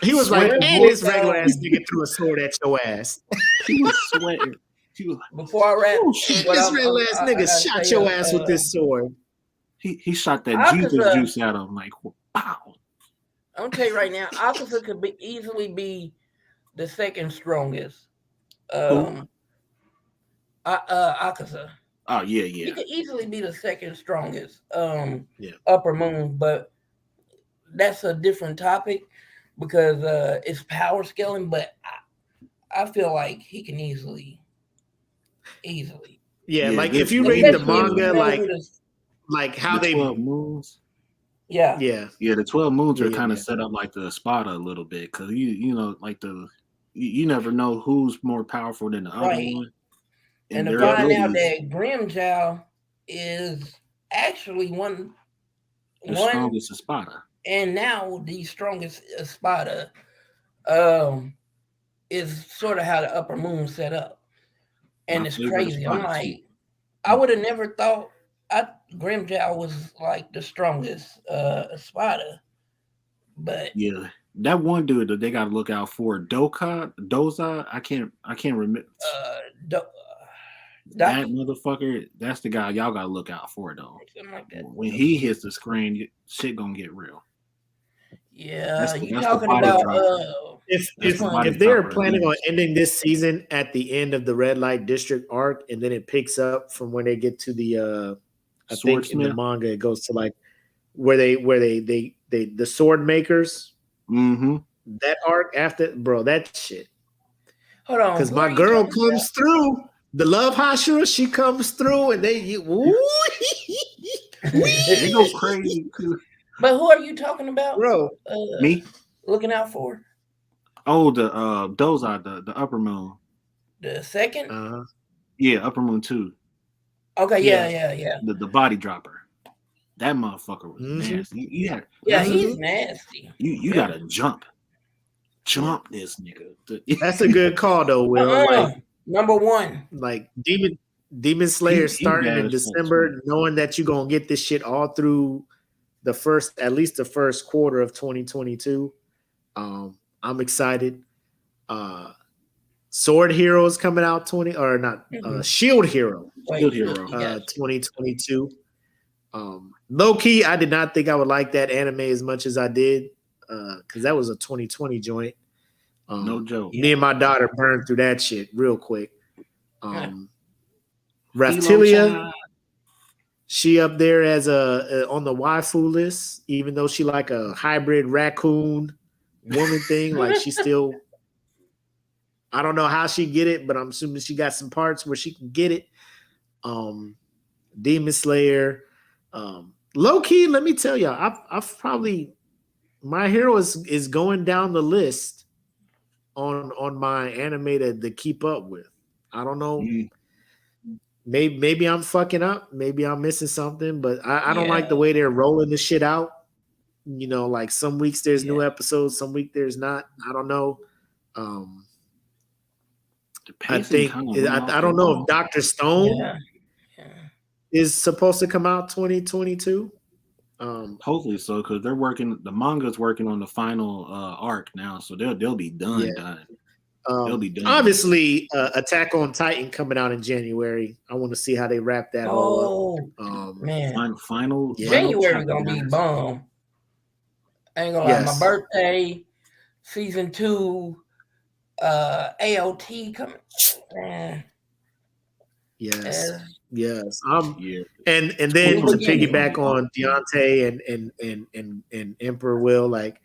He was like, and this regular ass nigga threw a sword at your ass. He was sweating. He was like, before I wrap, this regular ass nigga shot your ass with this sword. He shot that Jesus juice at him like, wow. I'm gonna tell you right now, Akaza could easily be the second strongest. Akaza. Oh yeah. He could easily be the second strongest Upper Moon, but that's a different topic because it's power scaling. But I feel like he can easily. Yeah, like if you read the manga, like how they 12 moons. Yeah. The 12 moons are kind of set up like the Espada a little bit because you know like you never know who's more powerful than the other one. And to find out that Grimmjow is actually the strongest Espada, and now the strongest Espada, is sort of how the Upper Moon set up, and it's crazy. I'm like, I would have never thought. Grimmjow was like the strongest Espada, but yeah, that one dude that they got to look out for, Doza. I can't remember. That motherfucker, that's the guy y'all gotta look out for though. Like that. When he hits the screen, shit gonna get real. Yeah, you talking about if they're planning on ending this season at the end of the Red Light District arc, and then it picks up from when they get to the I think in the manga it goes to like where they the sword makers. Mm-hmm. That arc after, bro, that shit. Hold on, because my girl comes through. The love Hashira, she comes through, and they go crazy. But who are you talking about, bro? Me looking out for? Oh, those are the Upper Moon. The second? Yeah, Upper Moon 2. Okay, yeah. The body dropper. That motherfucker was nasty. He's nasty. You gotta jump this nigga. That's a good call though, Will. Like, number one, like Demon Slayer starting in December, knowing that you're gonna get this shit all through at least the first quarter of 2022. I'm excited. Sword Hero is coming out Shield Hero. 2022. Low key, I did not think I would like that anime as much as I did, because that was a 2020 joint. No joke. Me and my daughter burned through that shit real quick. Raphtalia, she up there as on the waifu list, even though she like a hybrid raccoon woman thing. Like she still, I don't know how she get it, but I'm assuming she got some parts where she can get it. Demon Slayer, low key, let me tell y'all, I've probably My Hero is going down the list on my anime to keep up with. I don't know. Mm. Maybe I'm fucking up. Maybe I'm missing something, but I don't like Yeah. the way they're rolling the shit out. You know, like some weeks there's new Yeah. episodes, some week there's not. I don't know. Um, The I pacing think kind of went off I the don't know if wall. Doctor Stone Yeah. Yeah. is supposed to come out 2022. Hopefully so, because they're working. The manga's working on the final arc now, so they'll be Yeah. done. They'll be done. Obviously, Attack on Titan coming out in January. I want to see how they wrap that all up. Man. Final Yeah. January chapter, gonna be guys. bomb. I ain't gonna lie. My Yes. birthday, season 2, AOT coming. Man. Yes. Uh, Yes. Yeah, And we then to beginning. piggyback on Deontay and Emperor Will, like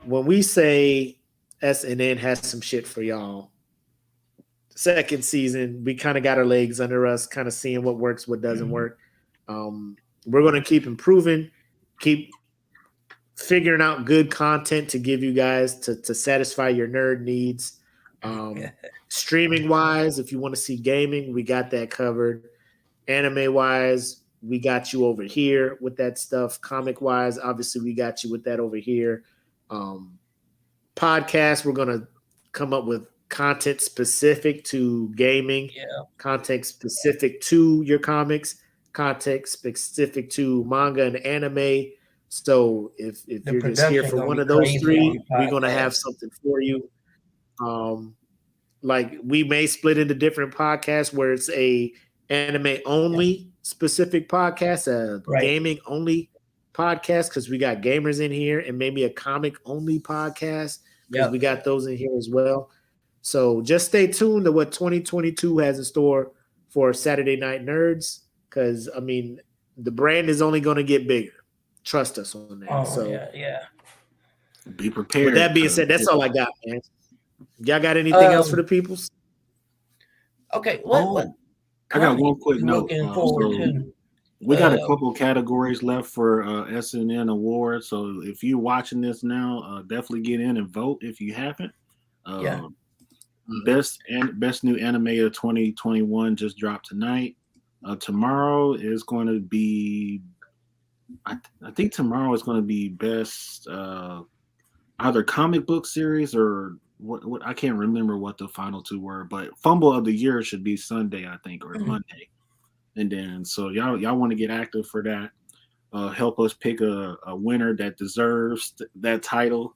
when we say SNN has some shit for y'all, second season, we kind of got our legs under us, kind of seeing what works, what doesn't work. We're gonna keep improving, keep figuring out good content to give you guys to satisfy your nerd needs. Streaming wise, if you want to see gaming, we got that covered. Anime wise, we got you over here with that stuff. Comic wise, obviously, we got you with that over here. Podcast, we're gonna come up with content specific to gaming, Yeah. content specific to your comics, content specific to manga and anime. So if The you're just here production for gonna one be of those crazy on three, the we're gonna podcast. have something for you. Like we may split into different podcasts where it's a anime only specific podcast, a Right. gaming only podcast because we got gamers in here, and maybe a comic only podcast because Yep. we got those in here as well. So just stay tuned to what 2022 has in store for Saturday Night Nerds because I mean the brand is only going to get bigger. Trust us on that. Oh So yeah. be prepared. with that being 'cause said, that's all I got, man. Y'all got anything else for the peoples? Okay. What I got one comics quick you note. looking forward to? We got a couple categories left for SNN awards. So if you're watching this now, definitely get in and vote if you haven't. Yeah. Best new anime of 2021 just dropped tonight. Tomorrow is going to be, I think tomorrow is going to be best either comic book series or what I can't remember what the final two were, but Fumble of the Year should be Sunday, I think, or Monday. And then so y'all want to get active for that. Help us pick a winner that deserves that title.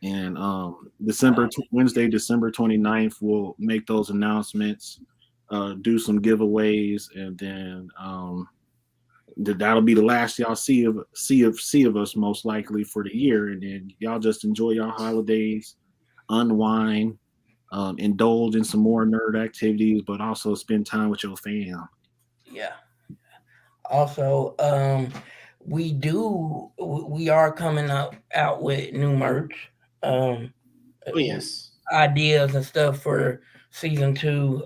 And Wednesday, December 29th, we'll make those announcements, do some giveaways, and then that'll be the last y'all see of us most likely for the year. And then y'all just enjoy your holidays, unwind, indulge in some more nerd activities, but also spend time with your fam. Yeah. Also, we are coming out with new merch. Oh yes. Ideas and stuff for season 2.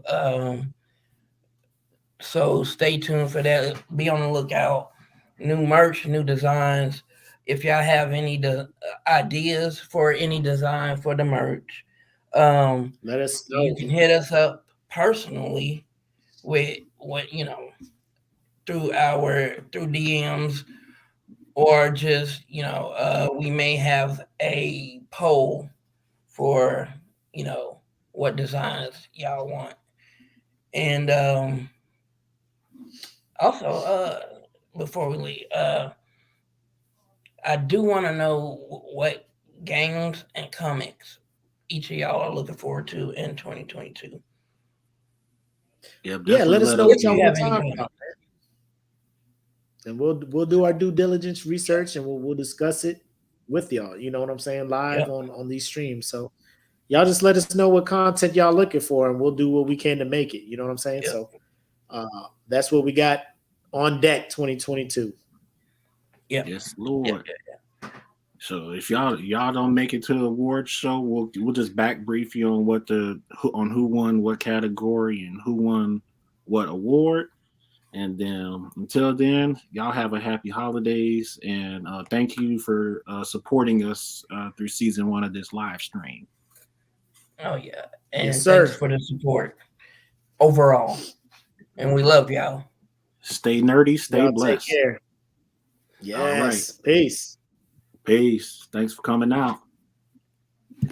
So stay tuned for that. Be on the lookout. New merch, new designs. If y'all have any ideas for any design for the merch, Let us know. you can hit us up personally with what through DMs, or just we may have a poll for what designs y'all want. And also, before we leave, I do want to know what games and comics each of y'all are looking forward to in 2022. Yep, Yeah, let us know If what you y'all want have to any talk games. about, and we'll do our due diligence research, and we'll discuss it with y'all. You know what I'm saying? Live Yep. on these streams. So y'all just let us know what content y'all looking for, and we'll do what we can to make it. You know what I'm saying? Yep. So that's what we got on deck 2022. Yep. Yes, Lord. Yep. So if y'all don't make it to the award show, we'll just back brief you on who won what category and who won what award, And then until then, y'all have a happy holidays, and thank you for supporting us through season 1 of this live stream. Oh yeah, and Yes, sir. thanks for the support overall, and we love y'all. Stay nerdy, stay Y'all blessed. take care. Yes. All right. Peace. Peace. Thanks for coming out.